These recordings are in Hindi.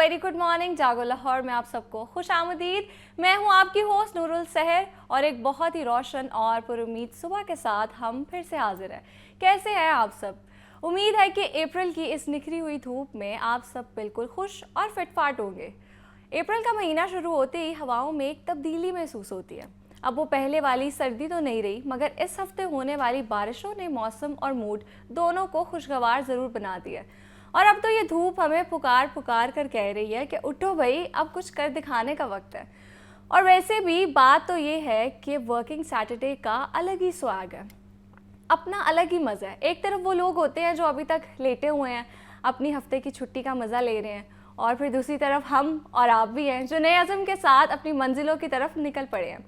वेरी गुड मॉर्निंग जागो लाहौर में आप सबको खुश आमदीद। मैं हूं आपकी होस्ट नूरुल सहर और एक बहुत ही रोशन और पुरुमीद सुबह के साथ हम फिर से हाजिर हैं। कैसे हैं आप सब? उम्मीद है कि अप्रैल की इस निखरी हुई धूप में आप सब बिल्कुल खुश और फिटफाट होंगे। अप्रैल का महीना शुरू होते ही हवाओं में एक तब्दीली महसूस होती है। अब वो पहले वाली सर्दी तो नहीं रही, मगर इस हफ्ते होने वाली बारिशों ने मौसम और मूड दोनों को खुशगवार ज़रूर बना दिया। और अब तो ये धूप हमें पुकार पुकार कर कह रही है कि उठो भाई, अब कुछ कर दिखाने का वक्त है। और वैसे भी बात तो ये है कि वर्किंग सैटरडे का अलग ही स्वाग है, अपना अलग ही मज़ा है। एक तरफ वो लोग होते हैं जो अभी तक लेटे हुए हैं, अपनी हफ्ते की छुट्टी का मज़ा ले रहे हैं, और फिर दूसरी तरफ हम और आप भी हैं जो नए अज़म के साथ अपनी मंजिलों की तरफ निकल पड़े हैं।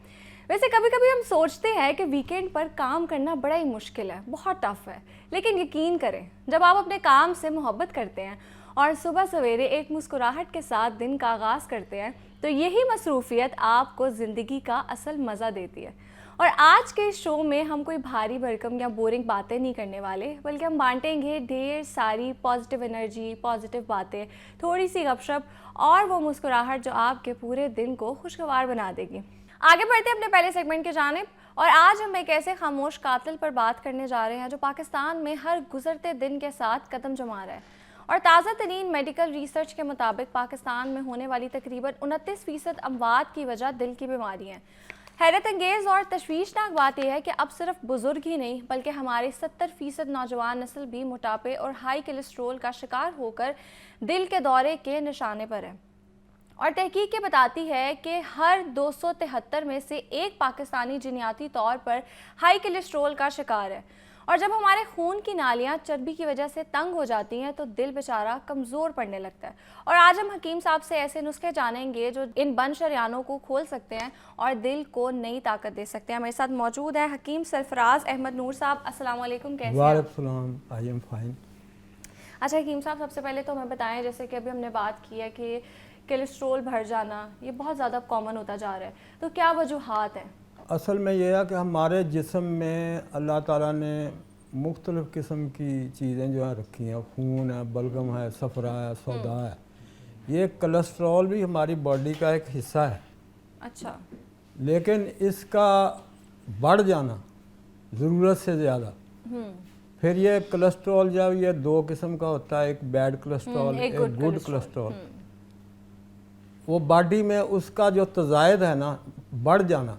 वैसे कभी कभी हम सोचते हैं कि वीकेंड पर काम करना बड़ा ही मुश्किल है, बहुत टफ है, लेकिन यकीन करें, जब आप अपने काम से मोहब्बत करते हैं और सुबह सवेरे एक मुस्कुराहट के साथ दिन का आगाज़ करते हैं, तो यही मसरूफियत आपको ज़िंदगी का असल मज़ा देती है। और आज के इस शो में हम कोई भारी भरकम या बोरिंग बातें नहीं करने वाले, बल्कि हम बांटेंगे ढेर सारी पॉजिटिव एनर्जी, पॉजिटिव बातें, थोड़ी सी गपशप और वो मुस्कुराहट जो आपके पूरे दिन को खुशगवार बना देगी। आगे बढ़ते हैं अपने पहले सेगमेंट की जानिब, और आज हम एक ऐसे खामोश कातिल पर बात करने जा रहे हैं जो पाकिस्तान में हर गुजरते दिन के साथ कदम जमा रहा है। और ताज़ा तरीन मेडिकल रिसर्च के मुताबिक पाकिस्तान में होने वाली तकरीबन 29% अमवात की वजह दिल की बीमारी है। हैरत अंगेज़ और तशवीशनाक बात यह है कि अब सिर्फ बुजुर्ग ही नहीं, बल्कि हमारे 70% नौजवान नस्ल भी मोटापे और हाई कोलेस्ट्रोल का शिकार होकर दिल के दौरे के निशाने पर है। और तहकीक बताती है कि हर 273 में से एक पाकिस्तानी जिनियाती तौर पर हाई कोलेस्ट्रोल का शिकार है। और जब हमारे खून की नालियां चर्बी की वजह से तंग हो जाती हैं तो दिल बेचारा कमज़ोर पड़ने लगता है। और आज हम हकीम साहब से ऐसे नुस्खे जानेंगे जो इन बंद शरियानों को खोल सकते हैं और दिल को नई ताकत दे सकते हैं। हमारे साथ मौजूद है हकीम सरफराज अहमद नूर साहब। अस्सलाम वालेकुम, कैसे हैं? वालेकुम सलाम, आई एम फाइन। अच्छा हकीम साहब, सबसे पहले तो हमें बताएं, जैसे कि अभी हमने बात की है कि कोलेस्ट्रोल बढ़ जाना ये बहुत ज़्यादा कॉमन होता जा रहा है, तो क्या वजूहात हैं? असल में यह है कि हमारे जिस्म में अल्लाह ताला ने मुख्तलिफ़ किस्म की चीज़ें जो है रखी हैं। खून है, बलगम है, सफ़रा है, सौदा है। ये कोलेस्ट्रॉल भी हमारी बॉडी का एक हिस्सा है। अच्छा। लेकिन इसका बढ़ जाना ज़रूरत से ज़्यादा, फिर ये कोलेस्ट्रॉल जब ये दो किस्म का होता है, एक बैड कोलेस्ट्रॉल, एक गुड कोलेस्ट्रॉल, वो बॉडी में उसका जो तज़ायद है ना, बढ़ जाना,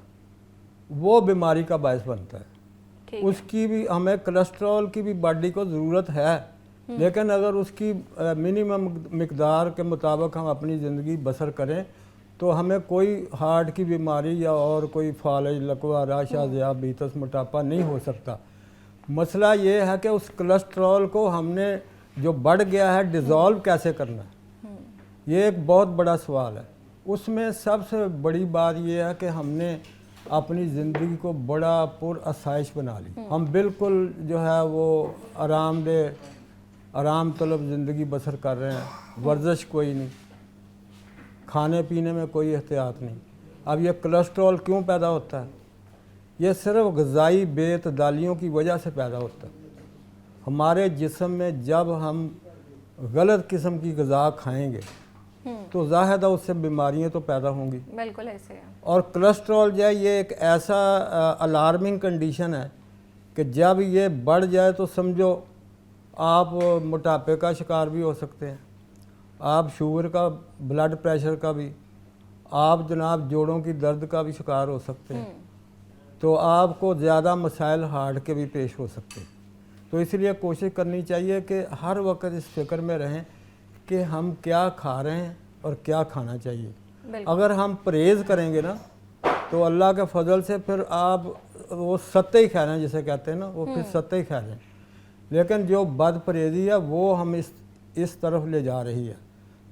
वो बीमारी का बायस बनता है। उसकी भी हमें कोलेस्ट्रॉल की भी बॉडी को ज़रूरत है, लेकिन अगर उसकी मिनिमम मिकदार के मुताबिक हम अपनी ज़िंदगी बसर करें तो हमें कोई हार्ट की बीमारी या और कोई फालज, लकवा, राशा, ज़ियाबीतस, मोटापा नहीं हो सकता। मसला ये है कि उस कोलेस्ट्रॉल को हमने जो बढ़ गया है डिज़ोल्व कैसे करना है, ये एक बहुत बड़ा सवाल है। उसमें सबसे बड़ी बात यह है कि हमने अपनी ज़िंदगी को बड़ा पुरअसाइश बना ली। हम बिल्कुल जो है वो आराम तलब ज़िंदगी बसर कर रहे हैं। वर्जिश कोई नहीं, खाने पीने में कोई एहतियात नहीं। अब ये कोलेस्ट्रॉल क्यों पैदा होता है? ये सिर्फ ग़िज़ाई बेतदालियों की वजह से पैदा होता है। हमारे जिस्म में जब हम गलत किस्म की ग़िज़ा खाएंगे तो ज़ाहिर है उससे बीमारियां तो पैदा होंगी। बिल्कुल ऐसे है। और कोलेस्ट्रॉल जो है ये एक ऐसा अलार्मिंग कंडीशन है कि जब ये बढ़ जाए तो समझो आप मोटापे का शिकार भी हो सकते हैं, आप शुगर का, ब्लड प्रेशर का भी, आप जनाब जोड़ों की दर्द का भी शिकार हो सकते हैं। तो आपको ज़्यादा मसाइल हार्ट के भी पेश हो सकते हैं। तो इसलिए कोशिश करनी चाहिए कि हर वक्त इस फिक्र में रहें कि हम क्या खा रहे हैं और क्या खाना चाहिए। अगर हम परहेज़ करेंगे ना तो अल्लाह के फजल से फिर आप वो सत्ते ही खा रहे हैं, जिसे कहते हैं ना, वो फिर सत्ते ही खा रहे हैं। लेकिन जो बद परहेज़ी है वो हम इस तरफ ले जा रही है।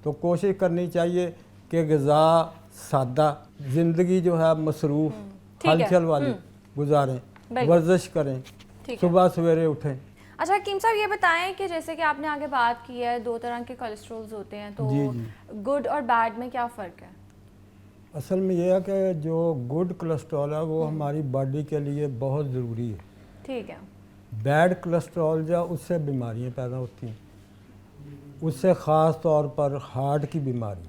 तो कोशिश करनी चाहिए कि ग़िज़ा सादा, ज़िंदगी जो है मसरूफ़ हलचल वाली गुजारें, वर्जिश करें, सुबह सवेरे उठें। अच्छा हकीम साहब, ये बताएं कि जैसे कि आपने आगे बात की है, दो तरह के कोलेस्ट्रॉल्स होते हैं, तो गुड और बैड में क्या फ़र्क है? असल में यह है कि जो गुड कोलेस्ट्रॉल है वो हमारी बॉडी के लिए बहुत ज़रूरी है। ठीक है। बैड कोलेस्ट्रॉल जो उससे बीमारियां पैदा होती हैं। उससे ख़ास तौर पर हार्ट की बीमारी,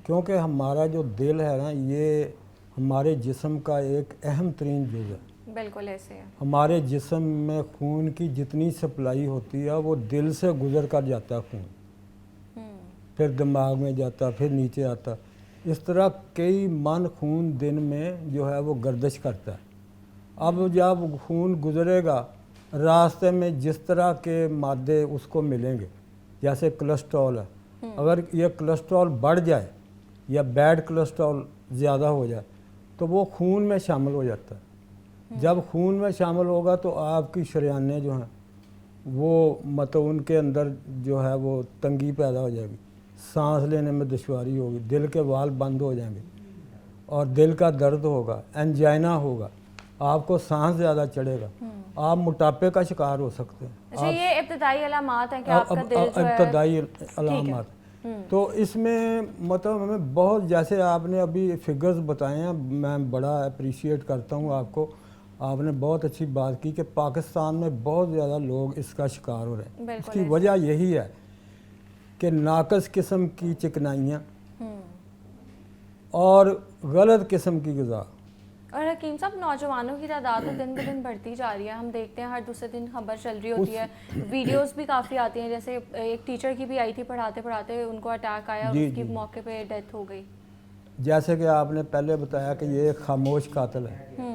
क्योंकि हमारा जो दिल है ना, ये हमारे जिस्म का एक अहम तरीन जुज़ है। बिल्कुल ऐसे है। हमारे जिस्म में खून की जितनी सप्लाई होती है वो दिल से गुज़र कर जाता है खून, फिर दिमाग में जाता, फिर नीचे आता। इस तरह कई मन खून दिन में जो है वो गर्दिश करता है। अब जब खून गुज़रेगा, रास्ते में जिस तरह के मादे उसको मिलेंगे, जैसे कोलेस्ट्रॉल है, अगर ये कोलेस्ट्रॉल बढ़ जाए या बैड कोलेस्ट्रॉल ज़्यादा हो जाए तो वो खून में शामिल हो जाता है। जब खून में शामिल होगा तो आपकी शरीयानें जो हैं वो मतलब उनके अंदर जो है वो तंगी पैदा हो जाएगी, सांस लेने में दुश्वारी होगी, दिल के वाल्व बंद हो जाएंगे और दिल का दर्द होगा, एंजाइना होगा, आपको सांस ज़्यादा चढ़ेगा, आप मोटापे का शिकार हो सकते हैं। अच्छा, ये इब्तदाई अलामात हैं कि आपका दिल जो है। इब्तदाई अलामत। तो इसमें मतलब हमें बहुत, जैसे आपने अभी फिगर्स बताए हैं, मैं बड़ा अप्रिशिएट करता हूँ आपको, आपने बहुत अच्छी बात की कि पाकिस्तान में बहुत ज़्यादा लोग इसका शिकार हो रहे हैं। इसकी वजह यही है कि नाकस किस्म की चिकनाइयाँ और गलत किस्म की ग़िज़ा। और हकीम साहब, नौजवानों की तादाद तो दिन ब दिन बढ़ती जा रही है। हम देखते हैं हर दूसरे दिन खबर चल रही होती है, वीडियोस भी काफ़ी आती हैं। जैसे एक टीचर की भी आई थी, पढ़ाते पढ़ाते उनको अटैक आया और उसकी मौके पे डेथ हो गई। जैसे कि आपने पहले बताया कि ये एक खामोश कातिल है।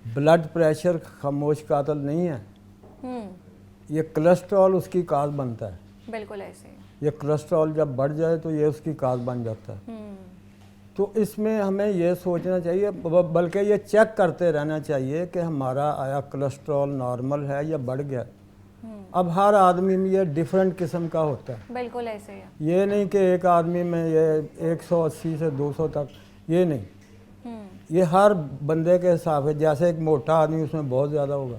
ब्लड प्रेशर खामोश कातिल नहीं है, ये कोलेस्ट्रॉल उसकी काज बनता है। बिल्कुल ऐसे। ये कोलेस्ट्रॉल जब बढ़ जाए तो ये उसकी काज बन जाता है। तो इसमें हमें ये सोचना चाहिए, बल्कि ये चेक करते रहना चाहिए कि हमारा आया कोलेस्ट्रॉल नॉर्मल है या बढ़ गया। अब हर आदमी में ये डिफरेंट किस्म का होता है। बिल्कुल ऐसे है। ये नहीं कि एक आदमी में ये 180 से 200 तक, ये नहीं, ये हर बंदे के हिसाब है। जैसे एक मोटा आदमी उसमें बहुत ज़्यादा होगा,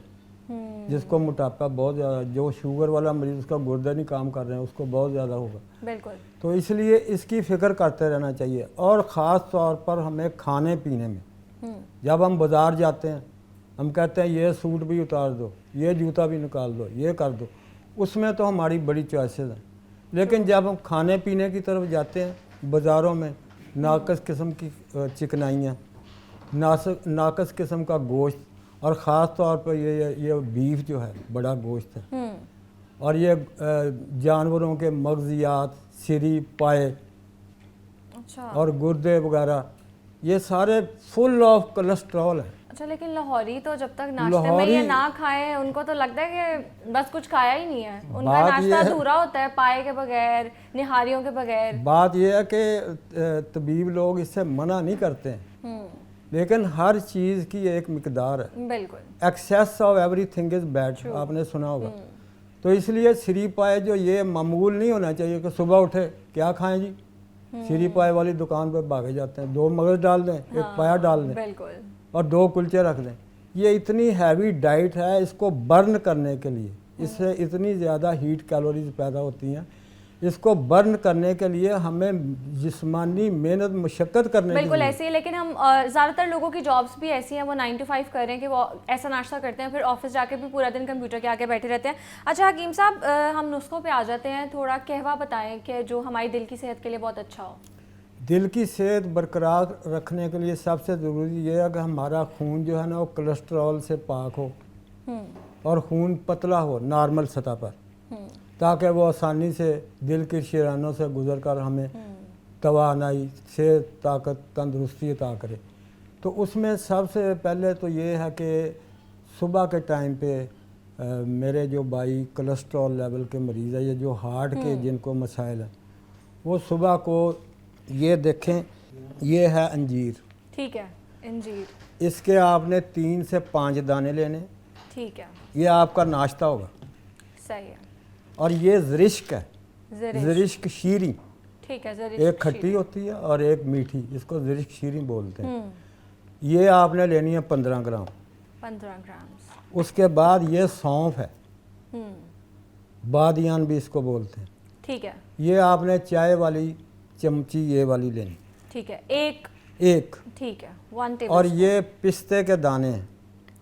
जिसको मोटापा बहुत ज़्यादा, जो शुगर वाला मरीज़ उसका गुर्दे नहीं काम कर रहे हैं उसको बहुत ज़्यादा होगा। बिल्कुल। तो इसलिए इसकी फ़िक्र करते रहना चाहिए। और ख़ास तौर पर हमें खाने पीने में, जब हम बाज़ार जाते हैं हम कहते हैं ये सूट भी उतार दो, ये जूता भी निकाल दो, ये कर दो, उसमें तो हमारी बड़ी चॉइसेस हैं। लेकिन जब हम खाने पीने की तरफ जाते हैं, बाज़ारों में नाकस किस्म की चिकनाइयाँ, नाकस किस्म का गोश्त, और ख़ास तौर पर ये बीफ जो है बड़ा गोश्त है, और ये जानवरों के मगज़ियात, सिरी, पाए, अच्छा, और गुर्दे वगैरह, ये सारे फुल ऑफ कोलेस्ट्रॉल है। अच्छा, लेकिन लाहौरी तो जब तक नाश्ते में ये ना खाएं उनको तो लगता है कि बस कुछ खाया ही नहीं है। उनका नाश्ता अधूरा होता है पाए के बगैर, निहारियों के बगैर। बात यह है कि तबीब लोग इससे मना नहीं करते हैं, लेकिन हर चीज़ की एक मिकदार है। बिल्कुल। Excess of everything is bad, आपने सुना होगा। तो इसलिए सिरी पाए जो ये मामूल नहीं होना चाहिए कि सुबह उठे क्या खाएं जी, सिरी पाए वाली दुकान पर भागे जाते हैं, 2 मगज़ डाल दें, एक पाया डाल दें, बिल्कुल, और 2 कुलचे रख दें। ये इतनी हैवी डाइट है, इसको बर्न करने के लिए, इससे इतनी ज़्यादा हीट कैलोरीज पैदा होती हैं, इसको बर्न करने के लिए हमें जिस्मानी मेहनत मशक्क़त करने की। बिल्कुल ऐसी है। लेकिन हम ज़्यादातर लोगों की जॉब्स भी ऐसी हैं, वो 9 to 5 कर रहे हैं कि वो ऐसा नाश्ता करते हैं, फिर ऑफिस जाके भी पूरा दिन कंप्यूटर के आगे बैठे रहते हैं। अच्छा हकीम साहब, हम नुस्खों पे आ जाते हैं। थोड़ा कहवा बताएं कि जो हमारी दिल की सेहत के लिए बहुत अच्छा हो। दिल की सेहत बरकरार रखने के लिए सबसे ज़रूरी ये है कि हमारा खून जो है ना वो कोलेस्ट्रॉल से पाक हो, और खून पतला हो नॉर्मल सतह पर, ताकि वो आसानी से दिल की शरीयानों से गुजर कर हमें तवानाई, सेहत, ताकत, तंदुरुस्ती अता करे। तो उसमें सबसे पहले तो ये है कि सुबह के टाइम पे मेरे जो भाई कोलेस्ट्रॉल लेवल के मरीज़ है, ये जो हार्ट के जिनको मसाइल हैं, वो सुबह को ये देखें, ये है अंजीर। ठीक है, अंजीर। इसके आपने 3 से 5 दाने लेने। ठीक है, ये आपका नाश्ता होगा। सही है। और ये ज़रिश्क है, ज़रिश्क शीरी। ठीक है, एक खट्टी होती है और एक मीठी, इसको ज़रिश्क शीरी बोलते हैं। ये आपने लेनी है 15 ग्राम। 15 ग्राम। उसके बाद ये सौंफ है, बादियान भी इसको बोलते हैं। ठीक है, ये आपने चाय वाली चमची ये वाली लेनी। ठीक है, एक। ठीक है, 1 टेबल। और ये पिस्ते के दाने हैं,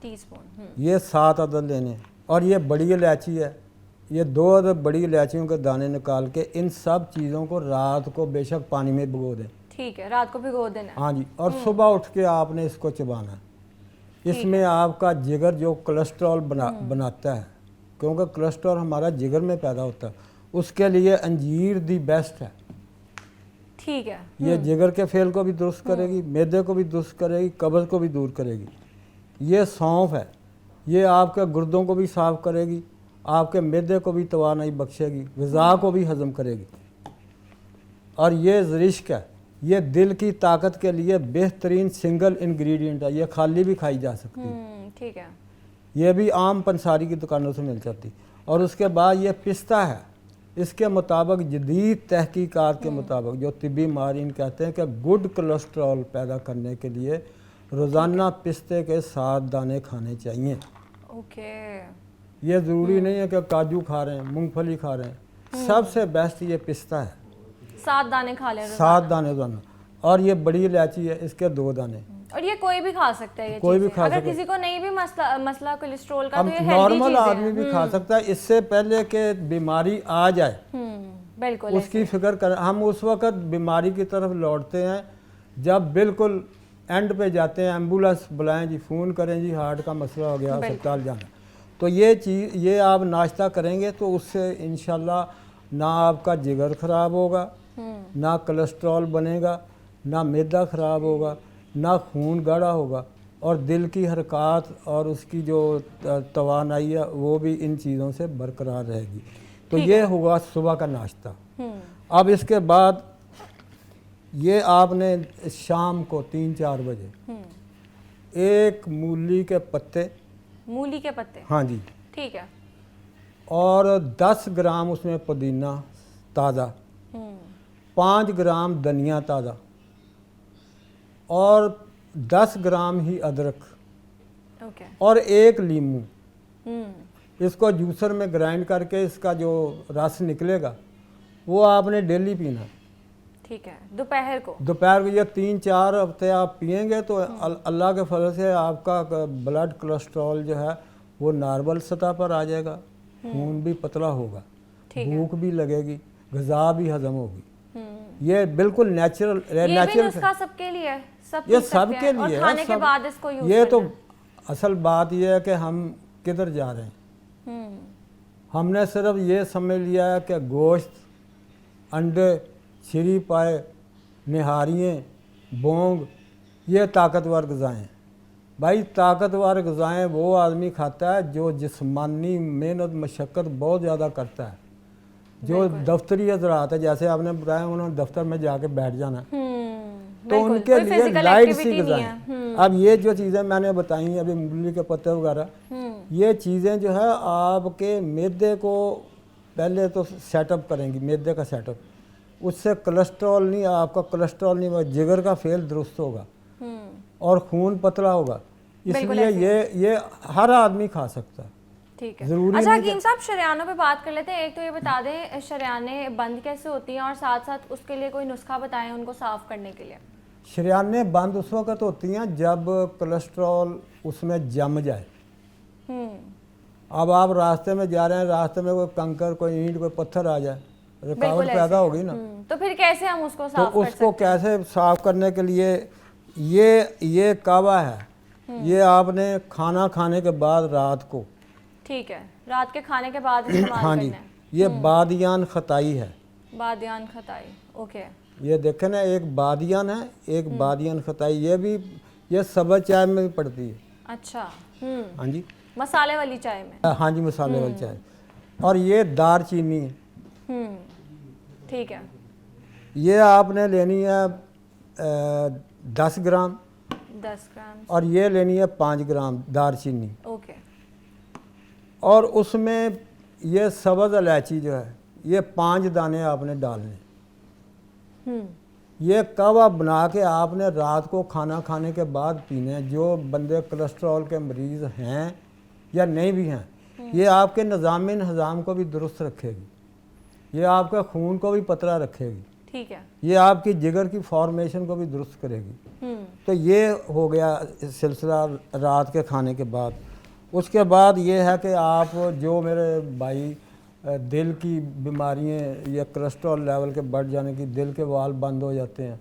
टीस्पून। ये 7 अदद लेने। और ये बड़ी इलायची है, ये 2 बड़ी इलायचियों के दाने निकाल के इन सब चीज़ों को रात को बेशक पानी में भिगो दें। ठीक है, रात को भिगो देना है। हाँ जी, और सुबह उठ के आपने इसको चबाना है। इसमें आपका जिगर जो कोलेस्ट्रॉल बनाता है, क्योंकि कोलेस्ट्रॉल हमारा जिगर में पैदा होता है, उसके लिए अंजीर दी बेस्ट है। ठीक है। ये जिगर के फेल को भी दुरुस्त करेगी, मैदे को भी दुरुस्त करेगी, कब्ज़ को भी दूर करेगी। ये सौंफ है, ये आपके गुर्दों को भी साफ़ करेगी, आपके मैदे को भी तवानाई बख्शेगी, ग़िज़ा को भी हज़म करेगी। और ये ज़रिश्क है, ये दिल की ताकत के लिए बेहतरीन सिंगल इंग्रेडिएंट है। ये खाली भी खाई जा सकती है। ठीक है। ये भी आम पंसारी की दुकानों से मिल जाती। और उसके बाद ये पिस्ता है, इसके मुताबिक जदीद तहकीकात के मुताबिक जो तिब्बी माहिरीन कहते हैं कि गुड कोलेस्ट्रॉल पैदा करने के लिए रोज़ाना पिस्ते के 7 दाने खाने चाहिए। ओके। ये ज़रूरी नहीं है कि काजू खा रहे हैं, मूंगफली खा रहे हैं, सबसे बेस्ट ये पिस्ता है। 7 दाने खा लें। 7 दाने रोज़ाना। और ये बड़ी इलायची है, इसके 2 दाने। और ये कोई भी खा सकता है? ये कोई भी चीज़ें? खा अगर सकता है। किसी को नहीं भी मसला कोलेस्ट्रॉल का, अब तो ये हेल्दी नॉर्मल चीज़ें आदमी हैं। भी खा सकता है। इससे पहले कि बीमारी आ जाए बिल्कुल उसकी फिक्र कर, हम उस वक्त बीमारी की तरफ लौटते हैं जब बिल्कुल एंड पे जाते हैं, एम्बुलेंस बुलाएं जी, फ़ोन करें जी, हार्ट का मसला हो गया, अस्पताल जाना। तो ये चीज़, ये आप नाश्ता करेंगे तो उससे इंशाल्लाह ना आपका जिगर ख़राब होगा, ना कोलेस्ट्रॉल बनेगा, ना मैदा ख़राब होगा, ना खून गाढ़ा होगा, और दिल की हरकत और उसकी जो तवानाई है वो भी इन चीज़ों से बरकरार रहेगी। तो ये होगा सुबह का नाश्ता। अब इसके बाद ये आपने शाम को 3-4 बजे एक मूली के पत्ते, मूली के पत्ते, हाँ जी, ठीक है, और 10 ग्राम उसमें पुदीना ताज़ा, 5 ग्राम धनिया ताज़ा, और 10 ग्राम ही अदरक, ओके, और 1 लीमू। इसको जूसर में ग्राइंड करके इसका जो रस निकलेगा वो आपने डेली पीना। ठीक है। दोपहर को ये 3-4 हफ्ते आप पिएंगे तो अल्लाह के फजल से आपका ब्लड कोलेस्ट्रॉल जो है वो नॉर्मल सतह पर आ जाएगा, खून भी पतला होगा, भूख भी लगेगी, ग़िज़ा भी हजम होगी। ये बिल्कुल नेचुरल नुस्खा सबके लिए है, सब ये पी सकते सबके हैं, लिए और खाने के बाद इसको यूज ये तो करना है। असल बात ये है कि हम किधर जा रहे हैं। हमने सिर्फ ये समझ लिया है कि गोश्त, अंडे, छिरी पाए, निहारियाँ, बोंग, ये ताकतवर ग़िज़ाएँ हैं। भाई ताकतवर ग़िज़ाएँ वो आदमी खाता है जो जिस्मानी मेहनत मशक्क़त बहुत ज़्यादा करता है, जो दफ्तरी हज़रात है, जैसे आपने बताया उन्होंने दफ्तर में जाके बैठ जाना, तो उनके लिए लाइट सी ग़िज़ाएँ। अब ये जो चीज़ें मैंने बताई अभी, मूली के पत्ते वगैरह, ये चीज़ें जो है आपके मैदे को पहले तो सेटअप करेंगी, मैदे का सेटअप, उससे कोलेस्ट्रॉल नहीं, आपका कोलेस्ट्रॉल नहीं होगा, जिगर का फेल दुरुस्त होगा और खून पतला होगा। इसलिए ये हर आदमी खा सकता है। ठीक है। अच्छा हकीम साहब, शरियानों पे बात कर लेते हैं। एक तो ये बता दें शरियानें बंद कैसे होती हैं, और साथ साथ उसके लिए कोई नुस्खा बताएं उनको साफ़ करने के लिए। शरियानें बंद उस वक्त होती हैं जब कोलेस्ट्रॉल उसमें जम जाए। अब आप रास्ते में जा रहे हैं, रास्ते में कोई कंकर, कोई ईंट, कोई पत्थर आ जाए, रुकावट पैदा होगी ना, तो फिर कैसे हम उसको तो साफ कर सकते उसको कैसे साफ करने के लिए ये कावा है, ये आपने खाना खाने के बाद रात को, ठीक है, रात के खाने के बाद इस्तेमाल हाँ जी, करना है। ये बादियान खताई है। बादियान खताई, ओके। ये देखें ना, एक बादियान है, एक बादियान खताई, ये भी ये सब्ज़ चाय में भी पड़ती है। अच्छा। हाँ जी, मसाले वाली चाय में। हाँ जी, मसाले वाली चाय। और ये दार चीनी है। ठीक है। ये आपने लेनी है 10 ग्राम, 10 ग्राम, और ये लेनी है 5 ग्राम दार चीनी। ओके। और उसमें ये सब्ज़ इलायची जो है, ये 5 दाने आपने डालने। ये कावा बना के आपने रात को खाना खाने के बाद पीने हैं। जो बंदे कोलेस्ट्रॉल के मरीज़ हैं या नहीं भी हैं, ये आपके निज़ाम हज़ाम को भी दुरुस्त रखेगी, ये आपका खून को भी पतला रखेगी, ठीक है, ये आपकी जिगर की फॉर्मेशन को भी दुरुस्त करेगी। तो ये हो गया सिलसिला रात के खाने के बाद। उसके बाद ये है कि आप जो मेरे भाई दिल की बीमारियाँ या कोलेस्ट्रॉल लेवल के बढ़ जाने की, दिल के वाल बंद हो जाते हैं,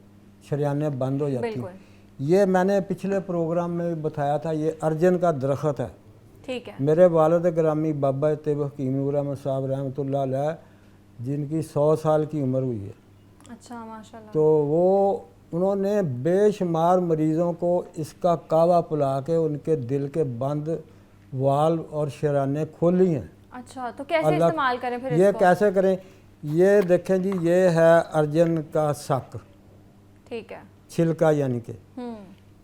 शरियानें बंद हो जाती हैं। बिल्कुल। ये मैंने पिछले प्रोग्राम में भी बताया था, ये अर्जन का दरख्त है। ठीक है। मेरे वालिद ग्रामी बाबा तैयब हकीम नूर अहमद साहब रहमतुल्लाह अलैह, जिनकी 100 साल की उम्र हुई है, अच्छा माशाल्लाह। तो वो उन्होंने बेशुमार मरीज़ों को इसका कावा पिला के उनके दिल के बंद वाल और शराने खोली हैं। अच्छा, तो कैसे इस्तेमाल करें फिर ये इसको? कैसे करें? ये देखें जी, ये है अर्जन का सक, ठीक है। छिलका यानी कि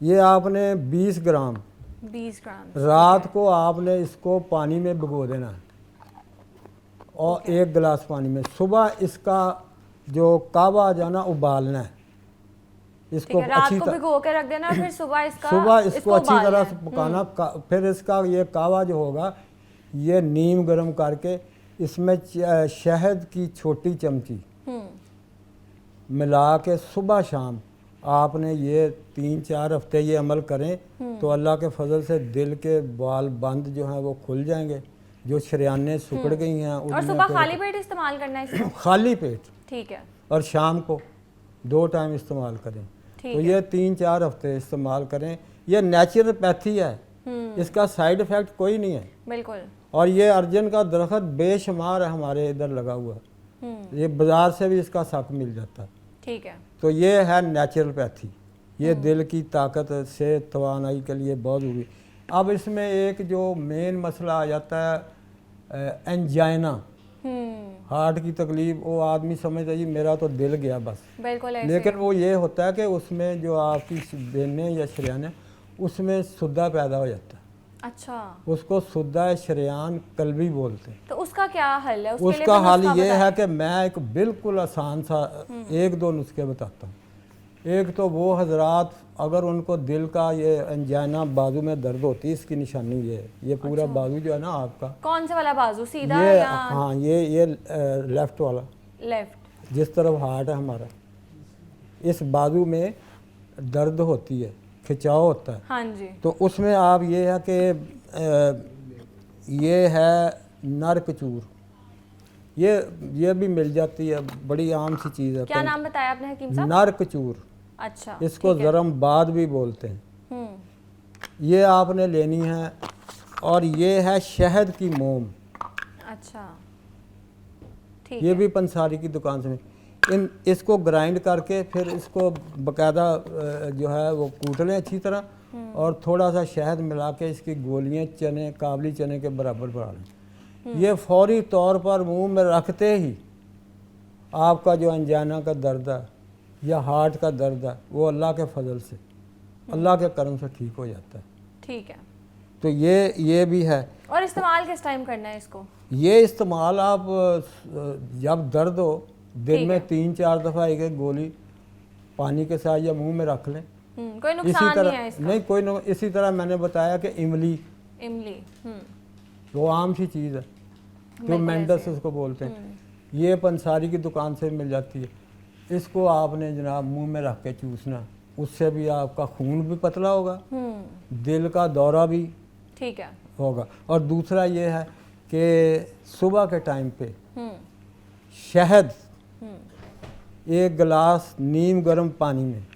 ये आपने 20 ग्राम 20 ग्राम रात को आपने इसको पानी में भिगो देना है, और 1 गिलास पानी में। सुबह इसका जो कावा जाना उबालना है, इसको रात अच्छी को भिगो के रख देना, फिर सुबह इसको अच्छी उबालना तरह है। से पकाना। फिर इसका ये कावा जो होगा, ये नीम गर्म करके इसमें शहद की छोटी चमची मिला के सुबह शाम आपने ये 3-4 हफ्ते ये अमल करें तो अल्लाह के फजल से दिल के बाल बंद जो हैं वो खुल जाएंगे, जो शरियानें सुकड़ गई हैं। और सुबह खाली पेट इस्तेमाल करना है इसको? खाली पेट, ठीक है। और शाम को 2 टाइम इस्तेमाल करें। तो ये 3-4 हफ्ते इस्तेमाल करें। ये नेचुरोपैथी है, इसका साइड इफ़ेक्ट कोई नहीं है। बिल्कुल। और ये अर्जन का दरख्त बेशुमार है हमारे इधर लगा हुआ, ये बाज़ार से भी इसका सक मिल जाता है। ठीक है। तो ये है नेचुरोपैथी, ये दिल की ताकत से तवानाई के लिए बहुत ज़रूरी। अब इसमें एक जो मेन मसला आ जाता है एंजाइना, हार्ट की तकलीफ। वो आदमी समझता है जी मेरा तो दिल गया बस, बिल्कुल ऐसे। लेकिन वो ये होता है कि उसमें जो आपकी वेनें या शरियानें, उसमें सुद्दा पैदा हो जाता है। अच्छा, उसको सुद्दा शरियान कल्बी बोलते हैं। तो उसका क्या हल है? उसका हल ये है कि मैं एक बिल्कुल आसान सा 1-2 नुस्खे बताता हूँ। एक तो वो हजरात अगर उनको दिल का ये अंजाना, बाजू में दर्द होती है, इसकी निशानी ये पूरा बाजू जो है ना आपका। कौन से वाला बाजू, सीधा ये या? हाँ, ये लेफ्ट वाला, लेफ्ट, जिस तरफ हार्ट है हमारा, इस बाजू में दर्द होती है, खिंचाव होता है। हाँ जी। तो उसमें आप ये है कि ये है नर कचूर, ये भी मिल जाती है, बड़ी आम सी चीज़ है। क्या नाम बताया आपने हकीम साहब? नर कचूर। अच्छा, इसको ज़रमबाद भी बोलते हैं। ये आपने लेनी है। और ये है शहद की मोम। अच्छा, ठीक ये है। भी पंसारी की दुकान से। इसको ग्राइंड करके फिर इसको बकायदा जो है वो कूट लें अच्छी तरह, और थोड़ा सा शहद मिला के इसकी गोलियां चने, काबली चने के बराबर बना लें। ये फौरी तौर पर मुंह में रखते ही आपका जो अंजाना का दर्द है या हार्ट का दर्द है, वो अल्लाह के फजल से, अल्लाह के करम से ठीक हो जाता है। ठीक है। तो ये भी है। और इस्तेमाल किस टाइम करना है इसको? ये इस्तेमाल आप जब दर्द हो, दिन में 3-4 दफ़ा एक गोली पानी के साथ या मुंह में रख लें। कोई नुकसान नहीं है इसका? नहीं, कोई इसी तरह मैंने बताया कि इमली वो आम सी चीज़ है, जो मेंडस उसको बोलते हैं। ये पंसारी की दुकान से मिल जाती है। इसको आपने जनाब मुंह में रख के चूसना, उससे भी आपका खून भी पतला होगा, दिल का दौरा भी ठीक है होगा। और दूसरा ये है कि सुबह के टाइम पे शहद 1 गिलास नीम गर्म पानी में,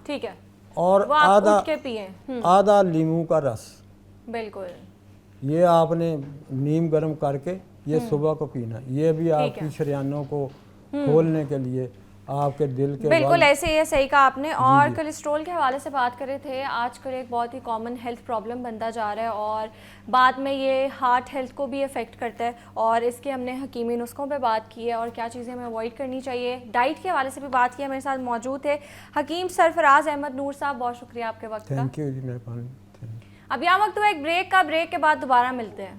ठीक है, और वो आप उठ के पिएं। आधा लीमू का रस, बिल्कुल, ये आपने नीम गर्म करके ये सुबह को पीना। ये भी आपकी शरियानों को खोलने के लिए, आपके दिल के बिल्कुल ऐसे ही है, सही कहा आपने। और कोलेस्ट्रॉल के हवाले से बात कर रहे थे। आजकल एक बहुत ही कॉमन हेल्थ प्रॉब्लम बनता जा रहा है, और बाद में ये हार्ट हेल्थ को भी अफेक्ट करता है। और इसके हमने हकीमी नुस्खों पे बात की है और क्या चीज़ें हमें अवॉइड करनी चाहिए, डाइट के हवाले से भी बात किया। मेरे साथ मौजूद थे हकीम सरफराज अहमद नूर साहब, बहुत शुक्रिया आपके वक्त का। थैंक यू जी, मेहरबानी। अब यहाँ वक्त हुआ एक ब्रेक का, ब्रेक के बाद दोबारा मिलते हैं।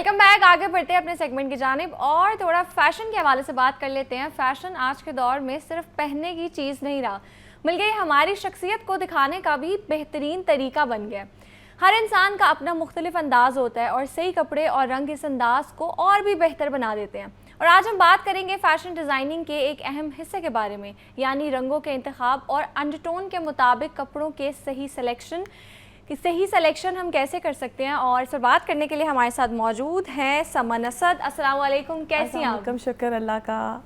Welcome back. आगे बढ़ते हैं अपने सेगमेंट की जानिब और थोड़ा फैशन के हवाले से बात कर लेते हैं। फैशन आज के दौर में सिर्फ पहनने की चीज़ नहीं रहा, बल्कि हमारी शख्सियत को दिखाने का भी बेहतरीन तरीका बन गया। हर इंसान का अपना मुख्तलिफ अंदाज होता है और सही कपड़े और रंग इस अंदाज को और भी बेहतर बना देते हैं। और आज हम बात करेंगे फैशन डिज़ाइनिंग के एक अहम हिस्से के बारे में, यानी रंगों के इंतखाब और अंडरटोन के मुताबिक कपड़ों के सही सिलेक्शन हम कैसे कर सकते हैं। और इस पर बात करने के लिए हमारे साथ मौजूद हैं समन असद। अस्सलाम वालेकुम, कैसी हैं आप? शुक्र अल्लाह का।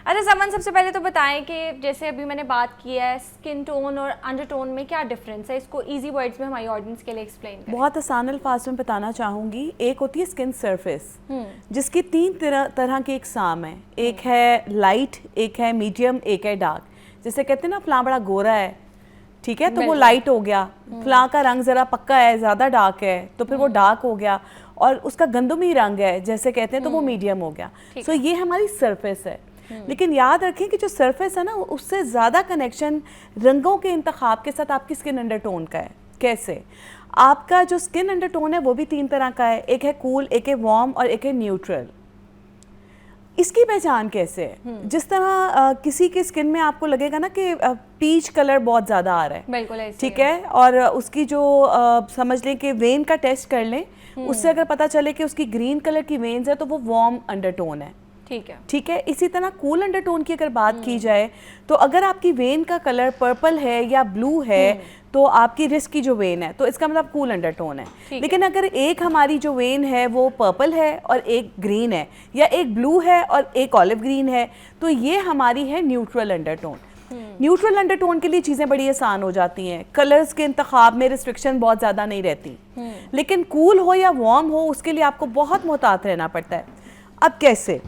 अच्छा समन, सबसे पहले तो बताएं कि जैसे अभी मैंने बात की है स्किन टोन और अंडरटोन में क्या डिफरेंस है, इसको इजी वर्ड्स में हमारी ऑडियंस के लिए एक्सप्लेन करें। बहुत आसान अल्फाज में बताना चाहूँगी। एक होती है स्किन सरफेस, जिसकी 3 तरह की इकसाम है। एक है लाइट, एक है मीडियम, एक है डार्क। जैसे कहते हैं ना फलां बड़ा गोरा है, ठीक है, तो वो लाइट हो गया। फलां का रंग ज़रा पक्का है, ज़्यादा डार्क है, तो फिर वो डार्क हो गया। और उसका गंदमी रंग है जैसे कहते हैं, तो वो मीडियम हो गया। सो ये हमारी सरफेस है। लेकिन याद रखें कि जो सरफेस है ना, उससे ज़्यादा कनेक्शन रंगों के इंतखाब के साथ आपकी स्किन अंडरटोन का है। कैसे? आपका जो स्किन अंडरटोन है वो भी 3 तरह का है। एक है कूल, एक है वार्म और एक है न्यूट्रल। इसकी पहचान कैसे है? जिस तरह किसी की स्किन में आपको लगेगा ना कि पीच कलर बहुत ज़्यादा आ रहा है, बिल्कुल ऐसे ठीक है, और उसकी जो समझ लें कि वेन का टेस्ट कर लें, उससे अगर पता चले कि उसकी ग्रीन कलर की वेन्स है तो वो वार्म अंडरटोन है। ठीक है। इसी तरह कूल अंडरटोन की अगर बात की जाए तो अगर आपकी वेन का कलर पर्पल है या ब्लू है तो आपकी रिस्ट की जो वेन है, तो इसका मतलब कूल अंडरटोन है। लेकिन अगर एक हमारी जो वेन है वो पर्पल है और एक ग्रीन है, या एक ब्लू है और एक ऑलिव ग्रीन है, तो ये हमारी है न्यूट्रल अंडरटोन। न्यूट्रल अंडरटोन के लिए चीज़ें बड़ी आसान हो जाती हैं। कलर्स के इंतखाब में रिस्ट्रिक्शन बहुत ज़्यादा नहीं रहती। लेकिन कूल हो या वार्म हो, उसके लिए आपको बहुत मोहतात रहना पड़ता है। अब कैसे?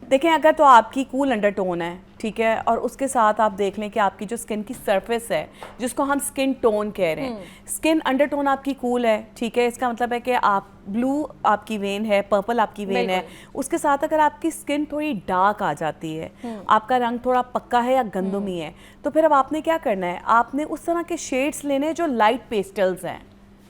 देखें, अगर तो आपकी कूल अंडरटोन है, ठीक है, और उसके साथ आप देख लें कि आपकी जो स्किन की सरफेस है, जिसको हम स्किन टोन कह रहे हैं, स्किन अंडरटोन आपकी कूल है, ठीक है, इसका मतलब है कि आप ब्लू आपकी वेन है, पर्पल आपकी वेन है। उसके साथ अगर आपकी स्किन थोड़ी डार्क आ जाती है, आपका रंग थोड़ा पक्का है या गंदमी है, तो फिर अब आपने क्या करना है? आपने उस तरह के शेड्स लेने हैं जो लाइट पेस्टल्स हैं।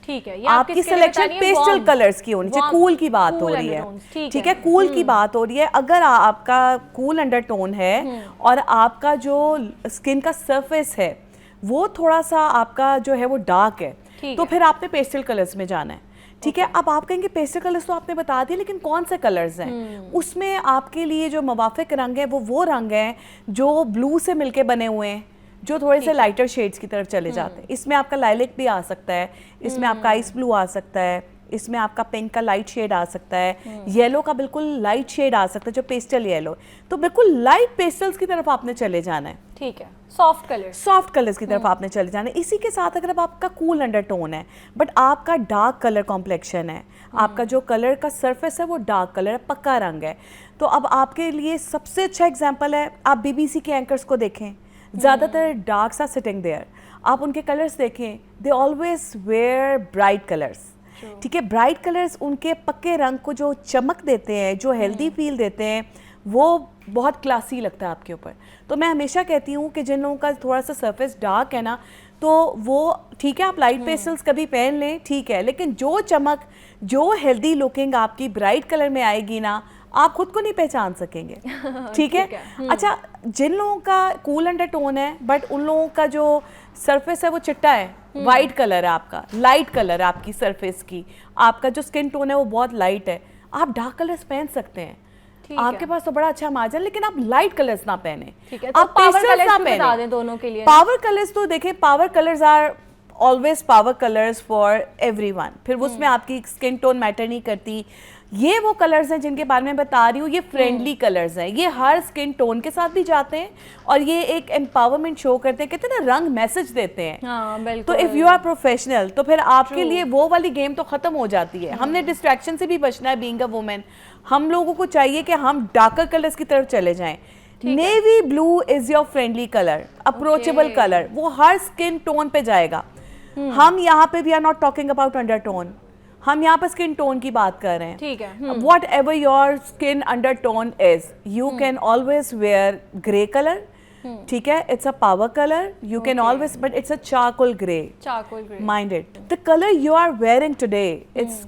ठीक है, आपकी सिलेक्शन पेस्टल कलर्स की होनी चाहिए। कूल की बात हो रही है, ठीक है, कूल की बात हो रही है। अगर आपका कूल अंडरटोन है और आपका जो स्किन का सरफेस है वो थोड़ा सा आपका जो है वो डार्क है, तो फिर आपने पेस्टल कलर्स में जाना है। ठीक है। अब आप कहेंगे पेस्टल कलर्स तो आपने बता दिए, लेकिन कौन से कलर्स हैं? उसमें आपके लिए जो मुवाफिक रंग है वो रंग है जो ब्लू से मिलके बने हुए हैं, जो थोड़े से लाइटर शेड्स की तरफ चले जाते हैं। इसमें आपका लाइलेक भी आ सकता है, इसमें आपका आइस ब्लू आ सकता है, इसमें आपका पिंक का लाइट शेड आ सकता है, येलो का बिल्कुल लाइट शेड आ सकता है जो पेस्टल येलो। तो बिल्कुल लाइट पेस्टल्स की तरफ आपने चले जाना है। ठीक है, सॉफ्ट कलर्स की तरफ आपने चले जाना है। इसी के साथ अगर अब आपका कूल अंडरटोन है बट आपका डार्क कलर कॉम्प्लेक्शन है, आपका जो कलर का सरफेस है वो डार्क कलर है, पक्का रंग है, तो अब आपके लिए सबसे अच्छा एग्जाम्पल है, आप BBC के एंकर्स को देखें, ज़्यादातर डार्क सा सिटिंग देयर। आप उनके कलर्स देखें, they always wear bright colours. ठीक है, ब्राइट कलर्स उनके पक्के रंग को जो चमक देते हैं, जो हेल्दी फील देते हैं, वो बहुत क्लासी लगता है आपके ऊपर। तो मैं हमेशा कहती हूँ कि जिन लोगों का थोड़ा सा सरफेस डार्क है ना, तो वो ठीक है, आप लाइट पेस्टल्स कभी पहन लें, ठीक है, लेकिन जो चमक, जो हेल्दी लुकिंग आपकी ब्राइट कलर में आएगी ना, आप खुद को नहीं पहचान सकेंगे। ठीक है। अच्छा, जिन लोगों का कूल अंडरटोन है बट उन लोगों का जो सरफेस है वो चिट्टा है, वाइट कलर है आपका, लाइट कलर है आपकी सरफेस की, आपका जो स्किन टोन है वो बहुत लाइट है, आप डार्क कलर्स पहन सकते हैं, आपके पास तो बड़ा अच्छा मार्जिन, लेकिन आप लाइट कलर्स ना पहने, आप पावर कलर्स ना पहने। दोनों के लिए पावर कलर्स तो देखें, power colours are always power colours for everyone. फिर उसमें आपकी स्किन टोन मैटर नहीं करती। ये वो कलर्स हैं जिनके बारे में बता रही हूँ, ये फ्रेंडली कलर्स हैं, ये हर स्किन टोन के साथ भी जाते हैं और ये एक एम्पावरमेंट शो करते हैं, कहते हैं ना, रंग मैसेज देते हैं। हाँ, तो इफ़ यू आर प्रोफेशनल तो फिर आपके लिए वो वाली गेम तो ख़त्म हो जाती है। हमने डिस्ट्रैक्शन से भी बचना है बीइंग अ वुमेन। हम लोगों को चाहिए कि हम डार्कर कलर्स की तरफ चले जाएं। Navy blue is your friendly colour, approachable colour, वो हर स्किन टोन पे जाएगा। हम यहाँ पे we are not talking about undertone, हम यहाँ पर स्किन टोन की बात कर रहे हैं। ठीक है। Whatever your skin undertone is, you can always wear grey colour. ठीक है, it's a power colour, you can always, but it's a charcoal grey, mind it. The colour you are wearing today, it's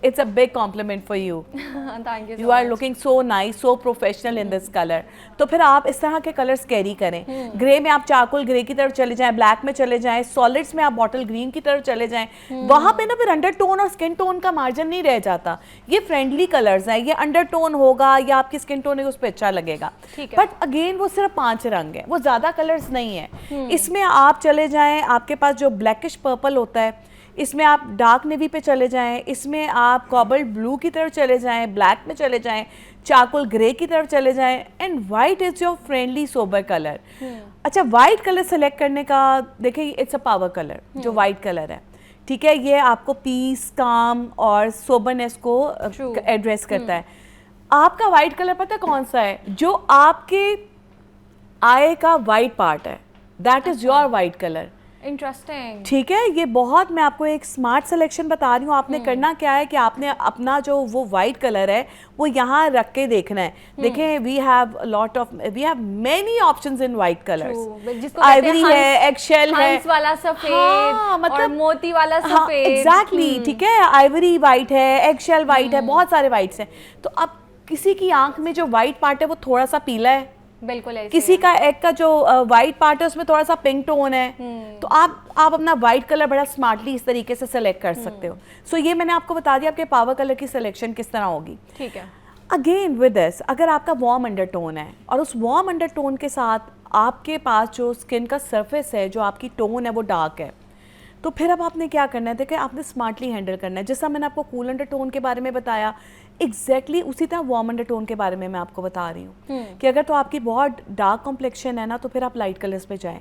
it's a big compliment for you. Thank you You are looking so nice, so professional in this color. तो फिर आप इस तरह के कलर्स कैरी करें. ग्रे में आप चारकोल ग्रे की तरफ चले जाएं, ब्लैक में चले जाएं, सॉलिड्स में आप बॉटल ग्रीन की तरफ चले जाएं. वहाँ पे ना फिर अंडरटोन और स्किन टोन का मार्जिन नहीं रह जाता. ये फ्रेंडली कलर्स हैं, ये अंडरटोन होगा या आपकी स्किन टोन है उस पर अच्छा लगेगा. बट अगेन वो सिर्फ 5 रंग है, वो ज़्यादा कलर्स नहीं है. इसमें आप चले जाएँ, आपके पास जो ब्लैकिश पर्पल होता है, इसमें आप डार्क नेवी पे चले जाएं, इसमें आप कॉबल्ट ब्लू की तरफ चले जाएं, ब्लैक में चले जाएं, चारकोल ग्रे की तरफ चले जाएं, and white is your friendly sober colour. अच्छा, वाइट कलर सेलेक्ट करने का देखिए, इट्स अ पावर कलर. जो वाइट कलर है, ठीक है, ये आपको पीस, काम और सोबरनेस को एड्रेस करता है. आपका वाइट कलर पता है कौन सा है? जो आपके आई का वाइट पार्ट है, that is your white colour. Interesting. ठीक है, ये बहुत, मैं आपको एक स्मार्ट सिलेक्शन बता रही हूँ. आपने करना क्या है कि आपने अपना जो वो वाइट कलर है वो यहाँ रख के देखना है. देखें, we have many options in white colours. Ivory है, एगशेल है, हंस वाला सफेद, मतलब और मोती वाला सफेद. एग्जैक्टली, ठीक है, आइवरी वाइट है, एगशेल वाइट है, बहुत सारे वाइट्स हैं. तो अब किसी की आंख में जो वाइट पार्ट है वो थोड़ा सा पीला है, बिल्कुल ऐसे. किसी का एग का जो वाइट पार्ट है उसमें थोड़ा सा पिंक टोन है. तो आप अपना वाइट कलर बड़ा स्मार्टली इस तरीके से सेलेक्ट कर सकते हो. सो ये मैंने आपको बता दिया आपके पावर कलर की सिलेक्शन किस तरह होगी. ठीक है. अगेन विद दिस, अगर आपका वार्म अंडरटोन है और उस वार्म अंडरटोन के साथ आपके पास जो स्किन का सरफेस है, जो आपकी टोन है वो डार्क है, तो फिर अब आपने क्या करना है? देखिए, आपने स्मार्टली हैंडल करना है. जैसा मैंने आपको कूल अंडरटोन के बारे में बताया, एग्जैक्टली उसी तरह वार्म अंडरटोन के बारे में मैं आपको बता रही हूँ कि अगर तो आपकी बहुत डार्क कॉम्प्लेक्शन है ना, तो फिर आप लाइट कलर्स पे जाएं.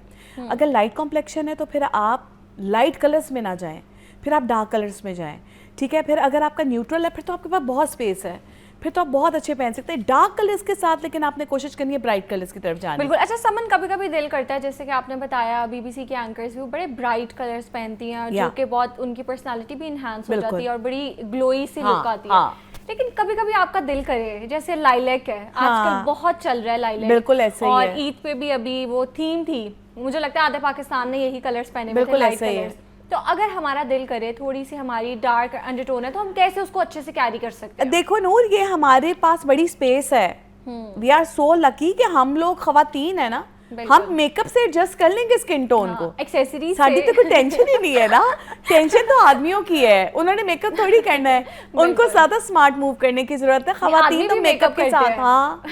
अगर लाइट कॉम्प्लेक्शन है तो फिर आप लाइट कलर्स में ना जाएं, फिर आप डार्क कलर्स में जाएं. ठीक है, फिर अगर आपका न्यूट्रल है, फिर तो आपके पास बहुत स्पेस है, फिर तो आप बहुत अच्छे पहन सकते हैं डार्क कलर्स के साथ. लेकिन आपने कोशिश करनी है ब्राइट कलर्स की तरफ जाने. बिल्कुल. अच्छा समन, कभी कभी दिल करता है, जैसे कि आपने बताया बीबीसी के एंकर्स भी बड़े ब्राइट कलर्स पहनती हैं, जो कि बहुत उनकी पर्सनालिटी भी इन्हांस हो जाती है और बड़ी ग्लोई सी लुक आती है. लेकिन कभी कभी आपका दिल करे, जैसे लाइलैक है, आजकल बहुत चल रहा है लाइलैक. बिल्कुल ऐसे ही है. और ईद पे भी अभी वो थीम थी, मुझे लगता है आधे पाकिस्तान ने यही कलर्स पहने हुए थे, बिल्कुल लाइट ऐसे ही है. तो अगर हमारा दिल करे, थोड़ी सी हमारी डार्क अंडरटोन है, तो हम कैसे उसको अच्छे से कैरी कर सकते हैं? देखो नूर, ये हमारे पास बड़ी स्पेस है. वी आर सो लकी कि हम लोग खवातीन है ना, हम मेकअप से एडजस्ट कर लेंगे स्किन टोन को. एक्सेसरीज साड़ी तो कोई टेंशन ही नहीं है ना. टेंशन तो आदमियों की है, उन्होंने मेकअप थोड़ी करना है, उनको ज्यादा स्मार्ट मूव करने की जरूरत है. खवातीन तो मेकअप के साथ, हाँ,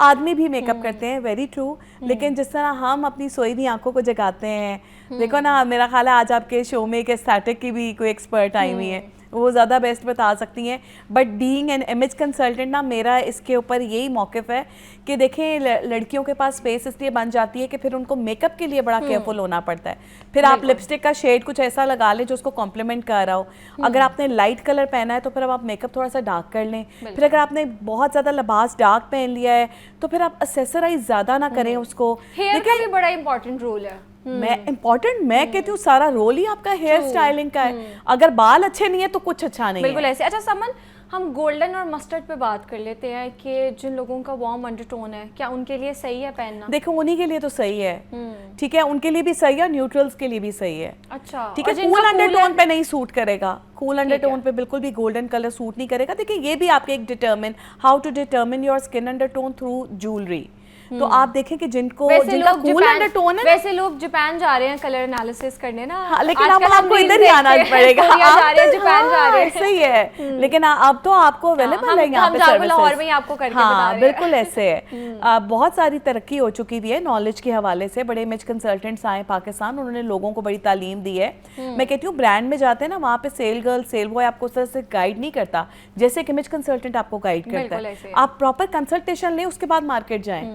आदमी भी मेकअप करते हैं, वेरी ट्रू. लेकिन जिस तरह हम अपनी सोई हुई आंखों को जगाते हैं, देखो ना, मेरा ख्याल है आज आपके शो में एक एस्थेटिक की भी कोई एक्सपर्ट आई हुई है, वो ज़्यादा बेस्ट बता सकती हैं. But being an image consultant ना, मेरा इसके ऊपर यही मौक़िफ़ है कि देखें, लड़कियों के पास स्पेस इसलिए बन जाती है कि फिर उनको मेकअप के लिए बड़ा केयरफुल होना पड़ता है. फिर आप लिपस्टिक का शेड कुछ ऐसा लगा लें जो उसको कॉम्प्लीमेंट कर रहा हो. अगर आपने लाइट कलर पहना है तो फिर अब आप मेकअप थोड़ा सा डार्क कर लें. फिर अगर आपने बहुत ज़्यादा लिबास डार्क पहन लिया है तो फिर आप एक्सेसराइज ज़्यादा ना करें उसको. हेयर का भी बड़ा इंपॉर्टेंट रोल है. मैं कहती हूँ सारा रोल ही आपका हेयर स्टाइलिंग का है. अगर बाल अच्छे नहीं है तो कुछ अच्छा नहीं. बिल्कुल ऐसे. अच्छा समन, हम गोल्डन और मस्टर्ड पे बात कर लेते हैं कि जिन लोगों का वार्म अंडरटोन है, क्या उनके लिए सही है पहनना? देखो, उन्हीं के लिए तो सही है. ठीक है, उनके लिए भी सही है, न्यूट्रल्स के लिए भी सही है. अच्छा, ठीक है. कूल अंडरटोन पे नहीं सूट करेगा, कूल अंडरटोन पे बिल्कुल भी गोल्डन कलर सूट नहीं करेगा. देखिए, ये भी आपके एक how to determine your skin undertone through jewellery. तो आप देखें कि जिनका कूल अंडरटोन है, वैसे लोग जापान जा रहे हैं कलर एनालिसिस करने ना. हाँ, लेकिन अब आपको इधर ही आना पड़ेगा. जापान जा रहे हैं, सही है. लेकिन अब तो आपको अवेलेबल है यहाँ पे सर्विसेज. लाहौर में आपको करके बता रहे हैं. बिल्कुल ऐसे है. बहुत सारी तरक्की हो चुकी हुई है नॉलेज के हवाले से. बड़े इमेज कंसल्टेंट्स आए पाकिस्तान, उन्होंने लोगों को बड़ी तालीम दी है. मैं कहती हूँ ब्रांड में जाते हैं ना, वहाँ पे सेल गर्ल, सेल बॉय आपको उस तरह से गाइड नहीं करता जैसे एक इमेज कंसल्टेंट आपको गाइड करता है. आप प्रॉपर कंसल्टेशन लें, उसके बाद मार्केट जाएं,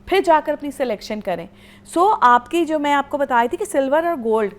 फिर जाकर अपनी सिलेक्शन करें. सो आपकी जो मैं आपको बताई थी कि सिल्वर और गोल्ड,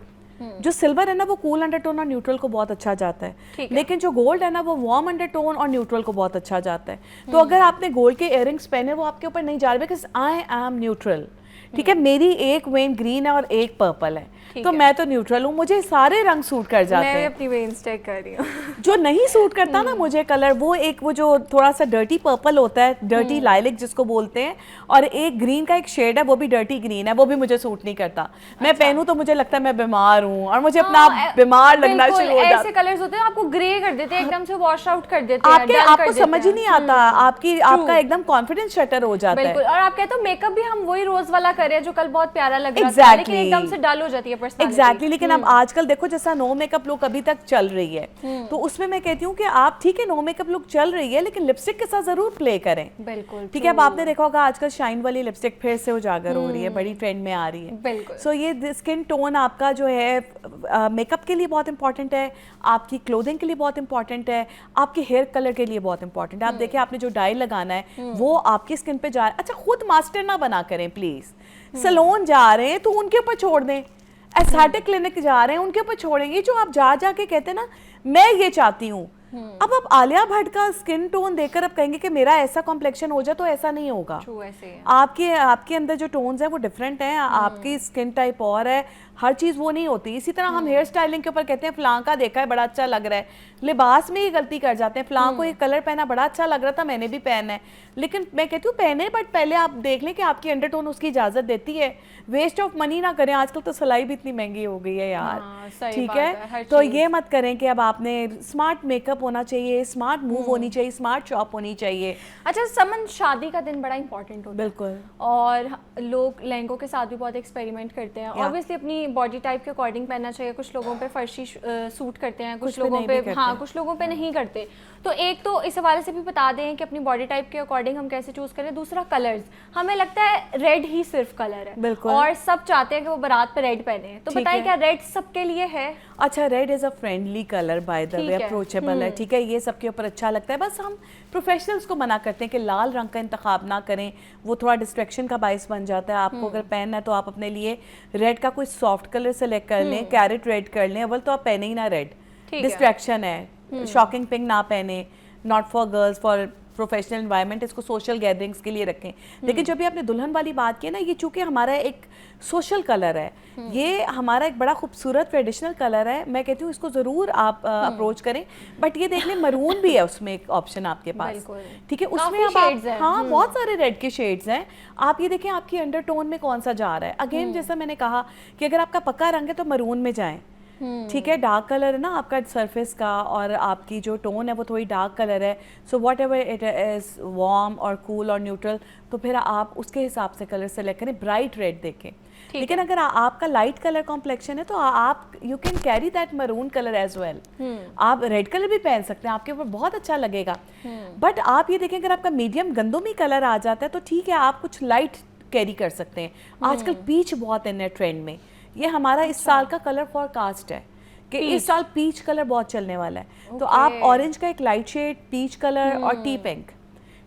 जो सिल्वर है ना वो कूल अंडरटोन और न्यूट्रल को बहुत अच्छा जाता है. लेकिन जो गोल्ड है ना वो वार्म अंडरटोन और न्यूट्रल को बहुत अच्छा जाता है. तो अगर आपने गोल्ड के इयररिंग्स पहने, वो आपके ऊपर नहीं जा रहे, बिकॉज आई एम न्यूट्रल. ठीक है, मेरी एक वेन ग्रीन है और एक पर्पल है, तो मैं तो न्यूट्रल हूँ, मुझे सारे रंग सूट कर जाते हैं। मैं अपनी वेन्स चेक कर रही हूँ। जो नहीं सूट करता ना मुझे कलर, वो जो थोड़ा सा डर्टी पर्पल होता है, डर्टी लाइलिक जिसको बोलते हैं, और एक ग्रीन का एक शेड है वो भी डर्टी ग्रीन है, वो भी मुझे सूट नहीं करता। मैं पहनूं तो मुझे लगता है मैं बीमार हूँ और मुझे अपना बीमार लगना शुरू हो जाता है। ऐसे कलर्स होते हैं आपको ग्रे कर देते हैं, एकदम से वॉश आउट कर देते हैं, आपको समझ ही नहीं आता, आपका एकदम कॉन्फिडेंस शटर हो जाता है। बिल्कुल, और आप कहते हो मेकअप भी हम वही रोज वाला कर रहे हैं जो कल बहुत प्यारा लग रहा था, लेकिन एकदम से डल हो जाती है पर्सनालिटी। एग्जैक्टली, लेकिन अब आजकल देखो जैसा नो मेकअप लुक अभी तक चल रही है, तो उसमें मैं कहती हूँ कि आप ठीक है नो मेकअप लुक चल रही है, लेकिन लिपस्टिक के साथ जरूर प्ले करें। बिल्कुल ठीक है, अब आपने देखा होगा आजकल शाइन वाली लिपस्टिक फिर से उजागर हो रही है, बड़ी ट्रेंड में आ रही है। बिल्कुल। सो ये स्किन टोन आपका जो है मेकअप के लिए बहुत इंपॉर्टेंट है, आपकी क्लोथिंग के लिए बहुत इंपॉर्टेंट है, आपके हेयर कलर के लिए बहुत इंपॉर्टेंट है। आप देखिए आपने जो डाई लगाना है वो आपकी स्किन पे जा रहा है। अच्छा, खुद मास्टर ना बना करें प्लीज, सैलून जा रहे हैं तो उनके ऊपर छोड़ दें, एस्थेटिक क्लिनिक जा रहे हैं उनके ऊपर छोड़ेंगे। जो आप जा के कहते हैं ना मैं ये चाहती हूँ, अब आप आलिया भट्ट का स्किन टोन देखकर अब कहेंगे कि मेरा ऐसा कॉम्प्लेक्शन हो जाए, तो ऐसा नहीं होगा। आपके अंदर जो टोन्स है वो डिफरेंट है, आपकी स्किन टाइप और है, हर चीज वो नहीं होती। इसी तरह हम हेयर स्टाइलिंग के ऊपर कहते हैं फलां का देखा है बड़ा अच्छा लग रहा है, लिबास में ही गलती कर जाते हैं, फलां को ये कलर पहना बड़ा अच्छा लग रहा था मैंने भी पहना है, लेकिन मैं कहती हूँ पहने बट पहले आप देख लें कि आपकी अंडरटोन उसकी इजाजत देती है। वेस्ट ऑफ मनी ना करें, आजकल तो सिलाई भी इतनी महंगी हो गई है यार। ठीक है, तो ये मत करें कि अब आपने स्मार्ट मेकअप होना चाहिए, स्मार्ट मूव होनी चाहिए, स्मार्ट शॉप होनी चाहिए। अच्छा समन, शादी का दिन बड़ा इंपॉर्टेंट होता है। बिल्कुल, और लोग लहंगों के साथ भी बहुत एक्सपेरिमेंट करते हैं। ऑब्वियसली अपनी बॉडी टाइप के अकॉर्डिंग पहनना चाहिए। कुछ लोगों पे फर्शी सूट करते हैं, कुछ लोगों पे हाँ, कुछ लोगों पे नहीं करते। तो एक तो इस हवाले से भी बता दें कि अपनी बॉडी टाइप के अकॉर्डिंग हम कैसे चूज करें। दूसरा कलर्स, हमें लगता है रेड ही सिर्फ कलर है, बिल्कुल, और सब चाहते हैं कि वो बारात पे रेड पहने, तो बताइए क्या रेड सबके लिए है? अच्छा, red is a friendly colour, by the way approachable है, ठीक है, ये सबके ऊपर अच्छा लगता है। बस हम प्रोफेशनल्स को मना करते हैं कि लाल रंग का इंतखाब ना करें, वो थोड़ा डिस्ट्रैक्शन का बाइस बन जाता है। आपको अगर पहनना है तो आप अपने लिए रेड का कोई सॉफ्ट कलर सेलेक्ट कर लें, कैरेट रेड कर लें, अव्वल तो आप पहने ही ना रेड, डिस्ट्रैक्शन है। शॉकिंग पिंक ना पहने, not for girls, for professional environment, इसको सोशल गैदरिंग्स के लिए रखें। लेकिन जब भी आपने दुल्हन वाली बात की ना, ये चूंकि हमारा एक सोशल कलर है, ये हमारा एक बड़ा खूबसूरत ट्रेडिशनल कलर है, मैं कहती हूँ इसको ज़रूर आप अप्रोच करें। बट ये देख लें मरून भी है उसमें एक ऑप्शन आपके पास, ठीक है, उसमें अब आप हाँ बहुत सारे रेड के शेड्स हैं। आप ये देखें आपकी अंडरटोन में कौन सा जा रहा है। अगेन जैसा मैंने कहा कि अगर आपका पक्का रंग है तो मरून में जाएं, ठीक है, डार्क कलर है ना आपका सरफेस का, और आपकी जो टोन है वो थोड़ी डार्क कलर है, so what ever it is warm और कूल और न्यूट्रल, तो फिर आप उसके हिसाब से कलर सेलेक्ट करें, ब्राइट रेड देखें। लेकिन अगर आपका लाइट कलर कॉम्प्लेक्शन है तो आप you can carry that maroon colour as well. आप रेड कलर भी पहन सकते हैं, आपके ऊपर बहुत अच्छा लगेगा। बट आप ये देखें अगर आपका मीडियम गंदोमी कलर आ जाता है तो ठीक है, आप कुछ लाइट कैरी कर सकते हैं। आजकल पीच बहुत इन है ट्रेंड में, ये हमारा इस साल का कलर फॉरकास्ट है कि इस साल पीच कलर बहुत चलने वाला है। तो आप ऑरेंज का एक लाइट शेड, पीच कलर और टी पिंक,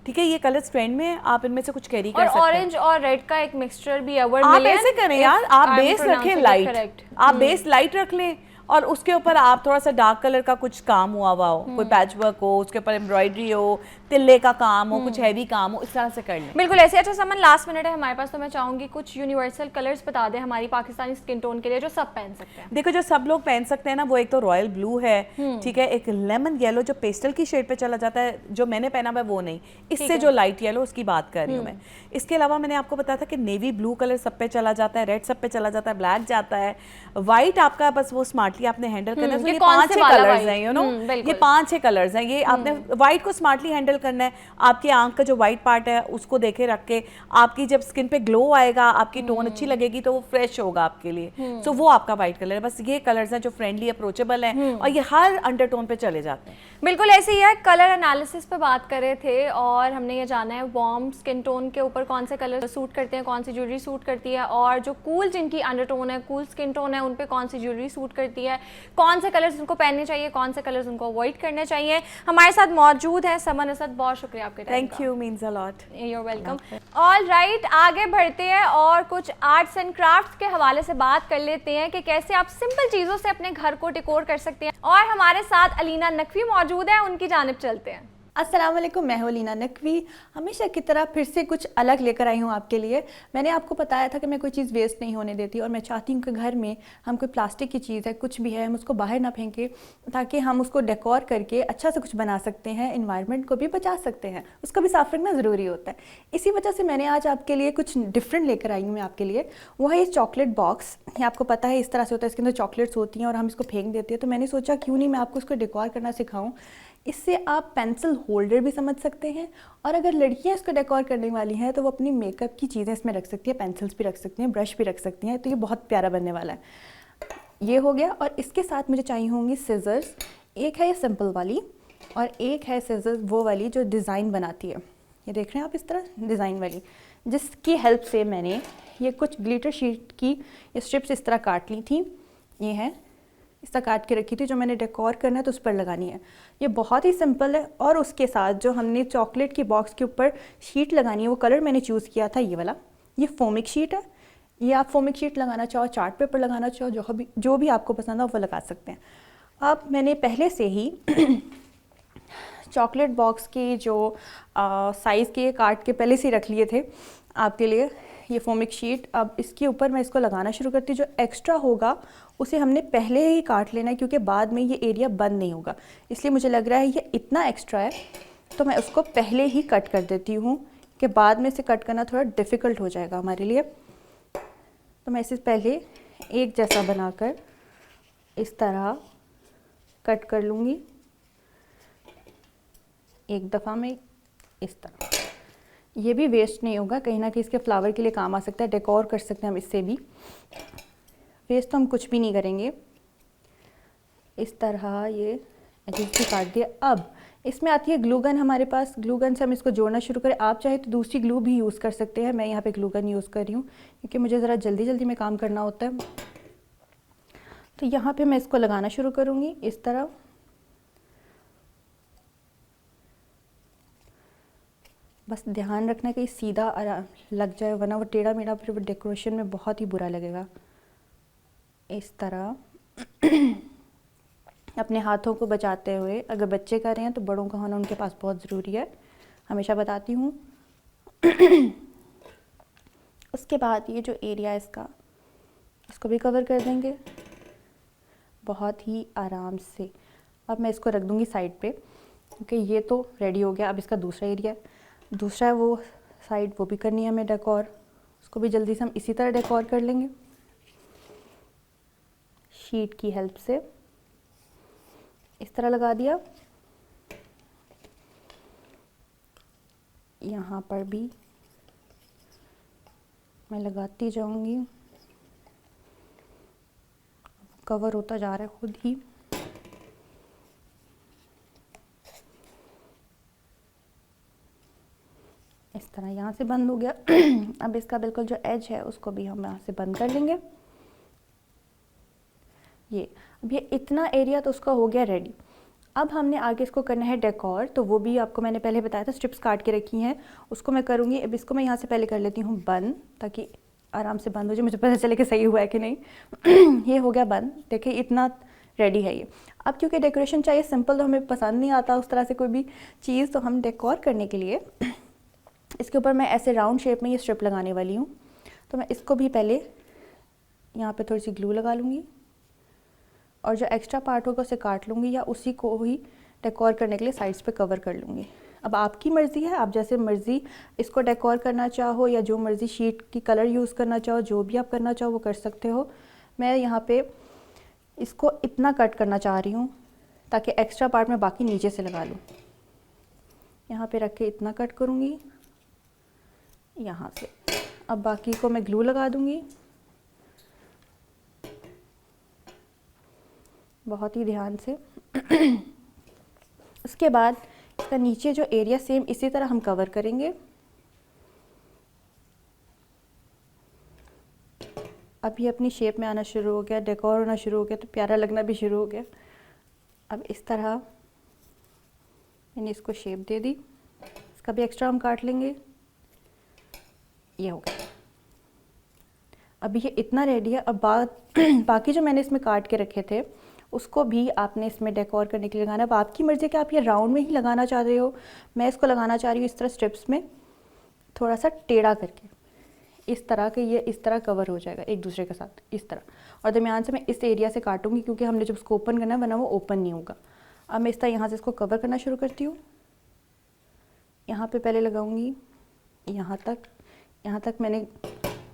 ठीक है, ये कलर्स ट्रेंड में, आप इनमें से कुछ कैरी कर सकते हैं। ऑरेंज और रेड का एक मिक्सचर भी है, आप ऐसे करें यार, आप बेस रखें लाइट, आप बेस लाइट रख लें और उसके ऊपर आप थोड़ा सा डार्क कलर का कुछ काम हुआ हो, कोई पैच वर्क हो, उसके ऊपर एम्ब्रॉयडरी हो, तिल्ले का काम हो, कुछ हैवी काम हो, इस तरह से कर लें। बिल्कुल ऐसे। अच्छा समन, लास्ट मिनट है हमारे पास, तो मैं चाहूंगी कुछ यूनिवर्सल कलर्स बता दें हमारी पाकिस्तानी स्किन टोन के लिए जो सब पहन सकते हैं। देखो जो सब लोग पहन सकते हैं ना, वो एक तो रॉयल ब्लू है, ठीक है, एक लेमन येलो जो पेस्टल की शेड पे चला जाता है, जो मैंने पहना हुआ है वो नहीं, इससे जो लाइट येलो उसकी बात कर रही हूँ मैं। इसके अलावा मैंने आपको बताया था कि नेवी ब्लू कलर सब पे चला जाता है, रेड सब पे चला जाता है, ब्लैक जाता है, व्हाइट आपका बस वो स्मार्टली आपने हैंडल करना है। ये 5-6 कलर्स हैं, यू नो, ये 5-6 कलर्स हैं, ये आपने व्हाइट को स्मार्टली हैंडल करना है। आपकी आंख का जो व्हाइट पार्ट है उसको देखे रख के, आपकी जब स्किन पे ग्लो आएगा, आपकी टोन अच्छी लगेगी तो वो फ्रेश होगा आपके लिए। सो वो आपका व्हाइट कलर है। बस ये कलर्स हैं जो फ्रेंडली अप्रोचेबल हैं और ये हर अंडरटोन पे चले जाते हैं। बिल्कुल ऐसे ही है। कलर एनालिसिस पे बात कर रहे थे और हमने ये जाना है वार्म स्किन टोन के ऊपर कौन से कलर सूट करते हैं, कौन सी ज्वेलरी सूट करती है, और जो कूल जिनकी अंडरटोन है, कूल स्किन टोन है, उन पे कौन सी ज्वेलरी सूट करती है, कौन से कलर्स उनको पहनने चाहिए, कौन से कलर्स उनको अवॉइड करने चाहिए। हमारे साथ मौजूद है समन असद, बहुत शुक्रिया आपके टाइम का। Thank you, means a lot. You are welcome. All right, आगे बढ़ते हैं और कुछ आर्ट्स एंड क्राफ्ट्स के हवाले से बात कर लेते हैं कि कैसे आप सिंपल चीज़ों से अपने घर को डेकोर कर सकते हैं। और हमारे साथ अलीना नकवी मौजूद है, उनकी जानिब चलते हैं। अस्सलाम वालेकुम, मैं हूं लीना नकवी। हमेशा की तरह फिर से कुछ अलग लेकर आई हूं आपके लिए। मैंने आपको बताया था कि मैं कोई चीज़ वेस्ट नहीं होने देती और मैं चाहती हूं कि घर में हम कोई प्लास्टिक की चीज़ है, कुछ भी है, हम उसको बाहर ना फेंकें, ताकि हम उसको डेकोर करके अच्छा से कुछ बना सकते हैं, इन्वायरमेंट को भी बचा सकते हैं। उसको भी साफ रखना ज़रूरी होता है। इसी वजह से मैंने आज आपके लिए कुछ डिफरेंट लेकर आई हूँ मैं आपके लिए। वो है ये चॉकलेट बॉक्स। ये आपको पता है इस तरह से होता है, इसके अंदर चॉकलेट्स होती हैं और हम इसको फेंक देते हैं। तो मैंने सोचा क्यों नहीं मैं आपको इसको डेकोर करना सिखाऊँ। इससे आप पेंसिल होल्डर भी समझ सकते हैं, और अगर लड़कियां इसको डेकोर करने वाली हैं तो वो अपनी मेकअप की चीज़ें इसमें रख सकती हैं, पेंसिल्स भी रख सकती हैं, ब्रश भी रख सकती हैं। तो ये बहुत प्यारा बनने वाला है। ये हो गया, और इसके साथ मुझे चाहिए होंगी सिजर्स। एक है ये सिंपल वाली और एक है सिजर्स वो वाली जो डिज़ाइन बनाती है। ये देख रहे हैं आप, इस तरह डिज़ाइन वाली, जिसकी हेल्प से मैंने ये कुछ ग्लिटर शीट की ये स्ट्रिप्स इस तरह काट ली थी। ये है इस तरह काट के रखी थी, जो मैंने डेकोर करना है तो उस पर लगानी है। ये बहुत ही सिंपल है। और उसके साथ जो हमने चॉकलेट की बॉक्स के ऊपर शीट लगानी है, वो कलर मैंने चूज़ किया था ये वाला। ये फोमिक शीट है। ये आप फोमिक शीट लगाना चाहो, चार्ट पेपर लगाना चाहो, जो भी आपको पसंद है वो लगा सकते हैं। अब मैंने पहले से ही चॉकलेट बॉक्स की जो साइज़ के काट के पहले से ही रख लिए थे आपके लिए ये फोमिक शीट। अब इसके ऊपर मैं इसको लगाना शुरू करती हूँ। जो एक्स्ट्रा होगा उसे हमने पहले ही काट लेना है, क्योंकि बाद में ये एरिया बंद नहीं होगा। इसलिए मुझे लग रहा है ये इतना एक्स्ट्रा है, तो मैं उसको पहले ही कट कर देती हूँ कि बाद में से कट करना थोड़ा डिफ़िकल्ट हो जाएगा हमारे लिए। तो मैं इसे पहले एक जैसा बनाकर इस तरह कट कर लूँगी एक दफ़ा में इस तरह। ये भी वेस्ट नहीं होगा, कहीं ना कहीं इसके फ्लावर के लिए काम आ सकता है, डेकोर कर सकते हैं हम इससे भी। वेस्ट तो हम कुछ भी नहीं करेंगे। इस तरह ये एजेस भी काट दिया। अब इसमें आती है ग्लू गन हमारे पास। ग्लू गन से हम इसको जोड़ना शुरू करें। आप चाहे तो दूसरी ग्लू भी यूज़ कर सकते हैं। मैं यहाँ पे ग्लू गन यूज़ कर रही हूँ क्योंकि मुझे ज़रा जल्दी जल्दी में काम करना होता है। तो यहाँ पे मैं इसको लगाना शुरू करूँगी इस तरह। बस ध्यान रखना कि सीधा लग जाए, वरना वो टेढ़ा मेढ़ा फिर वो डेकोरेशन में बहुत ही बुरा लगेगा। इस तरह अपने हाथों को बचाते हुए, अगर बच्चे कर रहे हैं तो बड़ों का होना उनके पास बहुत ज़रूरी है, हमेशा बताती हूँ। उसके बाद ये जो एरिया है इसको भी कवर कर देंगे बहुत ही आराम से। अब मैं इसको रख दूँगी साइड पे, क्योंकि ये तो रेडी हो गया। अब इसका दूसरा एरिया है, दूसरा है वो साइड, वो भी करनी है हमें डेकोर। उसको भी जल्दी से हम इसी तरह डेकोर कर लेंगे शीट की हेल्प से। इस तरह लगा दिया। यहाँ पर भी मैं लगाती जाऊंगी, कवर होता जा रहा है खुद ही। इस तरह यहाँ से बंद हो गया। अब इसका बिल्कुल जो एज है उसको भी हम यहाँ से बंद कर लेंगे। अब ये इतना एरिया तो उसका हो गया रेडी। अब हमने आगे इसको करना है डेकोर। तो वो भी आपको मैंने पहले बताया था, स्ट्रिप्स काट के रखी हैं, उसको मैं करूँगी। अब इसको मैं यहाँ से पहले कर लेती हूँ बंद, ताकि आराम से बंद हो जाए, मुझे पता चले कि सही हुआ है कि नहीं। ये हो गया बंद। देखिए इतना रेडी है ये। अब क्योंकि डेकोरेशन चाहिए सिंपल, तो हमें पसंद नहीं आता उस तरह से कोई भी चीज़, तो हम डेकोर करने के लिए इसके ऊपर मैं ऐसे राउंड शेप में ये स्ट्रिप लगाने वाली हूँ। तो मैं इसको भी पहले यहाँ पे थोड़ी सी ग्लू लगा लूँगी, और जो एक्स्ट्रा पार्ट होगा उसे काट लूँगी, या उसी को ही डेकोर करने के लिए साइड्स पे कवर कर लूँगी। अब आपकी मर्ज़ी है, आप जैसे मर्ज़ी इसको डेकोर करना चाहो, या जो मर्ज़ी शीट की कलर यूज़ करना चाहो, जो भी आप करना चाहो वो कर सकते हो। मैं यहाँ पे इसको इतना कट करना चाह रही हूँ ताकि एक्स्ट्रा पार्ट मैं बाकी नीचे से लगा लूँ। यहाँ पे रख के इतना कट करूँगी यहाँ से। अब बाकी को मैं ग्लू लगा दूँगी बहुत ही ध्यान से। उसके बाद इसका नीचे जो एरिया सेम इसी तरह हम कवर करेंगे। अब ये अपनी शेप में आना शुरू हो गया, डेकोर होना शुरू हो गया, तो प्यारा लगना भी शुरू हो गया। अब इस तरह मैंने इसको शेप दे दी। इसका भी एक्स्ट्रा हम काट लेंगे। ये हो गया। अब ये इतना रेडी है। अब बाकी जो मैंने इसमें काट के रखे थे उसको भी आपने इसमें डेकोर करने के लिए लगाना। अब आपकी मर्ज़ी कि आप ये राउंड में ही लगाना चाह रहे हो, मैं इसको लगाना चाह रही हूँ इस तरह स्ट्रिप्स में, थोड़ा सा टेढ़ा करके, इस तरह के ये इस तरह कवर हो जाएगा एक दूसरे के साथ इस तरह। और दरमियान से मैं इस एरिया से काटूंगी क्योंकि हमने जब उसको ओपन करना है वरना वो ओपन नहीं होगा। अब मैं इस तरह यहाँ से इसको कवर करना शुरू करती हूँ। यहाँ पे पहले लगाऊंगी यहाँ तक मैंने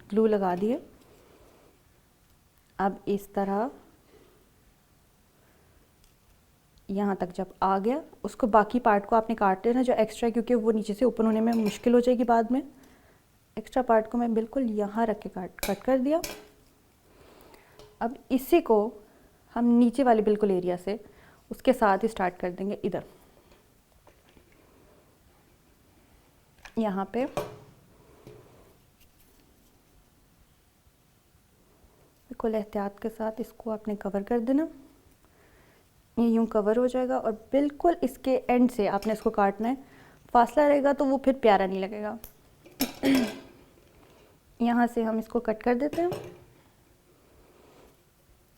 ग्लू लगा दी है। अब इस तरह यहाँ तक जब आ गया, उसको बाकी पार्ट को आपने काट लेना जो एक्स्ट्रा, क्योंकि वो नीचे से ओपन होने में मुश्किल हो जाएगी बाद में। एक्स्ट्रा पार्ट को मैं बिल्कुल यहाँ रख के कट कर दिया। अब इसी को हम नीचे वाले बिल्कुल एरिया से उसके साथ ही स्टार्ट कर देंगे इधर। यहाँ पे बिल्कुल एहतियात के साथ इसको आपने कवर कर देना। ये यूँ कवर हो जाएगा और बिल्कुल इसके एंड से आपने इसको काटना है। फासला रहेगा तो वो फिर प्यारा नहीं लगेगा। यहाँ से हम इसको कट कर देते हैं।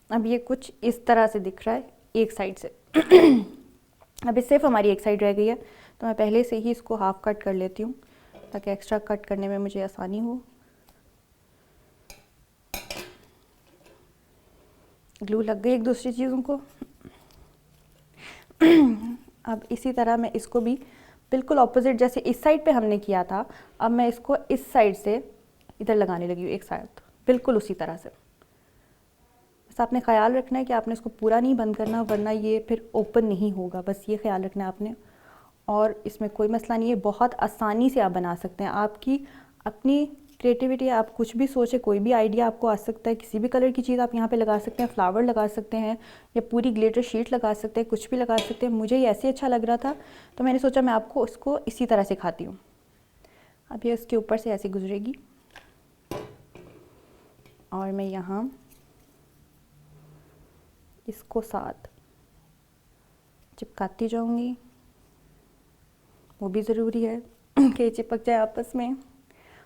अब ये कुछ इस तरह से दिख रहा है एक साइड से। अभी सिर्फ हमारी एक साइड रह गई है तो मैं पहले से ही इसको हाफ कट कर लेती हूँ ताकि एक्स्ट्रा कट करने में मुझे आसानी हो। ग्लू लग गई एक दूसरी चीज़ों को। अब इसी तरह मैं इसको भी बिल्कुल ऑपोजिट, जैसे इस साइड पे हमने किया था, अब मैं इसको इस साइड से इधर लगाने लगी हूँ एक साइड, बिल्कुल उसी तरह से। बस आपने ख्याल रखना है कि आपने इसको पूरा नहीं बंद करना वरना ये फिर ओपन नहीं होगा, बस ये ख्याल रखना है आपने। और इसमें कोई मसला नहीं है, बहुत आसानी से आप बना सकते हैं। आपकी अपनी क्रिएटिविटी है, आप कुछ भी सोचें, कोई भी आइडिया आपको आ सकता है। किसी भी कलर की चीज़ आप यहाँ पे लगा सकते हैं, फ्लावर लगा सकते हैं या पूरी ग्लिटर शीट लगा सकते हैं, कुछ भी लगा सकते हैं। मुझे ये ऐसे अच्छा लग रहा था तो मैंने सोचा मैं आपको इसको इसी तरह सिखाती हूँ। अब ये उसके ऊपर से ऐसे गुजरेगी और मैं यहाँ इसको साथ चिपकाती जाऊँगी। वो भी ज़रूरी है कि चिपक जाए आपस में।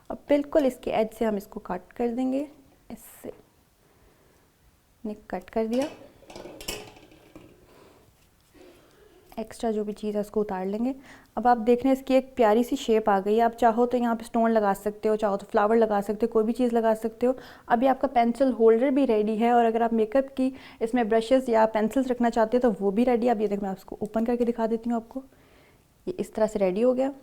और बिल्कुल इसके एज से हम इसको कट कर देंगे, इससे कट कर दिया। एक्स्ट्रा जो भी चीज़ है उसको उतार लेंगे। अब आप देख रहे हैं इसकी एक प्यारी सी शेप आ गई है। आप चाहो तो यहाँ पे स्टोन लगा सकते हो, चाहो तो फ्लावर लगा सकते हो, कोई भी चीज़ लगा सकते हो। अभी आपका पेंसिल होल्डर भी रेडी है और अगर आप मेकअप की इसमें ब्रशेस या पेंसिल्स रखना चाहते हो तो वो भी रेडी है। अब ये देख, मैं आपको ओपन करके दिखा देती हूँ आपको। ये इस तरह से रेडी हो गया।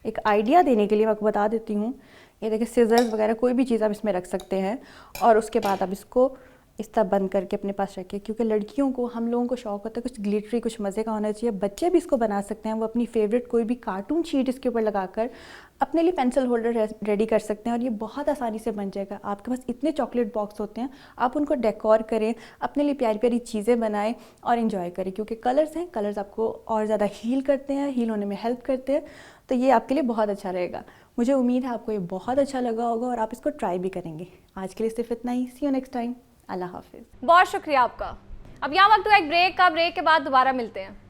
एक आइडिया देने के लिए मैं आपको बता देती हूँ, ये देखिए सिजर्स वगैरह कोई भी चीज़ आप इसमें रख सकते हैं और उसके बाद आप इसको इस तरह बंद करके अपने पास रखिए, क्योंकि लड़कियों को, हम लोगों को शौक होता है कुछ ग्लिटरी, कुछ मज़े का होना चाहिए। बच्चे भी इसको बना सकते हैं, वो अपनी फेवरेट कोई भी कार्टून शीट इसके ऊपर लगाकर अपने लिए पेंसिल होल्डर रेडी कर सकते हैं और ये बहुत आसानी से बन जाएगा। आपके पास इतने चॉकलेट बॉक्स होते हैं, आप उनको डेकोर करें, अपने लिए प्यारी प्यारी चीज़ें बनाएं और इन्जॉय करें, क्योंकि कलर्स हैं, कलर्स आपको और ज़्यादा हील करते हैं, हील होने में हेल्प करते हैं। तो ये आपके लिए बहुत अच्छा रहेगा। मुझे उम्मीद है आपको ये बहुत अच्छा लगा होगा और आप इसको ट्राई भी करेंगे। आज के लिए सिर्फ इतना ही। सी यू नेक्स्ट टाइम। अल्लाह हाफिज़। बहुत शुक्रिया आपका। अब यहाँ वक्त हुआ एक ब्रेक का। ब्रेक के बाद दोबारा मिलते हैं।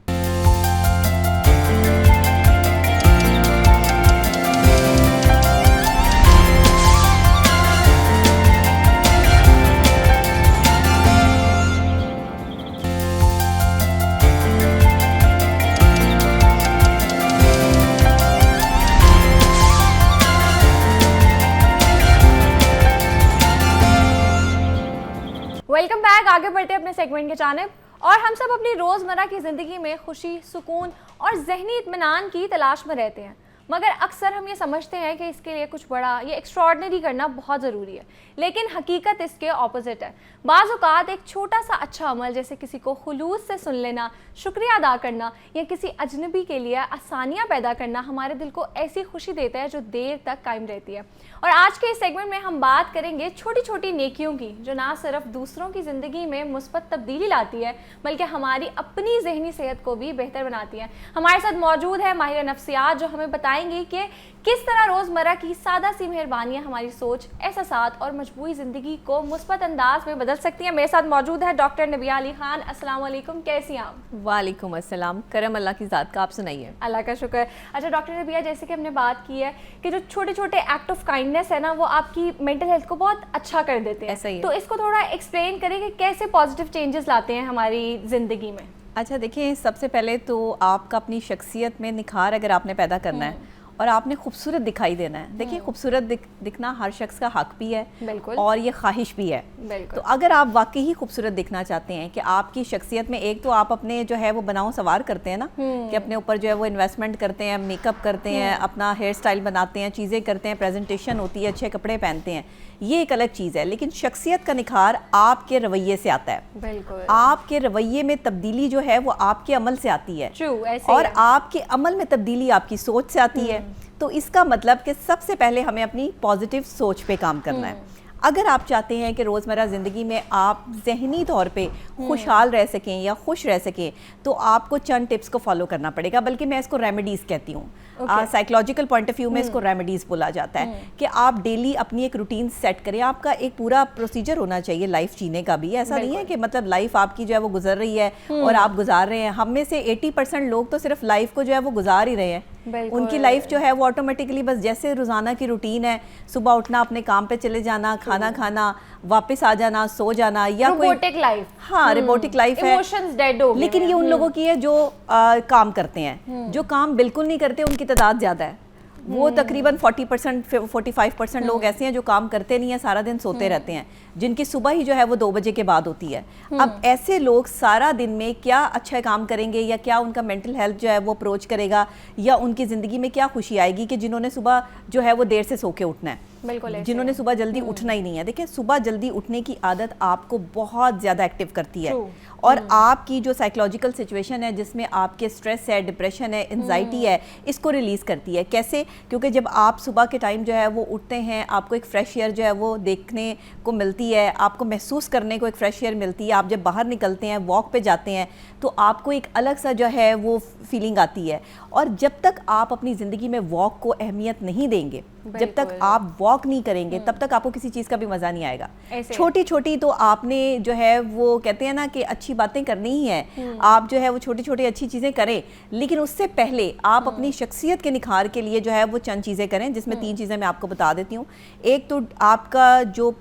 Welcome back. आगे बढ़ते हैं अपने सेगमेंट की जानिब। और हम सब अपनी रोज़मर्रा की ज़िंदगी में खुशी, सुकून और ज़हनी इत्मीनान की तलाश में रहते हैं, मगर अक्सर हम ये समझते हैं कि इसके लिए कुछ बड़ा, ये एक्स्ट्रॉर्डनरी करना बहुत ज़रूरी है, लेकिन हकीकत इसके ऑपोजिट है। बाज़ औक़ात एक छोटा सा अच्छा अमल, जैसे किसी को खुलूस से सुन लेना, शुक्रिया अदा करना या किसी अजनबी के लिए आसानियाँ पैदा करना, हमारे दिल को ऐसी खुशी देता है जो देर तक कायम रहती है। और आज के इस सेगमेंट में हम बात करेंगे छोटी छोटी नेकियों की, जो ना सिर्फ दूसरों की ज़िंदगी में मुस्बत तब्दीली लाती है बल्कि हमारी अपनी ज़हनी सेहत को भी बेहतर बनाती है। हमारे साथ मौजूद है माहिर नफ्सियात, जो हमें बताएं बताएंगे कि किस तरह रोज़मर्रा की सादा सी मेहरबानियाँ हमारी सोच, एहसासात और मजबूरी ज़िंदगी को मुस्बत अंदाज में बदल सकती हैं। मेरे साथ मौजूद है डॉक्टर नबिया अली खान। अस्सलाम वालेकुम, कैसी हैं आप? वालेकुम अस्सलाम, करम अल्लाह की ज़ात का, आप सुनाइए। अल्लाह का शुक्र। अच्छा डॉक्टर नबिया, जैसे कि हमने बात की है कि जो छोटे छोटे एक्ट ऑफ काइंडनेस है ना, वो आपकी मेंटल हेल्थ को बहुत अच्छा कर देते हैं। ऐसा ही है। तो इसको थोड़ा एक्सप्लेन करें कि कैसे पॉजिटिव चेंजेस लाते हैं हमारी ज़िंदगी में। अच्छा देखिए, सबसे पहले तो आपका अपनी शख्सियत में निखार अगर आपने पैदा करना है और आपने खूबसूरत दिखाई देना है। देखिए, खूबसूरत दिखना हर शख्स का हक भी है बिल्कुल। और ये ख्वाहिश भी है। बिल्कुल। तो अगर आप वाकई ही खूबसूरत दिखना चाहते हैं कि आपकी शख्सियत में, एक तो आप अपने जो है वो बनाओ सवार करते हैं ना, कि अपने ऊपर जो है वो इन्वेस्टमेंट करते हैं, मेकअप करते हैं, अपना हेयर स्टाइल बनाते हैं, चीज़ें करते हैं, प्रेजेंटेशन होती है, अच्छे कपड़े पहनते हैं, ये एक अलग चीज़ है। लेकिन शख्सियत का निखार आपके रवैये से आता है। बिल्कुल। आपके रवैये में तब्दीली जो है वो आपके अमल से आती है। True, ऐसे और ही है। आपके अमल में तब्दीली आपकी सोच से आती है। तो इसका मतलब कि सबसे पहले हमें अपनी पॉजिटिव सोच पे काम करना है। अगर आप चाहते हैं कि रोज़मर्रा ज़िंदगी में आप ज़हनी तौर पे खुशहाल रह सकें या खुश रह सकें, तो आपको चंद टिप्स को फॉलो करना पड़ेगा, बल्कि मैं इसको रेमेडीज़ कहती हूँ। साइकोलॉजिकल पॉइंट ऑफ व्यू में इसको रेमेडीज़ बोला जाता है कि आप डेली अपनी एक रूटीन सेट करें। आपका एक पूरा प्रोसीजर होना चाहिए लाइफ जीने का भी। ऐसा नहीं है कि मतलब लाइफ आपकी जो है वो गुजर रही है और आप गुजार रहे हैं। हम में से 80% लोग तो सिर्फ लाइफ को जो है वो गुजार ही रहे हैं। उनकी लाइफ जो है वो ऑटोमेटिकली बस जैसे रोज़ाना की रूटीन है, सुबह उठना, अपने काम पे चले जाना, खाना खाना, वापस आ जाना, सो जाना, या रोबोटिक लाइफ। हाँ, रोबोटिक लाइफ है। इमोशंस डेड हो गए लेकिन ये उन लोगों की है जो काम करते हैं। जो काम बिल्कुल नहीं करते उनकी तादाद ज़्यादा है। वो तकरीबन 40% 45% लोग ऐसे हैं जो काम करते नहीं है, सारा दिन सोते रहते हैं, जिनकी सुबह ही जो है वो 2 बजे के बाद होती है। अब ऐसे लोग सारा दिन में क्या अच्छा काम करेंगे, या क्या उनका मेंटल हेल्थ जो है वो अप्रोच करेगा, या उनकी ज़िंदगी में क्या खुशी आएगी कि जिन्होंने सुबह जो है वो देर से सो के उठना है, बिल्कुल, जिन्होंने सुबह जल्दी उठना ही नहीं है। देखिए, सुबह जल्दी उठने की आदत आपको बहुत ज़्यादा एक्टिव करती है। और आपकी जो साइकोलॉजिकल सिचुएशन है, जिसमें आपके स्ट्रेस है, डिप्रेशन है, एंजाइटी है, इसको रिलीज़ करती है। कैसे? क्योंकि जब आप सुबह के टाइम जो है वो उठते हैं, आपको एक फ्रेश एयर जो है वो देखने को मिलती है, आपको महसूस करने को एक फ्रेश एयर मिलती है। आप जब बाहर निकलते हैं, वॉक पे जाते हैं, तो आपको एक अलग सा जो है वो फीलिंग आती है। और जब तक आप अपनी ज़िंदगी में वॉक को अहमियत नहीं देंगे, जब तक आप वॉक नहीं करेंगे, तब तक आपको किसी चीज़ का भी मज़ा नहीं आएगा। छोटी छोटी तो आपने जो है वो कहते हैं ना कि अच्छी बातें करनी ही है, आप जो है वो छोटी छोटी अच्छी चीज़ें करें, लेकिन उससे पहले आप अपनी शख्सियत के निखार के लिए जो है वो चंद चीज़ें करें, जिसमें 3 चीज़ें मैं आपको बता देती हूँ। एक तो आपका जो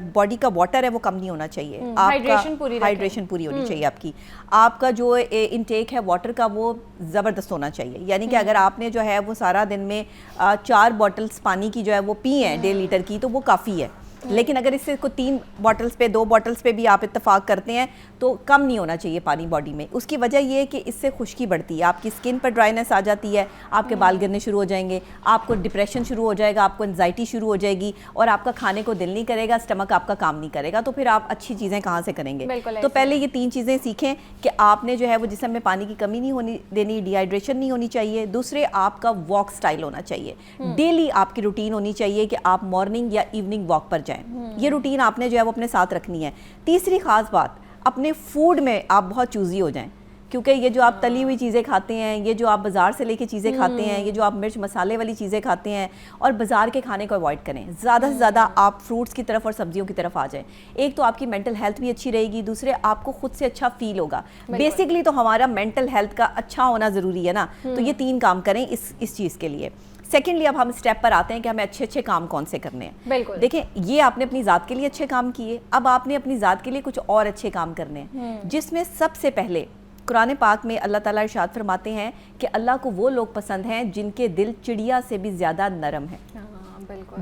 बॉडी का वाटर है वो कम नहीं होना चाहिए। हाइड्रेशन पूरी होनी चाहिए आपकी। आपका जो इनटेक है वाटर का वो ज़बरदस्त होना चाहिए। यानी कि अगर आपने जो है वो सारा दिन में 4 बॉटल्स पानी की जो है वो पी हैं 1.5 लीटर की, तो वो काफ़ी है। लेकिन अगर इससे को 3 बॉटल्स पे 2 बॉटल्स पे भी आप इत्तेफाक करते हैं, तो कम नहीं होना चाहिए पानी बॉडी में। उसकी वजह ये है कि इससे खुश्की बढ़ती है, आपकी स्किन पर ड्राइनेस आ जाती है, आपके बाल गिरने शुरू हो जाएंगे, आपको डिप्रेशन शुरू हो जाएगा, आपको एंजाइटी शुरू हो जाएगी, और आपका खाने को दिल नहीं करेगा, स्टमक आपका काम नहीं करेगा। तो फिर आप अच्छी चीज़ें कहाँ से करेंगे? तो पहले ये 3 चीज़ें सीखें कि आपने जो है वो जिस्म में पानी की कमी नहीं होनी देनी, डिहाइड्रेशन नहीं होनी चाहिए। दूसरे, आपका वॉक स्टाइल होना चाहिए। डेली आपकी रूटीन होनी चाहिए कि आप मॉर्निंग या इवनिंग वॉक पर जाएं। ये रूटीन आपने जो है वो अपने साथ रखनी है। तीसरी खास बात, अपने फूड में आप बहुत चूज़ी हो जाएं, क्योंकि ये जो आप तली हुई चीज़ें खाते हैं, ये जो आप बाज़ार से लेके चीज़ें खाते हैं, ये जो आप मिर्च मसाले वाली चीज़ें खाते हैं, और बाज़ार के खाने को अवॉइड करें। ज़्यादा से ज़्यादा आप फ्रूट्स की तरफ और सब्जियों की तरफ आ जाएं। एक तो आपकी मेंटल हेल्थ भी अच्छी रहेगी, दूसरे आपको खुद से अच्छा फील होगा। बेसिकली तो हमारा मेंटल हेल्थ का अच्छा होना ज़रूरी है ना। तो ये 3 काम करें इस चीज़ के लिए। सेकेंडली, अब हम स्टेप पर आते हैं कि हमें अच्छे अच्छे काम कौन से करने हैं। बिल्कुल। देखें, ये आपने अपनी ज़ात के लिए अच्छे काम किए, अब आपने अपनी ज़ात के लिए कुछ और अच्छे काम करने हैं, जिसमें सबसे पहले कुरान पाक में अल्लाह ताला इरशाद फरमाते हैं कि अल्लाह को वो लोग पसंद हैं जिनके दिल चिड़िया से भी ज़्यादा नरम है।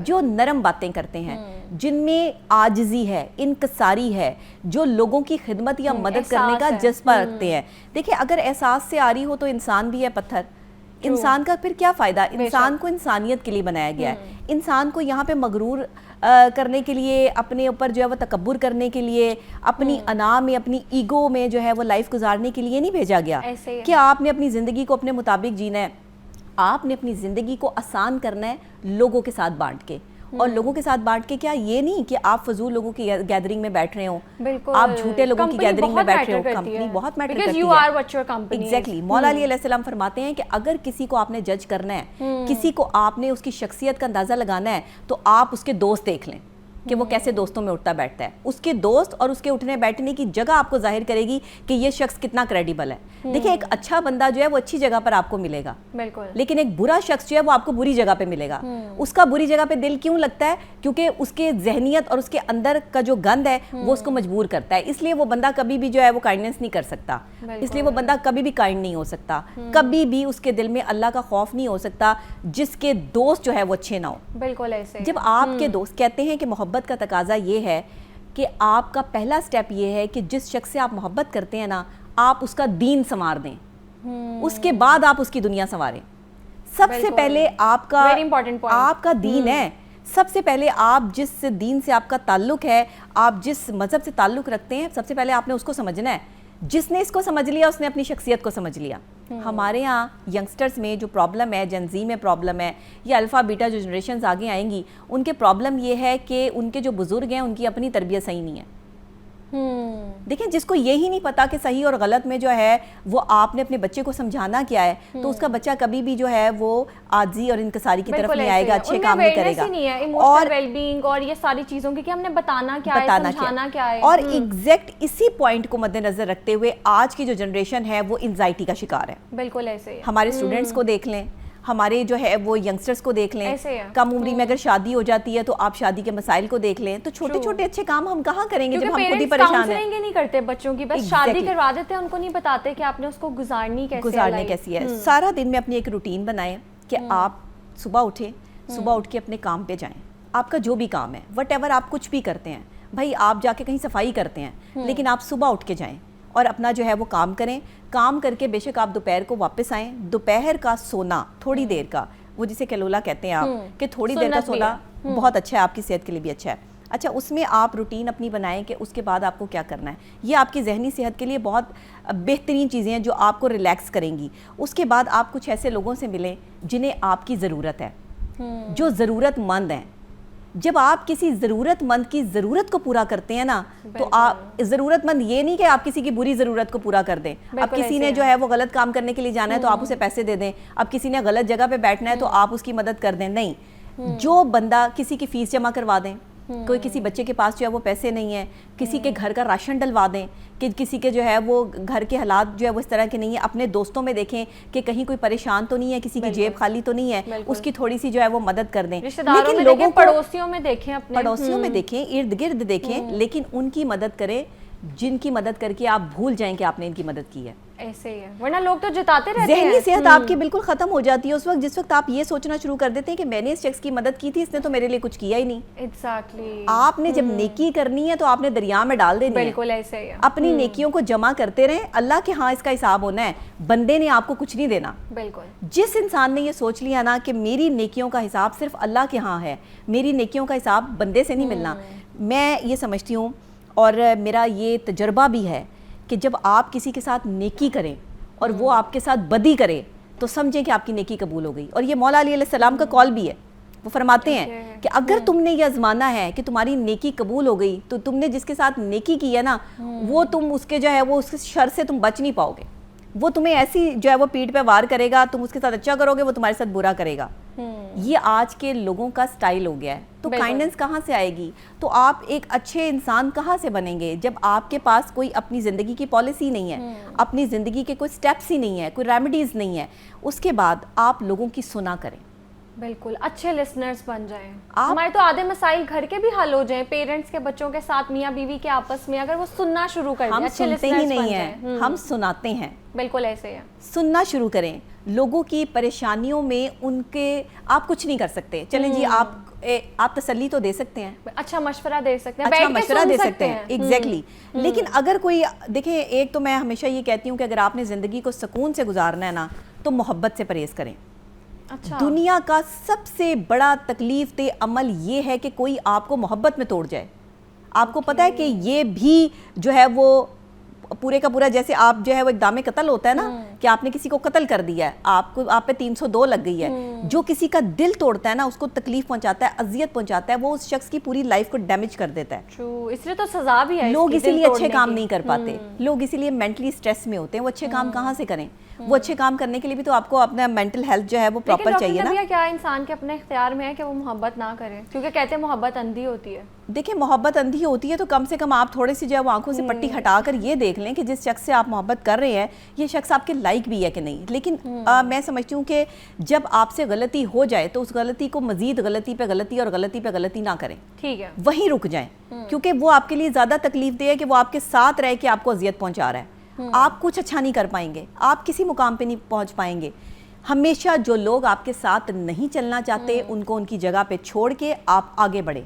जो नरम बातें करते हैं, जिनमें आजिज़ी है, इनकसारी है, जो लोगों की खिदमत या मदद करने का जज्बा रखते हैं। देखिए, अगर एहसास से आ रही हो तो इंसान भी है पत्थर। इंसान का फिर क्या फ़ायदा? इंसान को इंसानियत के लिए बनाया गया है। इंसान को यहाँ पे मगरूर करने के लिए, अपने ऊपर जो है वो तकब्बुर करने के लिए, अपनी अना में, अपनी ईगो में जो है वो लाइफ गुजारने के लिए नहीं भेजा गया कि आपने अपनी ज़िंदगी को अपने मुताबिक जीना है। आपने अपनी ज़िंदगी को आसान करना है लोगों के साथ बांट के। और लोगों के साथ बांट के, क्या ये नहीं कि आप फजूल लोगों की गैदरिंग में बैठ रहे हो, बिल्कुल, आप झूठे लोगों की कंपनी गैदरिंग में बहुत बैठ रहे हो, मैटर करती कंपनी है। बहुत मैटर Because करती you है। are what your company is. Exactly, मौला अली अलैहिस्सलाम फरमाते हैं कि अगर किसी को आपने जज करना है, किसी को आपने उसकी शख्सियत का अंदाजा लगाना है, तो आप उसके दोस्त देख लें कि वो कैसे दोस्तों में उठता बैठता है। उसके दोस्त और उसके उठने बैठने की जगह आपको जाहिर करेगी कि ये शख्स कितना क्रेडिबल है। देखिए, एक अच्छा बंदा जो है वो अच्छी जगह पर आपको मिलेगा, बिल्कुल, लेकिन एक बुरा शख्स जो है वो आपको बुरी जगह पे मिलेगा। उसका बुरी जगह पे दिल क्यों लगता है? क्योंकि उसके जहनियत और उसके अंदर का जो गंद है वो उसको मजबूर करता है। इसलिए वो बंदा कभी भी जो है वो काइंडनेस नहीं कर सकता, इसलिए वो बंदा कभी भी काइंड नहीं हो सकता, कभी भी उसके दिल में अल्लाह का खौफ नहीं हो सकता, जिसके दोस्त जो है वो अच्छे ना हो। बिल्कुल ऐसे। जब आपके दोस्त कहते हैं कि मोहब्बत का तकाजा ये है कि आपका पहला स्टेप ये है कि जिस शख्स से आप मोहब्बत करते हैं ना, आप उसका दीन संवार दें, उसके बाद आप उसकी दुनिया संवारें। सबसे पहले आपका Very important point. आपका दीन है। सबसे पहले आप जिस दीन से आपका ताल्लुक है, आप जिस मजहब से ताल्लुक रखते हैं, सबसे पहले आपने उसको समझना है। जिसने इसको समझ लिया उसने अपनी शख्सियत को समझ लिया। हमारे यहाँ यंगस्टर्स में जो प्रॉब्लम है, जेनजी में प्रॉब्लम है, या अल्फ़ा बीटा जो जनरेशन्स आगे आएंगी, उनके प्रॉब्लम ये है कि उनके जो बुजुर्ग हैं उनकी अपनी तरबियत सही नहीं है। देखिए, जिसको यही नहीं पता कि सही और गलत में जो है वो आपने अपने बच्चे को समझाना क्या है, तो उसका बच्चा कभी भी जो है वो आजी और इनकसारी की तरफ नहीं आएगा, अच्छे काम नहीं करेगा। और वेलबींग और ये सारी चीजों की कि हमने बताना क्या है, समझाना क्या है। और एग्जैक्ट इसी पॉइंट को मद्देनजर रखते हुए आज की जो जनरेशन है वो एंजाइटी का शिकार है। बिल्कुल ऐसे ही है। हमारे स्टूडेंट्स को देख लें, हमारे जो है वो यंगस्टर्स को देख लें, कम उम्र में अगर शादी हो जाती है तो आप शादी के मसाइल को देख लें, तो छोटे छोटे अच्छे काम हम कहाँ करेंगे जब हम खुद ही परेशान हैं। नहीं करते बच्चों की, बस शादी करवा देते हैं, उनको नहीं बताते कि आपने उसको गुजारनी कैसी है। सारा दिन में अपनी एक रूटीन बनाएं कि आप सुबह उठें, सुबह उठ के अपने काम पे जाएं। आपका जो भी काम है, व्हाटएवर आप कुछ भी करते हैं, भाई आप जाके कहीं सफाई करते हैं, लेकिन आप सुबह उठ के जाएं और अपना जो है वो काम करें। काम करके बेशक आप दोपहर को वापस आएँ। दोपहर का सोना थोड़ी देर का, वो जिसे कैलोला कहते हैं आप, कि थोड़ी देर का सोना बहुत अच्छा है, आपकी सेहत के लिए भी अच्छा है। अच्छा, उसमें आप रूटीन अपनी बनाएं कि उसके बाद आपको क्या करना है। ये आपकी जहनी सेहत के लिए बहुत बेहतरीन चीज़ें हैं जो आपको रिलैक्स करेंगी। उसके बाद आप कुछ ऐसे लोगों से मिलें जिन्हें आपकी ज़रूरत है, जो ज़रूरतमंद हैं। जब आप किसी ज़रूरतमंद की ज़रूरत को पूरा करते हैं ना, तो आप ज़रूरतमंद ये नहीं कि आप किसी की बुरी ज़रूरत को पूरा कर दें। अब किसी ने जो है वो गलत काम करने के लिए जाना है तो आप उसे पैसे दे दें, अब किसी ने गलत जगह पे बैठना है तो आप उसकी मदद कर दें। नहीं, जो बंदा किसी की फ़ीस जमा करवा दें, कोई किसी बच्चे के पास जो है वो पैसे नहीं है, किसी के घर का राशन डलवा दें, कि किसी के जो है वो घर के हालात जो है वो इस तरह के नहीं है। अपने दोस्तों में देखें कि कहीं कोई परेशान तो नहीं है, किसी की जेब खाली तो नहीं है, उसकी थोड़ी सी जो है वो मदद कर दें। लेकिन लोगों को पड़ोसियों में देखें, अपने पड़ोसियों में देखें, इर्द गिर्द देखें, लेकिन उनकी मदद करें जिनकी मदद करके आप भूल जाएं कि आपने इनकी मदद की है। ऐसे ही है, वरना लोग तो जताते रहते हैं। ज़हनी सेहत आपकी बिल्कुल खत्म हो जाती है उस वक्त जिस वक्त आप ये सोचना शुरू कर देते हैं कि मैंने इस शख्स की मदद की थी, इसने तो मेरे लिए कुछ किया ही नहीं। एग्जैक्टली। आपने जब नेकी करनी है तो आपने दरिया में डाल देनी है। बिल्कुल ऐसे ही है। अपनी नेकियों को जमा करते रहें, अल्लाह के हाँ इसका हिसाब होना है, बंदे ने आपको कुछ नहीं देना। बिल्कुल। जिस इंसान ने ये सोच लिया ना कि मेरी नेकियों का हिसाब सिर्फ अल्लाह के हाँ है, मेरी नेकियों का हिसाब बंदे से नहीं मिलना, मैं ये समझती हूँ और मेरा ये तजर्बा भी है कि जब आप किसी के साथ नेकी करें और वो आपके साथ बदी करे तो समझें कि आपकी नेकी कबूल हो गई। और ये मौला अली अलैहिस्सलाम का कॉल भी है। वो फरमाते हैं कि अगर तुमने ये आजमाना है कि तुम्हारी नेकी कबूल हो गई तो तुमने जिसके साथ नेकी की है ना, वो तुम उसके जो है वो उसके शर से तुम बच नहीं पाओगे। वो तुम्हें ऐसी जो है वो पीठ पे वार करेगा, तुम उसके साथ अच्छा करोगे, वो तुम्हारे साथ बुरा करेगा। ये आज के लोगों का स्टाइल हो गया है। तो काइंडनेस कहाँ से आएगी? तो आप एक अच्छे इंसान कहाँ से बनेंगे जब आपके पास कोई अपनी ज़िंदगी की पॉलिसी नहीं है, अपनी ज़िंदगी के कोई स्टेप्स ही नहीं है, कोई रेमेडीज़ नहीं है। उसके बाद आप लोगों की सुना करें। बिल्कुल, अच्छे लिसनर्स बन जाएं। हमारे तो आधे मसाइल घर के भी हल हो जाएं, पेरेंट्स के बच्चों के साथ, मियाँ बीवी के आपस में, अगर वो सुनना शुरू कर दें। हम अच्छे सुनते ही नहीं हैं, हैं, हम सुनाते हैं। बिल्कुल ऐसे है। सुनना शुरू करें। लोगों की परेशानियों में उनके आप कुछ नहीं कर सकते। चलें जी, आप तसल्ली तो दे सकते हैं, अच्छा मशवरा दे सकते हैं, अच्छा मशवरा दे सकते हैं, एग्जैक्टली। लेकिन अगर कोई देखें, एक तो मैं हमेशा ये कहती हूँ कि अगर आपने ज़िंदगी को सुकून से गुजारना है ना, तो मोहब्बत से परहेज़ करें। अच्छा। दुनिया का सबसे बड़ा तकलीफ दे अमल ये है कि कोई आपको मोहब्बत में तोड़ जाए। आपको पता है कि ये भी जो है वो पूरे का पूरा, जैसे आप जो है वो इक़दाम कत्ल होता है ना, कि आपने किसी को कत्ल कर दिया है, आपको आप पे 302 लग गई है। जो किसी का दिल तोड़ता है ना, उसको तकलीफ पहुंचाता है, अजियत पहुंचाता है, वो उस शख्स की पूरी लाइफ को डैमेज कर देता है। ट्रू, इसलिए तो सजा भी है। लोग इसकी, दिल इसीलिए अच्छे तोड़ने काम की। नहीं कर पाते, लोग इसीलिए मेंटली स्ट्रेस में होते हैं। वो अच्छे काम कहाँ से करें? वो अच्छे काम करने के लिए भी तो आपको अपना मेंटल हेल्थ जो है वो लेकिन प्रॉपर चाहिए डॉक्टर ना। नबिया, क्या इंसान के अपने इख्तियार में है कि वो मोहब्बत ना करे? क्योंकि कहते हैं मोहब्बत अंधी होती है। देखिए, मोहब्बत अंधी होती है तो कम से कम आप थोड़ी सी जो है वो आंखों से पट्टी हटाकर ये देख लें कि जिस शख्स से आप मोहब्बत कर रहे हैं ये शख्स आपके लायक भी है कि नहीं। लेकिन मैं समझती हूँ कि जब आपसे गलती हो जाए तो उस गलती को मजीद गलती पे गलती और गलती पे गलती ना करें, ठीक है, वहीं रुक जाएं, क्योंकि वो आपके लिए ज़्यादा तकलीफ दे है कि वो आपके साथ रह के आपको अजियत पहुँचा रहा है। आप कुछ अच्छा नहीं कर पाएंगे, आप किसी मुकाम पे नहीं पहुँच पाएंगे। हमेशा जो लोग आपके साथ नहीं चलना चाहते उनको उनकी जगह पे छोड़ के आप आगे बढ़े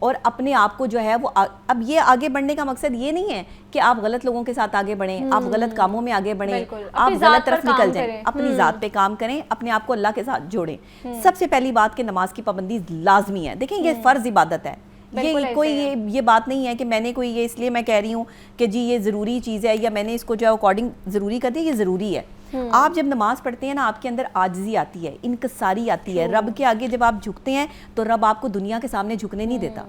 और अपने आप को जो है वो अब ये आगे बढ़ने का मकसद ये नहीं है कि आप गलत लोगों के साथ आगे बढ़ें, आप गलत कामों में आगे बढ़ें, बिल्कुल, आप अपनी गलत ज़ात तरफ पर निकल काम जाएं, करें। अपनी ज़ात पे काम करें, अपने आप को अल्लाह के साथ जोड़ें। सबसे पहली बात कि नमाज की पाबंदी लाजमी है। देखें, ये फ़र्ज़ इबादत है, बिल्कुल ये ऐसे कोई है। ये बात नहीं है कि मैंने कोई ये इसलिए मैं कह रही हूँ कि जी ये ज़रूरी चीज़ है या मैंने इसको जो है अकॉर्डिंग ज़रूरी कर दी, ये ज़रूरी है। आप जब नमाज पढ़ते हैं ना, आपके अंदर आजिज़ी आती है, इनकसारी आती है। रब के आगे जब आप झुकते हैं तो रब आपको दुनिया के सामने झुकने नहीं देता।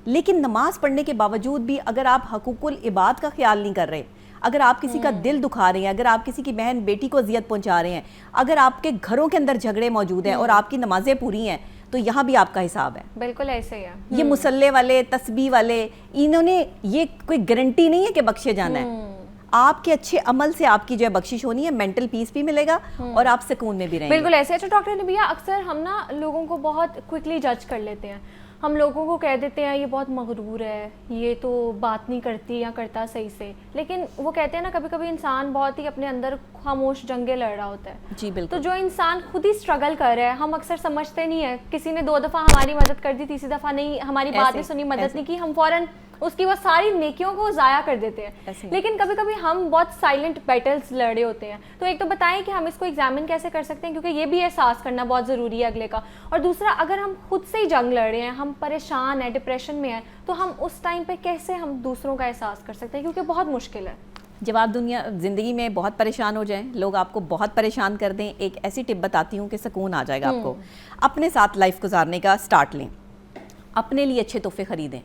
लेकिन नमाज पढ़ने के बावजूद भी अगर आप हकूकुल इबाद का ख्याल नहीं कर रहे, अगर आप किसी का दिल दुखा रहे हैं, अगर आप किसी की बहन बेटी को अजियत पहुंचा रहे हैं, अगर आपके घरों के अंदर झगड़े मौजूद हैं और आपकी नमाजें पूरी हैं, तो यहाँ भी आपका हिसाब है। बिल्कुल ऐसे ही है। ये मुसल्ले वाले, तस्बीह वाले, इन्होंने ये कोई गारंटी नहीं है कि बख्शे जाना है। आपके अच्छे अमल से आपकी जो है बख्शिश होनी है, मेंटल पीस भी मिलेगा और आप सुकून में भी रहेंगे। बिल्कुल ऐसे। अच्छा डॉक्टर नबिया, अक्सर हम ना लोगों को बहुत क्विकली जज कर लेते हैं। हम लोगों को कह देते हैं ये बहुत मगरूर है, ये तो बात नहीं करती या करता सही से। लेकिन वो कहते हैं ना, कभी कभी इंसान बहुत ही अपने अंदर खामोश जंगे लड़ रहा होता है। जी बिल्कुल। तो जो इंसान खुद ही स्ट्रगल कर रहा है, हम अक्सर समझते नहीं है, किसी ने 2 दफ़ा हमारी मदद कर दी, तीसरी दफ़ा नहीं, हमारी बात नहीं सुनी, मदद नहीं की, हम फौरन उसकी वो सारी नेकियों को ज़ाया कर देते हैं। लेकिन कभी कभी हम बहुत साइलेंट बैटल्स लड़े होते हैं। तो एक तो बताएं कि हम इसको एग्जामिन कैसे कर सकते हैं, क्योंकि ये भी एहसास करना बहुत ज़रूरी है अगले का। और दूसरा, अगर हम खुद से ही जंग लड़ रहे हैं, हम परेशान हैं, डिप्रेशन में हैं, तो हम उस टाइम पे कैसे हम दूसरों का एहसास कर सकते हैं, क्योंकि बहुत मुश्किल है। जब आप ज़िंदगी में बहुत परेशान हो जाएं, लोग आपको बहुत परेशान कर दें, एक ऐसी टिप बताती हूँ कि सुकून आ जाएगा आपको। अपने साथ लाइफ गुजारने का स्टार्ट लें, अपने लिए अच्छे तोहफे खरीदें,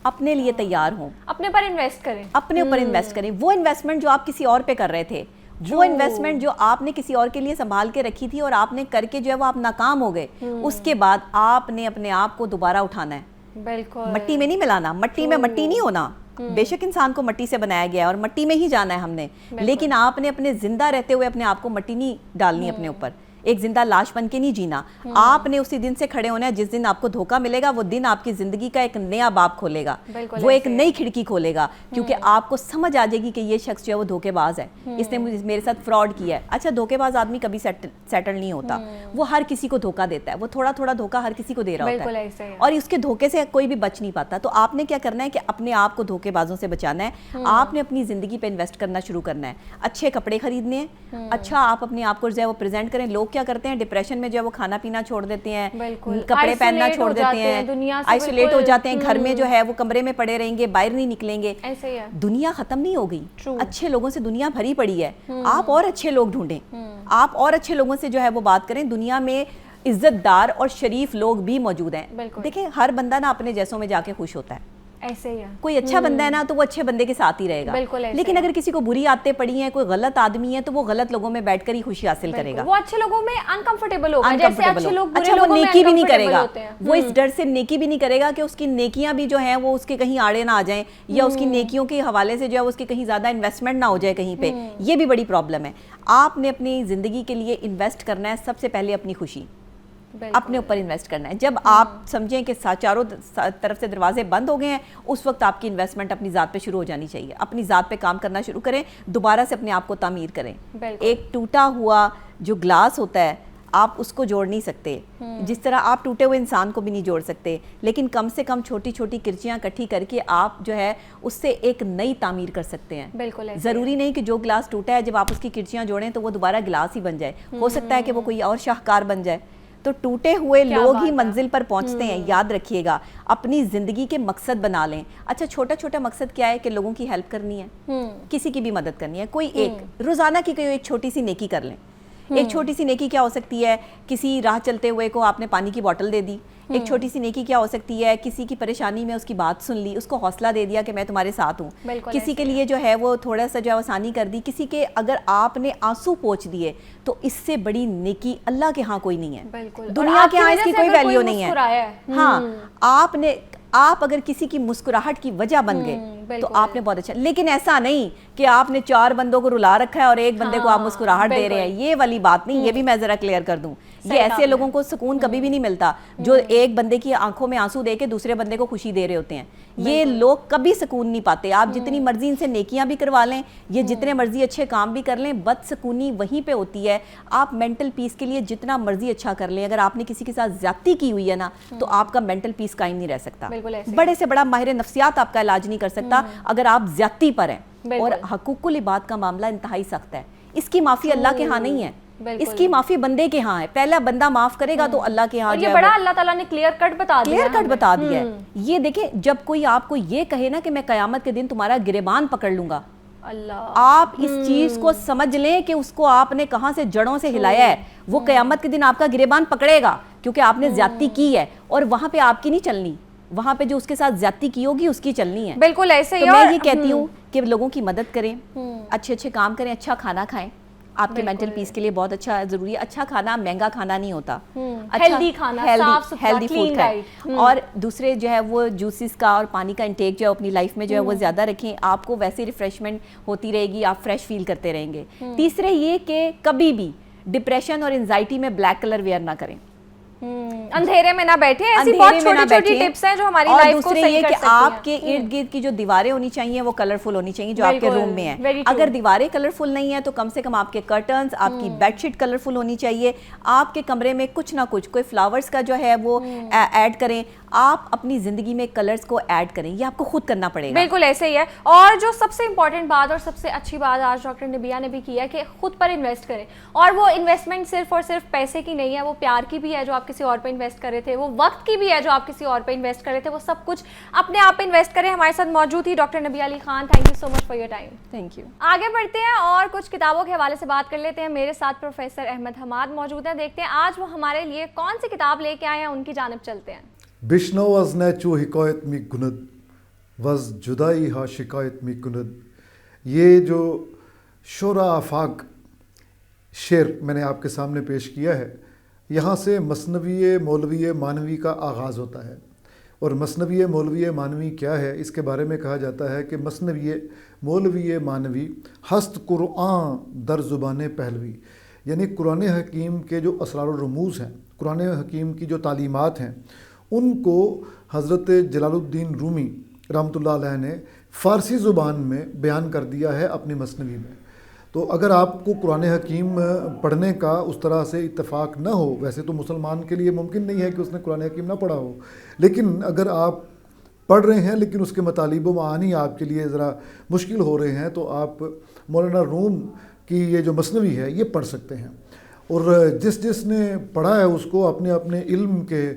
अपने लिए तैयार हों, अपने पर इन्वेस्ट करें, अपने ऊपर इन्वेस्ट करें। वो इन्वेस्टमेंट जो आप किसी और पे कर रहे थे, वो इन्वेस्टमेंट जो आपने किसी और के लिए संभाल के रखी थी और आपने करके जो है वो आप नाकाम हो गए, उसके बाद आपने अपने आप को दोबारा उठाना है। बिल्कुल, मट्टी में नहीं मिलाना, मट्टी में मट्टी नहीं होना। बेशक इंसान को मट्टी से बनाया गया है और मट्टी में ही जाना है हमने, लेकिन आपने अपने जिंदा रहते हुए अपने आप को मट्टी नहीं डालनी अपने ऊपर। एक जिंदा लाश बन के नहीं जीना। आपने उसी दिन से खड़े होना है जिस दिन आपको धोखा मिलेगा, वो दिन आपकी जिंदगी का एक नया बाब खोलेगा, वो एक नई खिड़की खोलेगा, क्योंकि आपको समझ आ जाएगी कि ये शख्स जो है वो धोखेबाज है, इसने मेरे साथ फ्रॉड किया है। अच्छा, धोखेबाज आदमी कभी सेटल नहीं होता, वो हर किसी को धोखा देता है, वो थोड़ा थोड़ा धोखा हर किसी को दे रहा होता है और उसके धोखे से कोई भी बच नहीं पाता। तो आपने क्या करना है कि अपने आप को धोखेबाजों से बचाना है। आपने अपनी जिंदगी पे इन्वेस्ट करना शुरू करना है, अच्छे कपड़े खरीदने हैं, अच्छा आप अपने आप को जो है वो प्रेजेंट करें। लोग क्या करते हैं, डिप्रेशन में जो है वो खाना पीना छोड़ देते हैं, कपड़े पहनना छोड़ देते हैं, आइसोलेट हो जाते हैं, घर में जो है वो कमरे में पड़े रहेंगे, बाहर नहीं निकलेंगे। ऐसे ही है। दुनिया खत्म नहीं हो गई, अच्छे लोगों से दुनिया भरी पड़ी है। आप और अच्छे लोग ढूंढें, आप और अच्छे लोगों से जो है वो बात करें। दुनिया में इज्जतदार और शरीफ लोग भी मौजूद हैं। देखें, हर बंदा ना अपने जैसों में जाके खुश होता है। ऐसे ही है। कोई अच्छा बंदा है ना तो वो अच्छे बंदे के साथ ही रहेगा। लेकिन अगर किसी को बुरी आदतें पड़ी हैं, कोई गलत आदमी है, तो वो गलत लोगों में बैठकर ही खुशी हासिल करेगा। वो अच्छे लोगों में अनकंफर्टेबल होगा, जैसे अच्छे लोग बुरे अच्छा, वो लोगों में नेकी भी नहीं करेगा, uncomfortable वो इस डर से नेकी भी नहीं करेगा कि उसकी नेकियां भी जो हैं वो उसके कहीं आड़े ना आ जाएं, या उसकी नेकियों के हवाले से जो है उसकी कहीं ज्यादा इन्वेस्टमेंट ना हो जाए कहीं पे। ये भी बड़ी प्रॉब्लम है। आपने अपनी जिंदगी के लिए इन्वेस्ट करना है, सबसे पहले अपनी खुशी अपने ऊपर इन्वेस्ट करना है। जब आप समझें कि चारों तरफ से दरवाजे बंद हो गए हैं, उस वक्त आपकी इन्वेस्टमेंट अपनी ज़ात पे शुरू हो जानी चाहिए। अपनी ज़ात पे काम करना शुरू करें, दोबारा से अपने आप को तामीर करें। एक टूटा हुआ जो ग्लास होता है, आप उसको जोड़ नहीं सकते, जिस तरह आप टूटे हुए इंसान को भी नहीं जोड़ सकते, लेकिन कम से कम छोटी छोटी किरचियाँ इकट्ठी करके आप जो है उससे एक नई तामीर कर सकते हैं। ज़रूरी नहीं कि जो ग्लास टूटा है जब आप उसकी किरचियाँ जोड़ें तो वो दोबारा गिलास ही बन जाए, हो सकता है कि वो कोई और शाहकार बन जाए। तो टूटे हुए क्या लोग बात ही है। मंजिल पर पहुंचते हैं। याद रखिएगा, अपनी ज़िंदगी के मकसद बना लें। अच्छा, छोटा छोटा मकसद क्या है कि लोगों की हेल्प करनी है, किसी की भी मदद करनी है, कोई एक रोज़ाना की कोई एक छोटी सी नेकी कर लें। एक छोटी सी नेकी क्या हो सकती है, किसी राह चलते हुए को आपने पानी की बोतल दे दी। एक छोटी सी नेकी क्या हो सकती है, किसी की परेशानी में उसकी बात सुन ली, उसको हौसला दे दिया कि मैं तुम्हारे साथ हूँ। बिल्कुल किसी के लिए जो है वो थोड़ा सा जो है आसानी कर दी। किसी के अगर आपने आंसू पोंछ दिए तो इससे बड़ी नेकी अल्लाह के यहाँ कोई नहीं है, बिल्कुल। और दुनिया आपकी के यहाँ वजह इसकी से कोई अगर वैल्यू नहीं मुस्कुराया है। हाँ, आप अगर किसी की मुस्कुराहट की वजह बन गए तो बिल्कुल। आपने बहुत अच्छा, लेकिन ऐसा नहीं कि आपने 4 बंदों को रुला रखा है और एक बंदे को आप मुस्कुराहट दे रहे हैं, ये वाली बात नहीं। ये भी मैं जरा क्लियर कर दूं, ये ऐसे लोगों को सुकून कभी भी नहीं मिलता जो एक बंदे की आंखों में आंसू दे के दूसरे बंदे को खुशी दे रहे होते हैं। ये लोग कभी सुकून नहीं पाते। आप जितनी मर्जी इनसे नेकियां भी करवा लें, ये जितने मर्जी अच्छे काम भी कर लें, बदसुकूनी वहीं पे होती है। आप मेंटल पीस के लिए जितना मर्जी अच्छा कर लें, अगर आपने किसी के साथ ज्यादती की हुई है ना, तो आपका मेंटल पीस कायम नहीं रह सकता। बिल्कुल ऐसे। बड़े से बड़ा माहिर नफ्सियात आपका इलाज नहीं कर सकता अगर आप ज्यादती पर हैं। बिल्कुल। और हकूकुल इबाद का मामला इंतहाई सख्त है। इसकी माफी अल्लाह के यहाँ नहीं है, बिल्कुल। इसकी माफी बंदे के यहाँ है। पहला बंदा माफ करेगा तो अल्लाह के यहाँ और जो ये है बड़ा वो अल्लाह ताला ने क्लियर कट बता दिया क्लियर कट हमें। बता दिया है। ये देखें, जब कोई आपको ये कहे ना कि मैं कयामत के दिन तुम्हारा गिरेबान पकड़ लूंगा, अल्लाह, आप इस चीज को समझ लें कि उसको आपने कहां से जड़ों से हिलाया है। वो कयामत के दिन आपका गिरेबान पकड़ेगा क्योंकि आपने ज्यादती की है, और वहां पे आपकी नहीं चलनी, वहां पे जो उसके साथ ज्यादती की होगी उसकी चलनी है। बिल्कुल ऐसे ही। तो मैं और ये कहती हूँ कि लोगों की मदद करें, अच्छे अच्छे काम करें, अच्छा खाना खाएं, आपके मेंटल पीस के लिए बहुत अच्छा जरूरी है। अच्छा खाना महंगा खाना नहीं होता, हेल्दी खाना, साफ सुथरा, हेल्दी clean फूड खाएं। diet। और दूसरे जो है वो जूसेस का और पानी का इंटेक जो है अपनी लाइफ में जो है वो ज्यादा रखें। आपको वैसे रिफ्रेशमेंट होती रहेगी, आप फ्रेश फील करते रहेंगे। तीसरे ये कि कभी भी डिप्रेशन और एंजाइटी में ब्लैक कलर वेयर ना करें, अंधेरे में ना बैठे। ऐसी बहुत छोटी छोटी टिप्स हैं जो हमारी और लाइफ को दूसरे सही ये कर कि सकती हैं। आपके इर्द गिर्द की जो दीवारें होनी चाहिए वो कलरफुल होनी चाहिए जो आपके बिल्कुल, रूम में है। very true। अगर दीवारें कलरफुल नहीं है तो कम से कम आपके कर्टन्स, आपकी बेडशीट कलरफुल होनी चाहिए। आपके कमरे में कुछ ना कुछ कोई फ्लावर्स का जो है वो ऐड करें। आप अपनी जिंदगी में कलर्स को ऐड करें, ये आपको खुद करना पड़ेगा। बिल्कुल ऐसे ही है। और जो सबसे इंपॉर्टेंट बात और सबसे अच्छी बात आज डॉक्टर निबिया ने भी की है कि खुद पर इन्वेस्ट करें। और वो इन्वेस्टमेंट सिर्फ और सिर्फ पैसे की नहीं है, वो प्यार की भी है जो आप किसी और पे इन्वेस्ट कर रहे थे, वो वक्त की भी है जो आप किसी और पे इन्वेस्ट कर रहे थे, वो सब कुछ अपने आप पे इन्वेस्ट करें। हमारे साथ मौजूद थी डॉक्टर नबिया Ali Khan. Thank you so much for your time. Thank you. आगे बढ़ते हैं और कुछ किताबों के हवाले से बात कर लेते हैं। मेरे साथ प्रोफेसर अहमद हमाद मौजूद हैं। देखते हैं आज वो हमारे लिए कौन सी किताब लेके आए हैं, उनकी जानिब चलते हैं। बिश्नो वज नैचो हिकायत मी कुनद वज जुदाई हा शिकायत मी कुनद। ये जो शोरा आफाक शेर मैंने आपके सामने पेश किया है, यहाँ से मसनवी मौलवी मानवी का आगाज़ होता है। और मसनवी मौलवी मानवी क्या है, इसके बारे में कहा जाता है कि मसनवी मौलवी मानवी हस्त कुरान दर ज़ुबान पहलवी, यानी कुरान हकीम के जो असरार और रमूज़ हैं, कुरान हकीम की जो तालीमात हैं, उनको हज़रत जलालुद्दीन रूमी रहमतुल्लाह अलैह ने फ़ारसी ज़ुबान में बयान कर दिया है अपनी मसनवी में। तो अगर आपको कुरान हकीम पढ़ने का उस तरह से इत्तेफाक न हो, वैसे तो मुसलमान के लिए मुमकिन नहीं है कि उसने कुरान हकीम ना पढ़ा हो, लेकिन अगर आप पढ़ रहे हैं लेकिन उसके मतलब व मानी आपके लिए ज़रा मुश्किल हो रहे हैं, तो आप मौलाना रूम की ये जो मसनवी है ये पढ़ सकते हैं। और जिसने पढ़ा है उसको अपने अपने इल्म के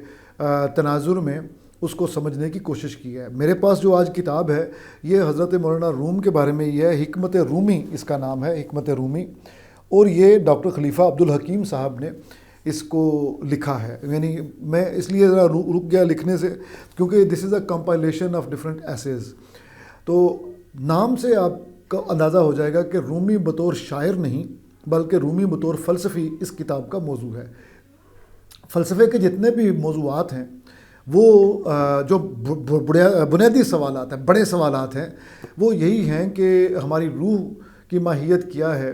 तनाजुर में उसको समझने की कोशिश की है। मेरे पास जो आज किताब है ये हज़रत मौलाना रूम के बारे में ही है। हिकमत रूमी इसका नाम है, हिकमत रूमी। और ये डॉक्टर खलीफा अब्दुल हकीम साहब ने इसको लिखा है। यानी मैं इसलिए ज़रा रुक गया लिखने से क्योंकि this is a compilation of different essays. तो नाम से आपका अंदाज़ा हो जाएगा कि रूमी बतौर शायर नहीं बल्कि रूमी बतौर फ़लसफ़ी इस किताब का मौजू है। फ़लसफ़े के जितने भी मौज़ूआत हैं वो जो बुनियादी सवालात हैं, बड़े सवालात हैं, वो यही हैं कि हमारी रूह की माहियत क्या है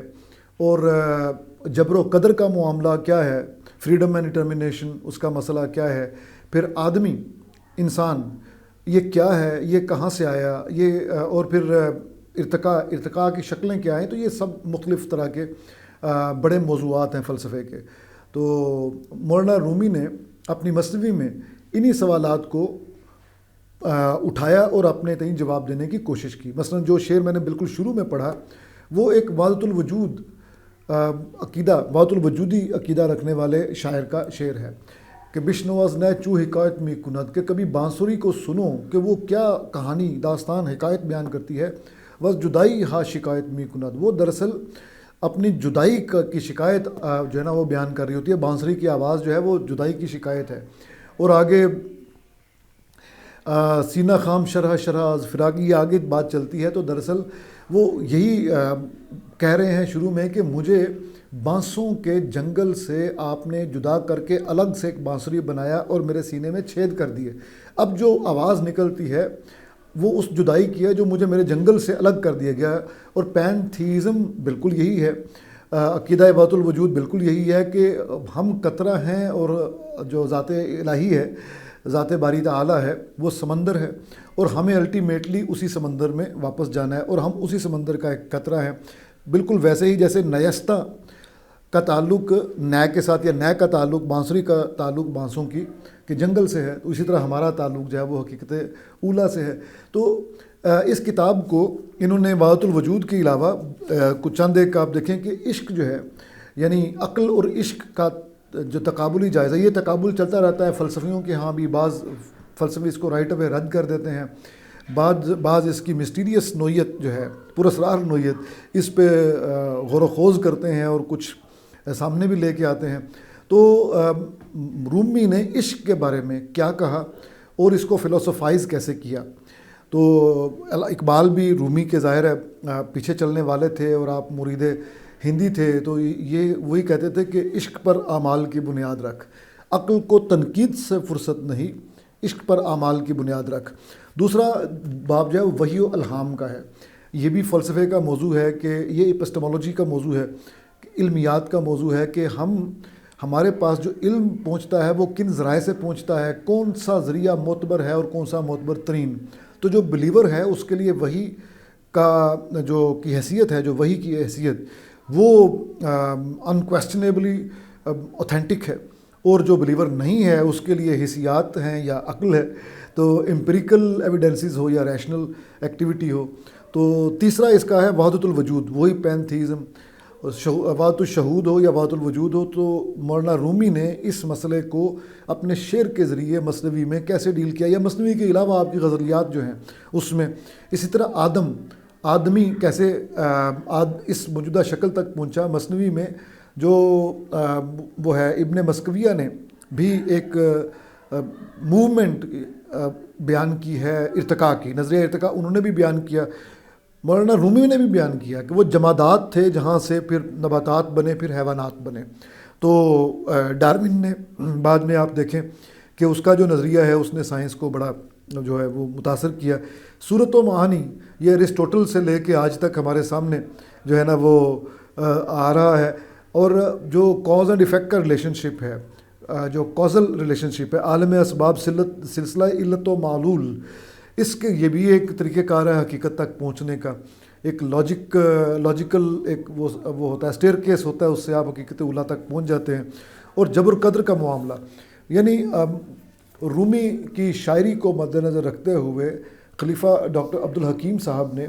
और जबर कदर का मामला क्या है, फ्रीडम एंड डिटर्मिनेशन उसका मसला क्या है, फिर आदमी इंसान ये क्या है, ये कहाँ से आया, ये और फिर इर्तिका की शक्लें क्या हैं। तो ये सब मुख्तलिफ़ तरह के बड़े मौज़ूआत हैं फ़लसफ़े के। तो मौलाना रूमी ने अपनी मसनवी में इन्हीं सवालात को उठाया और अपने तईं जवाब देने की कोशिश की। मसलन जो शेर मैंने बिल्कुल शुरू में पढ़ा वो एक वादतुल वजूद अकीदा वातुल वजूदी अकीदा रखने वाले शायर का शेर है कि बिश्नवाज न चू हिकायत में कुनत, के कभी बांसुरी को सुनो कि वो क्या कहानी दास्तान हिकायत बयान करती है। वस जुदाई हा शिकायत में कुनत, वो दरअसल अपनी जुदाई की शिकायत जो है ना वो बयान कर रही होती है। बांसुरी की आवाज़ जो है वो जुदाई की शिकायत है। और आगे सीना खाम शरह शराज फिराकी, ये आगे बात चलती है तो दरअसल वो यही कह रहे हैं शुरू में कि मुझे बांसों के जंगल से आपने जुदा करके अलग से एक बांसुरी बनाया और मेरे सीने में छेद कर दिए। अब जो आवाज़ निकलती है वो उस जुदाई की है जो मुझे मेरे जंगल से अलग कर दिया गया। और पैंथीज़म बिल्कुल यही है, अकीदा वातुल वजूद बिल्कुल यही है कि हम कतरा हैं और जो ज़ाते इलाही है, ज़ाते बारी ताला है, वो समंदर है और हमें अल्टीमेटली उसी समंदर में वापस जाना है और हम उसी समंदर का एक कतरा है। बिल्कुल वैसे ही जैसे नयस्ता का ताल्लुक़ नय के साथ या नय का ताल्लुक़ बांसुरी का ताल्लुक़ बांसों की कि जंगल से है, उसी तरह हमारा ताल्लुक़ जो है वो हकीकत ऊला से है। तो इस किताब को इन्होंने वातुल वजूद के अलावा कुछ चंद एक आप देखें कि इश्क जो है यानी अक्ल और इश्क का जो तकाबुली जायज़ा, ये तकाबुल चलता रहता है फ़लसफ़ियों के यहाँ भी। बाज़ फ़लसफ़ी इसको राइट अवे रद्द कर देते हैं, बाज़ इसकी मिस्टीरियस नोयत जो है, पुरस्रार नोयत, इस पे गौर खोज करते हैं और कुछ सामने भी लेके आते हैं। तो रूमी ने इश्क के बारे में क्या कहा और इसको फ़िलोसोफाइज़ कैसे किया। तो इकबाल भी रूमी के ज़ाहिर है पीछे चलने वाले थे और आप मुरीदे हिंदी थे, तो ये वही कहते थे कि इश्क पर आमाल की बुनियाद रख, अक्ल को तनकीद से फुर्सत नहीं, इश्क पर आमाल की बुनियाद रख। दूसरा बाब जो है वही अल्हाम का है, ये भी फ़लसफ़े का मौजू है कि ये एपिस्टेमोलॉजी का मौजू है, इल्मियात का मौजू है कि हमारे पास जो इल्म पहुँचता है वो किन ज़राए से पहुँचता है, कौन सा ज़रिया मोतबर है और कौन सा मोतबर तरीन। तो जो बिलीवर है उसके लिए वही का जो की हैसियत है, जो वही की हैसियत वो अनक्वेश्चनेबली ऑथेंटिक है, और जो बिलीवर नहीं है उसके लिए हिसियात हैं या अक्ल है, तो एम्पिरिकल एविडेंसेस हो या रैशनल एक्टिविटी हो। तो तीसरा इसका है वहदतुल वजूद, वही पैंथीज़म, वातुल शहूद हो या वातुल वजूद हो। तो मौलाना रूमी ने इस मसले को अपने शेर के ज़रिए मसनवी में कैसे डील किया, या मसनवी के अलावा आपकी गज़लियात जो हैं उसमें। इसी तरह आदमी कैसे इस मौजूदा शक्ल तक पहुंचा। मसनवी में जो वो है इब्ने मस्कविया ने भी एक मूवमेंट बयान की है, इर्तिका की, नज़रिया इर्तिका उन्होंने भी बयान किया। मौलाना रूमी ने भी बयान किया कि वो जमादात थे जहाँ से फिर नबातात बने, फिर हैवानात बने। तो डार्विन ने बाद में आप देखें कि उसका जो नज़रिया है उसने साइंस को बड़ा जो है वो मुतासर किया। सूरत व मानी ये अरिस्टोटल से लेके आज तक हमारे सामने जो है ना वो आ रहा है। और जो कॉज एंड इफ़ेक्ट का रिलेशनशिप है, जो कॉजल रिलेशनशिप है, आलम असबाब सिलसिला इल्लत व मालूल, इसके ये भी एक तरीक़ेकार है हकीकत तक पहुँचने का। एक लॉजिकल एक वो होता है, स्टेयर केस होता है, उससे आप हकीकत उला तक पहुँच जाते हैं। और जबर कद्र का मामला, यानी रूमी की शायरी को मद्देनज़र रखते हुए खलीफा डॉक्टर अब्दुल हकीम साहब ने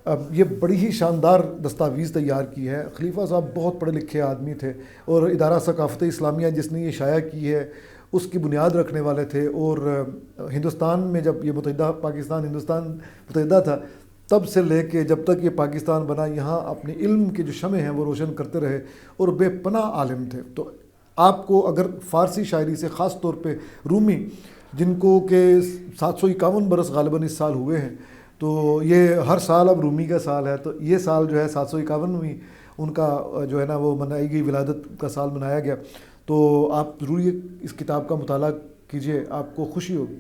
अब ये बड़ी ही शानदार दस्तावीज़ तैयार की है। खलीफा साहब बहुत पढ़े लिखे आदमी थे और इदारा सकाफ़त इस्लामिया जिसने ये शाया की है उसकी बुनियाद रखने वाले थे। और हिंदुस्तान में जब ये हिंदुस्तान मुतहदा था तब से लेके जब तक ये पाकिस्तान बना, यहाँ अपने इल्म के जो शमे हैं वो रोशन करते रहे और बेपनाह आलिम थे। तो आपको अगर फ़ारसी शायरी से ख़ास तौर पे रूमी जिनको के 751 बरस गालिबन इस साल हुए हैं, तो ये हर साल अब रूमी का साल है, तो ये साल जो है 751वीं उनका जो है ना वो मनाई गई विलादत का साल मनाया गया। तो आप ज़रूर इस किताब का मुताला कीजिए, आपको खुशी होगी।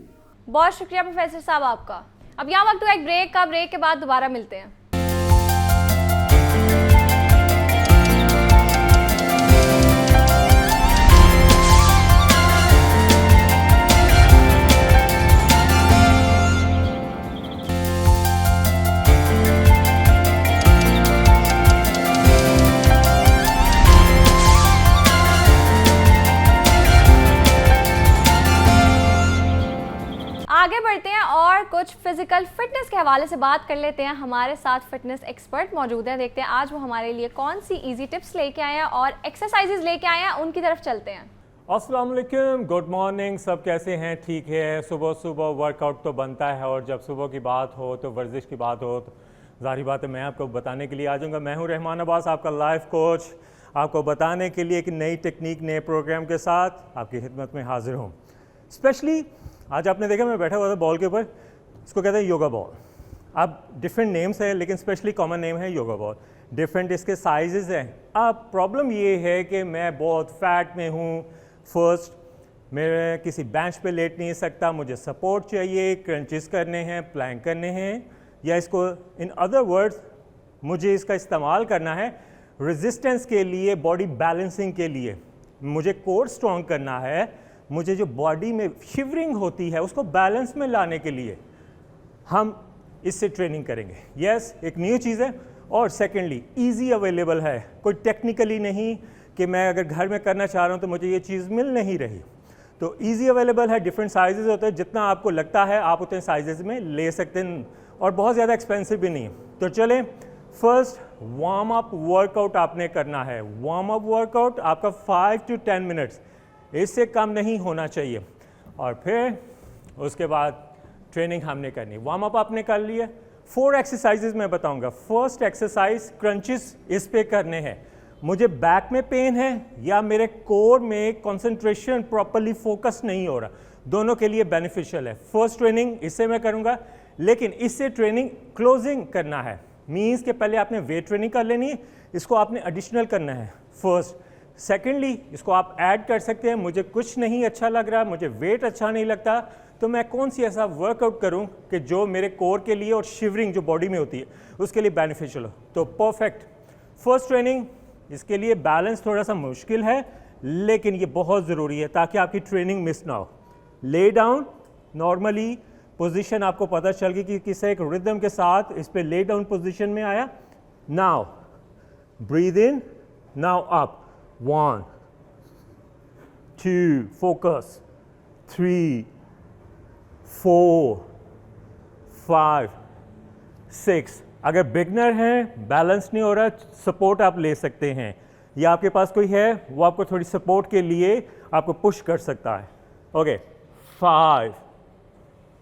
बहुत शुक्रिया प्रोफेसर साहब आपका। अब यहाँ वक्त हुआ एक ब्रेक का, ब्रेक के बाद दोबारा मिलते हैं। आगे बढ़ते हैं और कुछ कुछ फिजिकल फिटनेस के हवाले से बात कर लेते हैं। हमारे साथ फिटनेस एक्सपर्ट मौजूद हैं। देखते हैं आज वो हमारे लिए कौन सी इजी टिप्स लेके आए हैं और एक्सरसाइजेज लेके आए हैं, उनकी तरफ चलते हैं। अस्सलाम वालेकुम, गुड मॉर्निंग। सब कैसे हैं? ठीक है। सुबह सुबह वर्कआउट तो बनता है और जब सुबह की बात हो तो वर्जिश की बात हो तो ज़ाहिर बात है मैं आपको बताने के लिए आ जाऊँगा। मैं हूँ रहमान अब्बास, आपका लाइफ कोच, आपको बताने के लिए एक नई टेक्निक नए प्रोग्राम के साथ आपकी खिदमत में हाजिर हूँ। स्पेशली आज आपने देखा मैं बैठा हुआ था बॉल के ऊपर, इसको कहते हैं योगा बॉल। अब डिफरेंट नेम्स है लेकिन स्पेशली कॉमन नेम है योगा बॉल। डिफरेंट इसके साइजेस हैं। अब प्रॉब्लम ये है कि मैं बहुत फैट में हूँ। फर्स्ट, मैं किसी बेंच पे लेट नहीं सकता, मुझे सपोर्ट चाहिए, क्रंचेस करने हैं, प्लैंक करने हैं, या इसको इन अदर वर्ड्स मुझे इसका इस्तेमाल करना है रेजिस्टेंस के लिए, बॉडी बैलेंसिंग के लिए। मुझे कोर स्ट्रॉन्ग करना है, मुझे जो बॉडी में शिवरिंग होती है उसको बैलेंस में लाने के लिए हम इससे ट्रेनिंग करेंगे। यस, एक न्यू चीज़ है और सेकेंडली ईजी अवेलेबल है, कोई टेक्निकली नहीं कि मैं अगर घर में करना चाह रहा हूँ तो मुझे ये चीज़ मिल नहीं रही। तो ईजी अवेलेबल है, डिफरेंट साइजेस होते हैं, जितना आपको लगता है आप उतने साइजेस में ले सकते हैं और बहुत ज़्यादा एक्सपेंसिव भी नहीं। तो चलें, फर्स्ट वार्म अप वर्कआउट आपने करना है। वार्म अप वर्कआउट आपका 5 to 10 मिनट्स, इससे कम नहीं होना चाहिए। और फिर उसके बाद ट्रेनिंग हमने करनी। वार्म अप आपने कर लिया। 4 एक्सरसाइजेज मैं बताऊंगा। फर्स्ट एक्सरसाइज क्रंचेस इस पे करने हैं। मुझे बैक में पेन है या मेरे कोर में कंसंट्रेशन प्रॉपर्ली फोकस नहीं हो रहा, दोनों के लिए बेनिफिशियल है। फर्स्ट ट्रेनिंग इससे मैं करूंगा, लेकिन इससे ट्रेनिंग क्लोजिंग करना है। मीन्स के पहले आपने वेट ट्रेनिंग कर लेनी है, इसको आपने एडिशनल करना है फर्स्ट। सेकेंडली इसको आप ऐड कर सकते हैं। मुझे कुछ नहीं अच्छा लग रहा, मुझे वेट अच्छा नहीं लगता, तो मैं कौन सी ऐसा वर्कआउट करूं कि जो मेरे कोर के लिए और शिवरिंग जो बॉडी में होती है उसके लिए बेनिफिशियल हो। तो परफेक्ट फर्स्ट ट्रेनिंग। इसके लिए बैलेंस थोड़ा सा मुश्किल है लेकिन ये बहुत ज़रूरी है ताकि आपकी ट्रेनिंग मिस ना हो। ले डाउन नॉर्मली पोजीशन आपको पता चल गई कि किस एक रिदम के साथ इस पे ले डाउन पोजीशन में आया। Now breathe in, now up, 1 2 focus, 3 4 5 6। अगर बिगनर हैं, बैलेंस नहीं हो रहा, सपोर्ट आप ले सकते हैं, या आपके पास कोई है वो आपको थोड़ी सपोर्ट के लिए आपको पुश कर सकता है। ओके, 5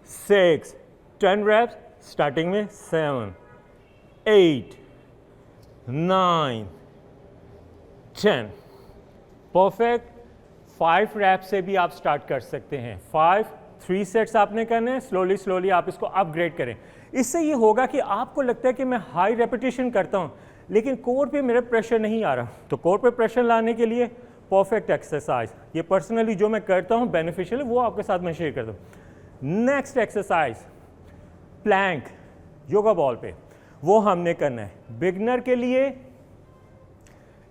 6 10 reps स्टार्टिंग में, 7 8 9 10। परफेक्ट। 5 reps से भी आप स्टार्ट कर सकते हैं। 3 सेट्स आपने करने हैं। स्लोली स्लोली आप इसको अपग्रेड करें। इससे ये होगा कि आपको लगता है कि मैं हाई रेपिटेशन करता हूँ लेकिन कोर पे मेरा प्रेशर नहीं आ रहा। तो कोर पे प्रेशर लाने के लिए परफेक्ट एक्सरसाइज, ये पर्सनली जो मैं करता हूँ बेनिफिशियल है, वो आपके साथ मैं शेयर करता हूँ। Next exercise plank yoga ball पे, वो हमने करना है। बिगनर के लिए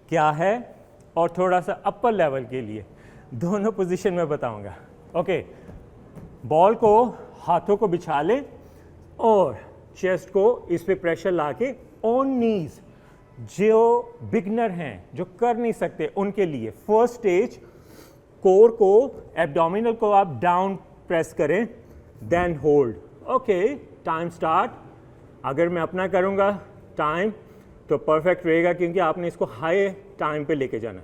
क्या है और थोड़ा सा अपर लेवल के लिए, दोनों पोजीशन में बताऊंगा। ओके, बॉल को हाथों को बिछा लें और चेस्ट को इस पे प्रेशर लाके ऑन नीज। जो बिगनर हैं, जो कर नहीं सकते, उनके लिए फर्स्ट स्टेज कोर को, एब्डोमिनल को आप डाउन प्रेस करें, then hold. Okay, time start. अगर मैं अपना करूंगा टाइम तो परफेक्ट रहेगा क्योंकि आपने इसको हाई टाइम पे लेके जाना।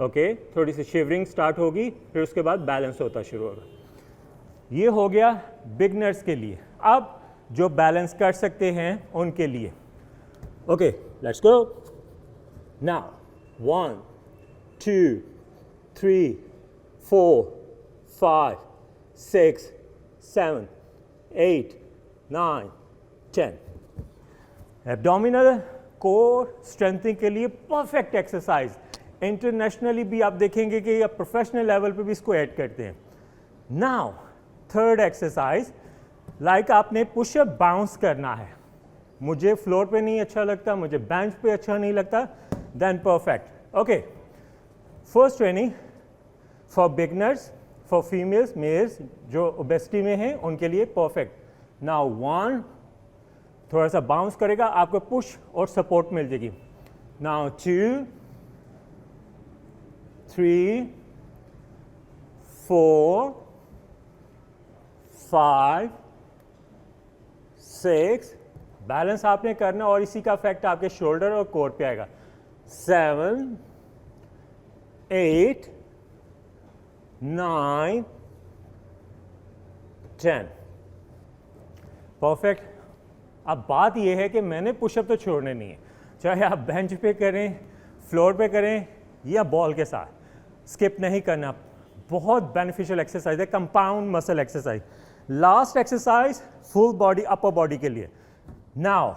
ओके, थोड़ी सी शिवरिंग स्टार्ट होगी, फिर उसके बाद बैलेंस होता शुरू होगा। ये हो गया बिगनर्स के लिए। अब जो बैलेंस कर सकते हैं उनके लिए। Okay, let's go now. 1 2 3 4 5 6 7 8 9 10। Abdominal core strengthening के लिए परफेक्ट एक्सरसाइज। इंटरनेशनली भी आप देखेंगे कि या प्रोफेशनल लेवल पे भी इसको ऐड करते हैं। नाउ थर्ड एक्सरसाइज, लाइक आपने पुशअप बाउंस करना है। मुझे फ्लोर पे नहीं अच्छा लगता, मुझे बेंच पे अच्छा नहीं लगता, then perfect. Okay, first training for beginners, for females, males जो ओबेसिटी में हैं उनके लिए परफेक्ट। नाउ 1, थोड़ा सा बाउंस करेगा, आपको पुश और सपोर्ट मिल जाएगी। नाउ 2 3 4 5 6, बैलेंस आपने करना और इसी का इफेक्ट आपके शोल्डर और कोर पे आएगा। 7, 8, 9, 10। परफेक्ट। अब बात यह है कि मैंने पुशअप तो छोड़ने नहीं है, चाहे आप बेंच पे करें, फ्लोर पे करें या बॉल के साथ, स्किप नहीं करना। बहुत बेनिफिशियल एक्सरसाइज है, compound muscle exercise. Last exercise full body, upper body के लिए। नाउ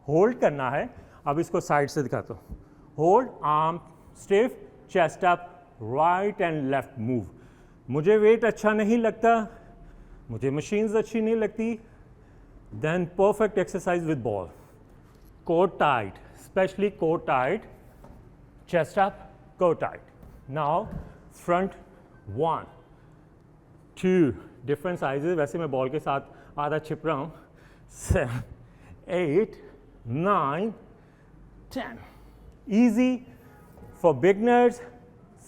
होल्ड करना है। अब इसको साइड से दिखाता हूँ। Hold, arm stiff, chest up, right and left move. मुझे वेट अच्छा नहीं लगता, मुझे मशीन्स अच्छी नहीं लगती, then perfect exercise with ball. Core tight, specially core tight, chest up, go tight. Now front 1, 2, different sizes, वैसे मैं बॉल के साथ आधा छिप रहा हूँ। 7, 8, 9, 10। Easy for beginners,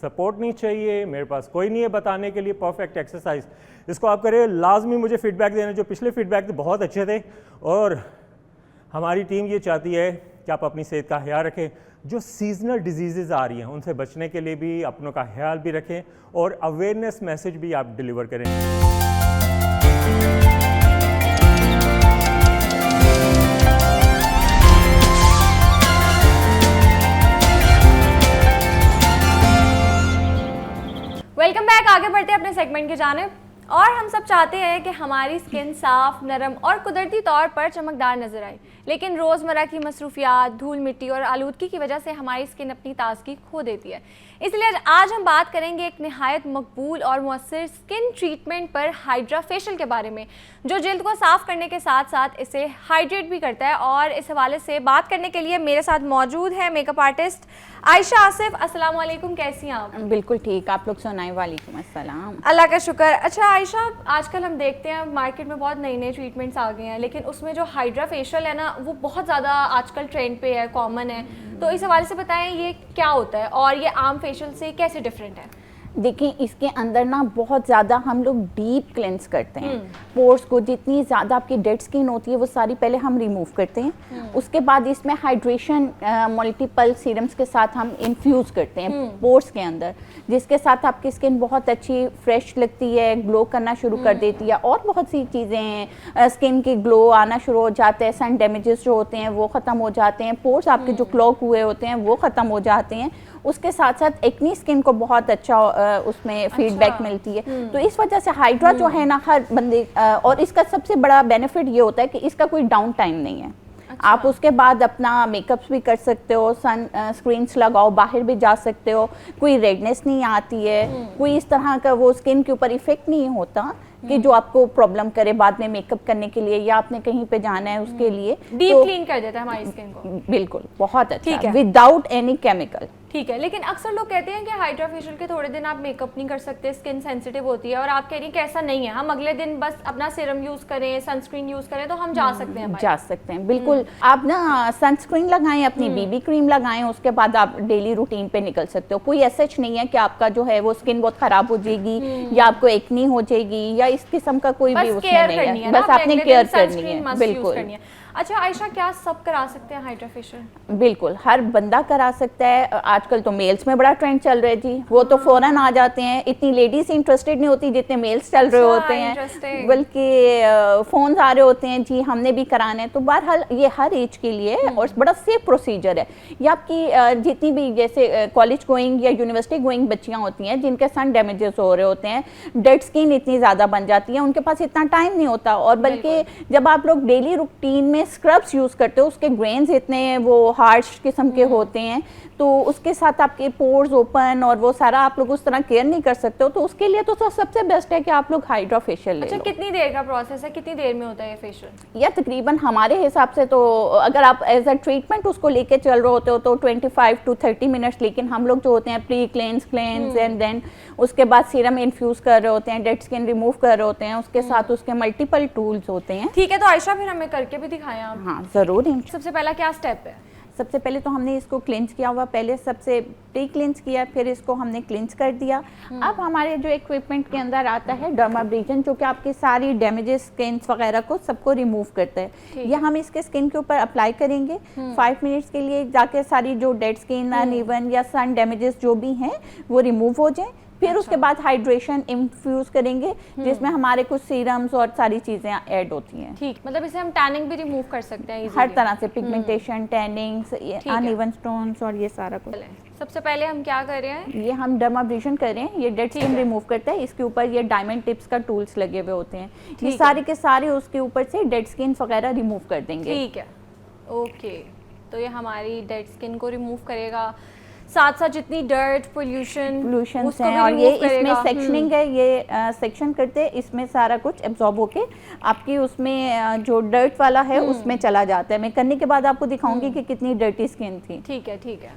सपोर्ट नहीं चाहिए, मेरे पास कोई नहीं है बताने के लिए। परफेक्ट एक्सरसाइज, इसको आप करें। लाजमी मुझे फीडबैक देना, जो पिछले फीडबैक थे बहुत अच्छे थे, और हमारी टीम ये चाहती है कि आप अपनी सेहत का ख्याल रखें। जो सीजनल डिजीज़ आ रही हैं उनसे बचने के लिए भी अपनों का ख्याल भी रखें, और अवेयरनेस मैसेज भी आप डिलीवर करें। Welcome back. आगे बढ़ते हैं अपने सेगमेंट की जानिब, और हम सब चाहते हैं कि हमारी स्किन साफ, नरम और कुदरती तौर पर चमकदार नजर आए, लेकिन रोज़मर्रा की मसरूफियात, धूल मिट्टी और आलूदगी की वजह से हमारी स्किन अपनी ताजगी खो देती है। इसलिए आज हम बात करेंगे एक निहायत मकबूल और मुअस्सर स्किन ट्रीटमेंट पर, हाइड्रा फेशियल के बारे में, जो जल्द को साफ करने के साथ साथ इसे हाइड्रेट भी करता है। और इस हवाले से बात करने के लिए मेरे साथ मौजूद है मेकअप आर्टिस्ट आयशा आसिफ। अस्सलाम वालेकुम, कैसी हैं आप? बिल्कुल ठीक, आप लोग सुनाएं। वालेकुम अस्सलाम। अल्लाह का शुक्र। अच्छा आयशा, आजकल हम देखते हैं मार्केट में बहुत नए नए ट्रीटमेंट्स आ गए हैं, लेकिन उसमें जो हाइड्रा फेशियल है ना, वो बहुत ज़्यादा आजकल ट्रेंड पे है, कॉमन है। तो इस हवाले से बताएं ये क्या होता है और ये आम फेशियल से कैसे डिफरेंट है? देखिए, इसके अंदर ना बहुत ज़्यादा हम लोग डीप क्लेंस करते हैं। पोर्स को, जितनी ज़्यादा आपकी डेड स्किन होती है वो सारी पहले हम रिमूव करते हैं। उसके बाद इसमें हाइड्रेशन मल्टीपल सीरम्स के साथ हम इन्फ्यूज़ करते हैं पोर्स के अंदर, जिसके साथ आपकी स्किन बहुत अच्छी फ्रेश लगती है, ग्लो करना शुरू कर देती है। और बहुत सी चीज़ें हैं, स्किन की ग्लो आना शुरू हो जाता है, सन डैमेजेस जो होते हैं वो ख़त्म हो जाते हैं, पोर्स आपके जो क्लॉग हुए होते हैं वो ख़त्म हो जाते हैं। उसके साथ साथ एक्नी स्किन को बहुत अच्छा उसमें फीडबैक मिलती है। तो इस वजह से हाइड्रा जो है ना, हर बंदे और इसका सबसे बड़ा बेनिफिट ये होता है कि इसका कोई डाउन टाइम नहीं है। आप उसके बाद अपना मेकअप भी कर सकते हो, सन स्क्रीन्स लगाओ, बाहर भी जा सकते हो, कोई रेडनेस नहीं आती है, कोई इस तरह का वो स्किन के ऊपर इफेक्ट नहीं होता कि जो आपको प्रॉब्लम करे बाद में मेकअप करने के लिए या आपने कहीं पे जाना है उसके लिए। डीप क्लीन कर देता है हमारी स्किन को। बिल्कुल, बहुत अच्छा, ठीक है, विदाउट एनी केमिकल। ठीक है, लेकिन अक्सर लोग कहते हैं कि हाइड्रा फेशियल के थोड़े दिन आप मेकअप नहीं कर सकते, स्किन सेंसिटिव होती है, और आप कह रही हैं कि ऐसा नहीं है, हम अगले दिन बस अपना सीरम यूज करें, सनस्क्रीन यूज करें तो हम जा सकते हैं। जा सकते हैं, बिल्कुल। आप ना सनस्क्रीन लगाएं, अपनी बीबी क्रीम लगाएं, उसके बाद आप डेली रूटीन पे निकल सकते हो। कोई ऐसा नहीं है कि आपका जो है वो स्किन बहुत खराब हो जाएगी या आपको एक्नी हो जाएगी या इस किस्म का कोई भी उसमें नहीं है। बस आपने केयर करनी है। बिल्कुल। अच्छा आयशा, क्या सब करा सकते हैं हाइड्रा फेशियल? बिल्कुल, हर बंदा करा सकता है। आजकल तो मेल्स में बड़ा ट्रेंड चल रहा है जी, वो तो फौरन आ जाते हैं। इतनी लेडीज इंटरेस्टेड नहीं होती जितने मेल्स चल रहे होते हैं, बल्कि फोन आ रहे होते हैं जी हमने भी कराना है। तो बहरहाल ये हर एज के लिए और बड़ा सेफ प्रोसीजर है। ये आपकी जितनी भी जैसे कॉलेज गोइंग या यूनिवर्सिटी गोइंग बच्चियाँ होती हैं जिनके सन डैमेजेस हो रहे होते हैं, डेड स्किन इतनी ज़्यादा बन जाती है, उनके पास इतना टाइम नहीं होता। और बल्कि जब आप लोग डेली रूटीन में स्क्रब्स यूज़ करते हो, उसके ग्रेन्स इतने वो हार्श किस्म के होते हैं, तो उसके साथ आपके पोर्स ओपन और वो सारा आप लोग उस तरह केयर नहीं कर सकते हो। तो उसके लिए तो सबसे बेस्ट है कि आप लोग हाइड्रा फेशियल ले लो। अच्छा, कितनी देर का प्रोसेस है, कितनी देर में होता है ये फेशियल? या तकरीबन हमारे हिसाब से तो अगर आप एज अ ट्रीटमेंट उसको लेके चल रहे होते हो तो 25 to 30 मिनट्स। लेकिन हम लोग जो होते हैं प्री क्लेंस एंड देन उसके बाद सीरम इन्फ्यूज़ कर रहे होते हैं, डेड स्किन रिमूव कर रहे होते हैं, उसके साथ उसके मल्टीपल टूल्स होते हैं। ठीक है, तो आयशा फिर हमें करके भी दिखाएं आप। हाँ ज़रूर। सबसे पहला क्या स्टेप है? सबसे पहले तो हमने इसको क्लिंच किया हुआ, पहले सबसे प्री क्लिंच किया, फिर इसको हमने क्लिंच कर दिया। अब हमारे जो इक्विपमेंट के अंदर आता है डर्माब्रेजन, जो कि आपकी सारी डैमेजेस स्किन्स वगैरह को सबको रिमूव करता है। ये हम इसके स्किन के ऊपर अप्लाई करेंगे 5 मिनट्स के लिए, जाके सारी जो डेड स्किन, अनइवन या सन डैमेजेस जो भी हैं वो रिमूव हो जाए। फिर उसके बाद हाइड्रेशन इन्फ्यूज करेंगे, जिसमें हमारे कुछ सीरम्स और सारी चीज़ें ऐड होती हैं। ठीक, मतलब इसे हम टैनिंग भी रिमूव कर सकते हैं हर तरह से, पिगमेंटेशन, टैनिंग्स, अनइवन स्टोन्स और ये सारा कुछ। सबसे पहले हम क्या कर रहे हैं? ये हम डर्माब्रेशन कर रहे हैं, ये डेड स्किन रिमूव करता है। इसके ऊपर ये डायमंड टिप्स का टूल्स लगे हुए होते हैं, ये सारे के सारे उसके ऊपर से डेड स्किन वगैरह रिमूव कर देंगे। ठीक है, ओके। तो ये हमारी डेड स्किन को रिमूव करेगा, साथ साथ जितनी डर्ट, पोल्यूशन हैं, और ये इसमें सेक्शनिंग है, ये सेक्शन करते हैं, इसमें सारा कुछ एब्जॉर्ब होके आपकी उसमें जो डर्ट वाला है उसमें चला जाता है। मैं करने के बाद आपको दिखाऊंगी कि कितनी डर्टी स्किन थी। ठीक है, ठीक है।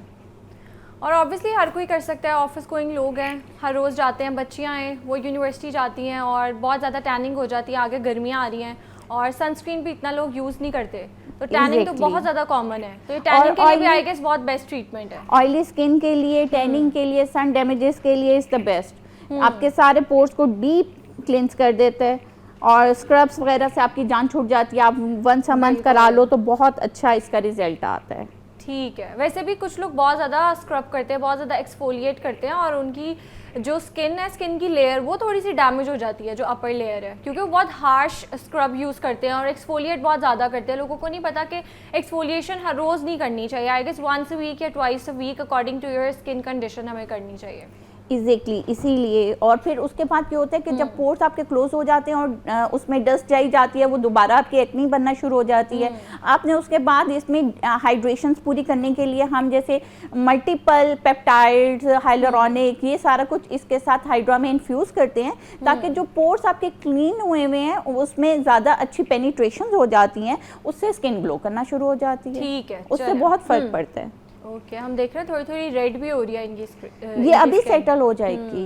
और ऑब्वियसली हर कोई कर सकता है, ऑफिस गोइंग लोग हैं, हर रोज़ जाते हैं, बच्चियाँ हैं वो यूनिवर्सिटी जाती हैं और बहुत ज़्यादा टैनिंग हो जाती है, आगे गर्मियाँ आ रही हैं और सनस्क्रीन भी इतना लोग यूज़ नहीं करते, तो टैनिंग तो बहुत ज़्यादा कॉमन है। तो ये टैनिंग के लिए भी आई गेस बहुत बेस्ट ट्रीटमेंट है। ऑयली स्किन के लिए, टैनिंग के लिए, सन डैमेजेस के लिए इज़ द बेस्ट। आपके सारे पोर्स को डीप क्लिंस कर देता है और स्क्रब्स वगैरह से आपकी जान छूट जाती है। आप वंस अ मंथ करा लो तो बहुत अच्छा इसका रिजल्ट आता है। ठीक है। वैसे भी कुछ लोग बहुत ज़्यादा स्क्रब करते हैं, बहुत ज़्यादा एक्सफोलिएट करते हैं और उनकी जो स्किन है, स्किन की लेयर वो थोड़ी सी डैमेज हो जाती है, जो अपर लेयर है, क्योंकि वो बहुत हार्श स्क्रब यूज़ करते हैं और एक्सफोलिएट बहुत ज़्यादा करते हैं। लोगों को नहीं पता कि एक्सफोलिएशन हर रोज़ नहीं करनी चाहिए, I guess once a week या twice a week according to your skin condition हमें करनी चाहिए। एग्जैक्टली, इसीलिए। और फिर उसके बाद क्या होता है कि जब पोर्स आपके क्लोज हो जाते हैं और उसमें डस्ट जाई जाती है, वो दोबारा आपकी एक्नी बनना शुरू हो जाती है। आपने उसके बाद इसमें हाइड्रेशंस पूरी करने के लिए हम जैसे मल्टीपल पेप्टाइड्स, हाइलुरोनिक, ये सारा कुछ इसके साथ हाइड्रा में इन्फ्यूज़ करते हैं, ताकि जो पोर्स आपके क्लीन हुए हुए हैं उसमें ज़्यादा अच्छी पेनिट्रेशन हो जाती हैं, उससे स्किन ग्लो करना शुरू हो जाती है। ठीक है, उससे बहुत फ़र्क पड़ता है। ओके, हम देख रहे हैं थोड़ी थोड़ी रेड भी हो रही है इनकी, ये अभी सेटल हो जाएगी,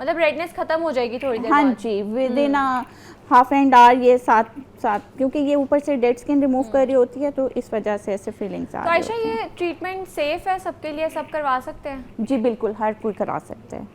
मतलब रेडनेस खत्म हो जाएगी थोड़ी देर हाँ बाद। जी, within half an hour ये साथ क्योंकि ये ऊपर से डेड स्किन रिमूव कर रही होती है, तो इस वजह से ऐसे फीलिंग्स आ तो रही आयशा, ये ट्रीटमेंट सेफ है सबके लिए, सब करवा सकते हैं? जी बिल्कुल, हर कोई करा सकते हैं।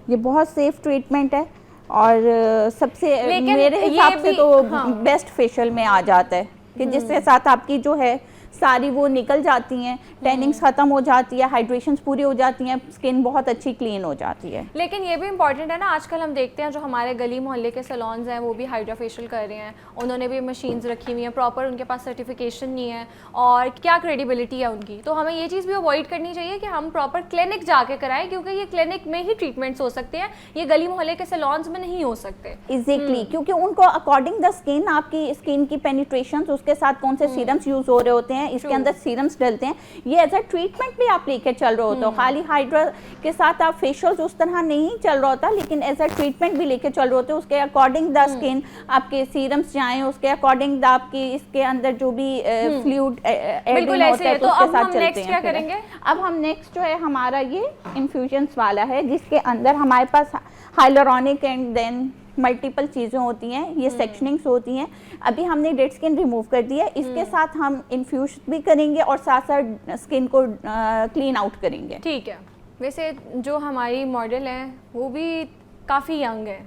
ये बहुत सेफ ट्रीटमेंट है और सबसे मेरे हिसाब से तो बेस्ट फेशियल में आ जाता है कि जिसके साथ आपकी जो है सारी वो निकल जाती हैं, टैनिंग्स खत्म हो जाती है, हाइड्रेशंस पूरी हो जाती हैं, स्किन बहुत अच्छी क्लीन हो जाती है। लेकिन ये भी इंपॉर्टेंट है ना, आजकल हम देखते हैं जो हमारे गली मोहल्ले के सैलून्स हैं वो भी हाइड्रा फेशियल कर रहे हैं, उन्होंने भी मशीन्स रखी हुई हैं, प्रॉपर उनके पास सर्टिफिकेशन नहीं है और क्या क्रेडिबिलिटी है उनकी। तो हमें ये चीज़ भी अवॉइड करनी चाहिए कि हम प्रॉपर क्लिनिक जाके कराएं, क्योंकि ये क्लिनिक में ही ट्रीटमेंट्स हो सकते हैं, ये गली मोहल्ले के सैलून्स में नहीं हो सकते। एग्जैक्टली, क्योंकि उनको अकॉर्डिंग द स्किन, आपकी स्किन की पेनिट्रेशन, उसके साथ कौन से सीरम्स यूज हो रहे होते हैं, इसके अंदर सीरम्स डलते हैं, ये एज अ ट्रीटमेंट भी आप लेके चल रहे होते हो। खाली हाइड्रा के साथ आप फेशियल्स उस तरह नहीं चल रहा होता, लेकिन एज अ ट्रीटमेंट भी लेके चल रहे होते हो। उसके अकॉर्डिंग द स्किन आपके सीरम्स जाएं, उसके अकॉर्डिंग द आपकी इसके अंदर जो भी फ्लूइड ऐड होता है तो उसके साथ चलते हैं। करेंगे अब हम नेक्स्ट जो है हमारा ये इन्फ्यूजन्स वाला है, जिसके अंदर हमारे पास हाइलुरोनिक एंड देन मल्टीपल चीज़ें होती हैं, ये सेक्शनिंग्स होती हैं। अभी हमने डेड स्किन रिमूव कर दी है, इसके साथ हम इन्फ्यूज भी करेंगे और साथ साथ स्किन को क्लीन आउट करेंगे। ठीक है। वैसे जो हमारी मॉडल है वो भी काफ़ी यंग है,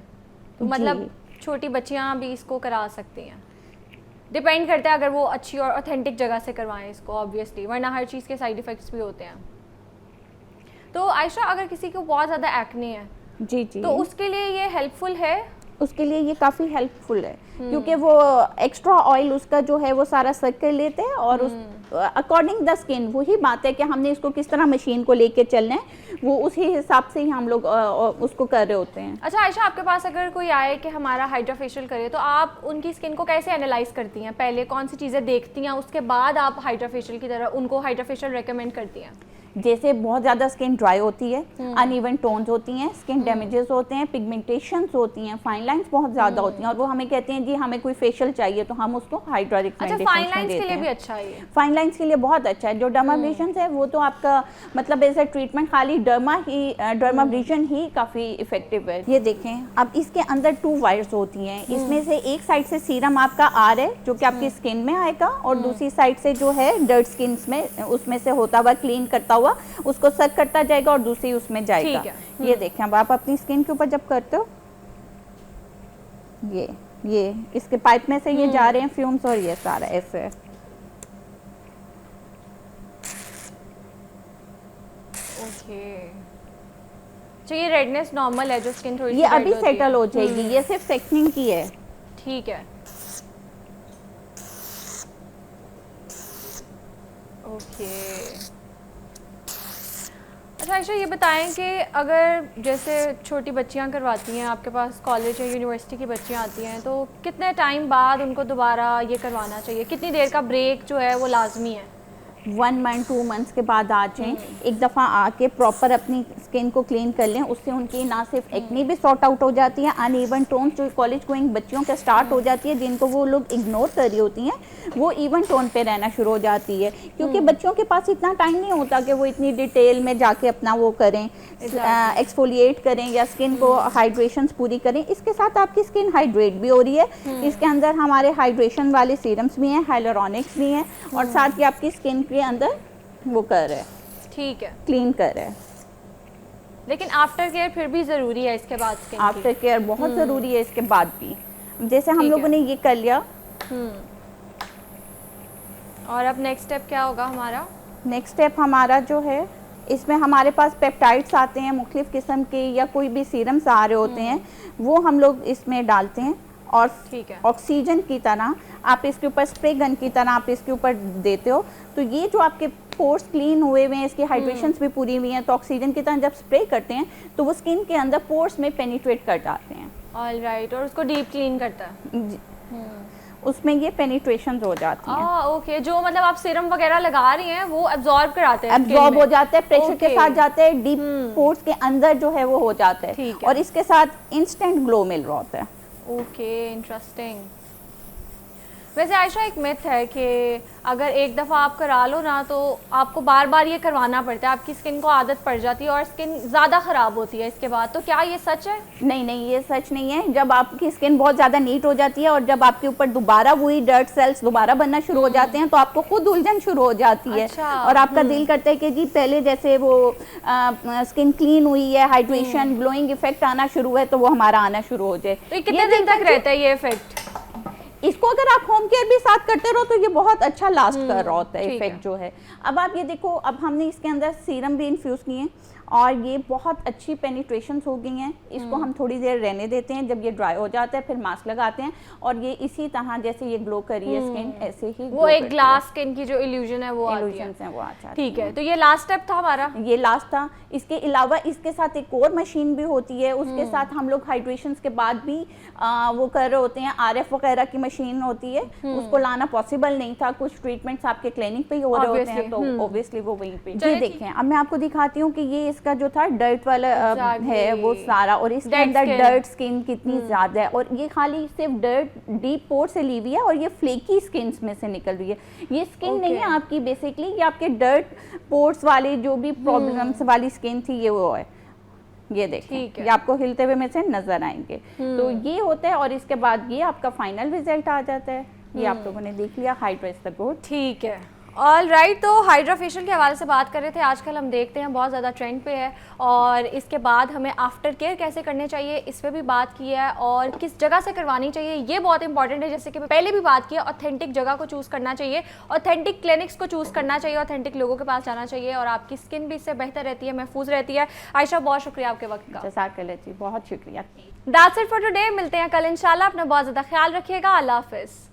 तो मतलब छोटी बच्चियां भी इसको करा सकती हैं, डिपेंड करता है अगर वो अच्छी और ऑथेंटिक जगह से करवाएं इसको ऑब्वियसली, वरना हर चीज़ के साइड इफ़ेक्ट्स भी होते हैं। तो आयशा, अगर किसी को बहुत ज़्यादा एक्ने है जी, तो उसके लिए ये हेल्पफुल है? उसके लिए ये काफ़ी हेल्पफुल है, क्योंकि वो एक्स्ट्रा ऑयल उसका जो है वो सारा सक कर लेते हैं और उस अकॉर्डिंग द स्किन, वही बात है कि हमने इसको किस तरह मशीन को लेके चलना है, वो उसी हिसाब से ही हम लोग उसको कर रहे होते हैं। अच्छा आयशा, आपके पास अगर कोई आए कि हमारा हाइड्रा फेशियल करे, तो आप उनकी स्किन को कैसे एनालाइज करती हैं? पहले कौन सी चीज़ें देखती हैं, उसके बाद आप हाइड्रा फेशियल की तरह उनको हाइड्रा फेशियल रेकमेंड करती हैं? जैसे बहुत ज़्यादा स्किन ड्राई होती है, अनइवन टोन्स होती हैं, स्किन डैमेजेस होते हैं, पिगमेंटेशंस होती हैं, फाइन लाइंस बहुत ज़्यादा होती हैं और वो हमें कहते हैं जी हमें कोई फेशियल चाहिए, तो हम उसको हाइड्रा रिकमेंडेशन देते हैं। फाइन लाइंस के लिए भी अच्छा है ये? फाइन लाइंस के लिए बहुत अच्छा है। जो डर्माब्रेशन है वो तो आपका मतलब एज ए ट्रीटमेंट खाली डर्माब्रेशन ही काफ़ी इफेक्टिव है। ये देखें, अब इसके अंदर 2 वायर्स होती हैं, इसमें से एक साइड से सीरम आपका आ रहा है जो कि आपकी स्किन में आएगा, और दूसरी साइड से जो है डर्ट स्किन में उसमें से होता हुआ क्लीन करता हुआ उसको सक करता जाएगा और दूसरी उसमें जाएगा। ये देखें, अब आप अपनी स्किन के ऊपर जब करते हो ये इसके पाइप में से ये जा रहे हैं फ्यूम्स, और ये सारा ऐसे ओके। तो ये रेडनेस नॉर्मल है जो स्किन थोड़ी ये अभी सेटल हो जाएगी, ये सिर्फ सेक्शनिंग की है। ठीक है, ओके। अच्छा आयशा, ये बताएं कि अगर जैसे छोटी बच्चियां करवाती हैं, आपके पास कॉलेज या यूनिवर्सिटी की बच्चियां आती हैं, तो कितने टाइम बाद उनको दोबारा ये करवाना चाहिए? कितनी देर का ब्रेक जो है वो लाजमी है? 1 मंथ 2 मंथ्स के बाद आ जाएं, एक दफ़ा आके प्रॉपर अपनी स्किन को क्लीन कर लें, उससे उनकी ना सिर्फ एक्ने भी सॉर्ट आउट हो जाती है, अनइवन टोन जो कॉलेज गोइंग बच्चियों के स्टार्ट हो जाती है जिनको वो लोग इग्नोर कर रही होती हैं, वो इवन टोन पे रहना शुरू हो जाती है, क्योंकि बच्चों के पास इतना टाइम नहीं होता कि वो इतनी डिटेल में जाके अपना वो करें, एक्सफोलिएट करें या स्किन को हाइड्रेशंस पूरी करें। इसके साथ आपकी स्किन हाइड्रेट भी हो रही है, इसके अंदर हमारे हाइड्रेशन वाले सीरम्स भी हैं, हाइलुरोनिक्स भी हैं, और साथ ही आपकी स्किन के अंदर वो कर रहे हैं, ठीक है, क्लीन कर रहे हैं। लेकिन आफ्टर केयर फिर भी ज़रूरी है इसके बाद स्किन की? आफ्टर केयर बहुत ज़रूरी है इसके बाद भी। जैसे हम लोगों ने ये कर लिया, और अब नेक्स्ट स्टेप क्या होगा हमारा? नेक्स्ट स्टेप हमारा जो है, इसमें हमारे पास पेप्टाइड्स आते हैं मुख्तलिफ किस्म के, या कोई भी सीरम्स आ रहे होते हैं, वो हम लोग इसमें डालते हैं, और ऑक्सीजन की तरह आप इसके ऊपर स्प्रे गन की तरह आप इसके ऊपर देते हो, तो ये जो आपके पोर्स क्लीन हुए हुए हैं, इसकी हाइड्रेशंस भी पूरी हुई हैं, तो ऑक्सीजन की तरह जब स्प्रे करते हैं तो वो स्किन के अंदर पोर्स में पेनिट्रेट कर जाते हैं। ऑल राइट, और उसको डीप क्लीन करता है, उसमें ये पेनिट्रेशन हो जाती हैं। ओके, जो मतलब आप सीरम वगैरह लगा रही हैं वो एब्जॉर्ब कराते हैं, एब्जॉर्ब हो जाता है, प्रेशर के साथ जाता है, डीप पोर्स के अंदर जो है वो हो जाता है, और इसके साथ इंस्टेंट ग्लो मिल रहा होता है। Okay, interesting. वैसे आयशा, एक मिथ है कि अगर एक दफ़ा आप करा लो ना तो आपको बार बार ये करवाना पड़ता है, आपकी स्किन को आदत पड़ जाती है और स्किन ज़्यादा ख़राब होती है इसके बाद, तो क्या ये सच है? नहीं नहीं, ये सच नहीं है। जब आपकी स्किन बहुत ज़्यादा नीट हो जाती है और जब आपके ऊपर दोबारा वही डर्ट सेल्स दोबारा बनना शुरू हो जाते हैं, तो आपको खुद उलझन शुरू हो जाती है। और आपका दिल करता है कि जी पहले जैसे वो स्किन क्लीन हुई है, हाइड्रेशन ग्लोइंग इफेक्ट आना शुरू है, तो वो हमारा आना शुरू हो जाए। तो कितने दिन तक रहता है ये इफेक्ट? इसको अगर आप होम केयर भी साथ करते रहो तो ये बहुत अच्छा लास्ट कर रहा होता है इफेक्ट जो है। अब आप ये देखो, अब हमने इसके अंदर सीरम भी इन्फ्यूज़ किए हैं और ये बहुत अच्छी पेनिट्रेशंस हो गई हैं। इसको हम थोड़ी देर रहने देते हैं, जब ये ड्राई हो जाता है फिर मास्क लगाते हैं, और ये इसी तरह जैसे ये ग्लो करी है स्किन, ऐसे ही वो एक ग्लास स्किन की जो इल्यूजन है वो आती है, वो आता। ठीक है, तो ये लास्ट स्टेप था हमारा, ये लास्ट था। इसके अलावा इसके साथ एक और मशीन भी होती है, उसके साथ हम लोग हाइड्रेशंस के बाद भी वो कर रहे होते हैं। RF वगैरह की मशीन होती है, उसको लाना पॉसिबल नहीं था, कुछ ट्रीटमेंट्स आपके क्लिनिक पे ही हो रहे होते हैं, तो ऑब्वियसली वो वहीं पे। ये देखें, अब मैं आपको दिखाती हूँ कि ये इसका जो था डर्ट वाला है वो सारा, और इसके अंदर डर्ट स्किन कितनी ज्यादा है, और ये खाली सिर्फ डर्ट डीप पोर से ली हुई है और ये फ्लेकी स्किन में से निकल रही है। ये स्किन नहीं है आपकी, बेसिकली ये आपके डर्ट पोर्स वाले जो भी प्रॉब्लम्स वाली स्किन थी ये वो है। ये देखें, ये आपको हिलते हुए में से नजर आएंगे। तो ये होता है, और इसके बाद ये आपका फाइनल रिजल्ट आ जाता है। ये आप लोगों ने देख लिया, हाइड्रेट द गुड। ठीक है, ऑल राइट। तो हाइड्रा फेशियल के हवाले से बात कर रहे थे। आजकल हम देखते हैं बहुत ज़्यादा ट्रेंड पे है, और इसके बाद हमें आफ्टर केयर कैसे करने चाहिए इस पर भी बात की है, और किस जगह से करवानी चाहिए ये बहुत इंपॉर्टेंट है। जैसे कि पहले भी बात की है, ऑथेंटिक जगह को चूज़ करना चाहिए, ऑथेंटिक क्लिनिक्स को चूज़ करना चाहिए, ऑथेंटिक लोगों के पास जाना चाहिए, और आपकी स्किन भी इससे बेहतर रहती है, महफूज रहती है। आयशा, बहुत शुक्रिया आपके वक्त का। जज़ाकल्लाह जी, बहुत शुक्रिया। That's it for today. मिलते हैं कल इंशाल्लाह। अपना बहुत ज़्यादा ख्याल रखिएगा। अल्लाह हाफिज़।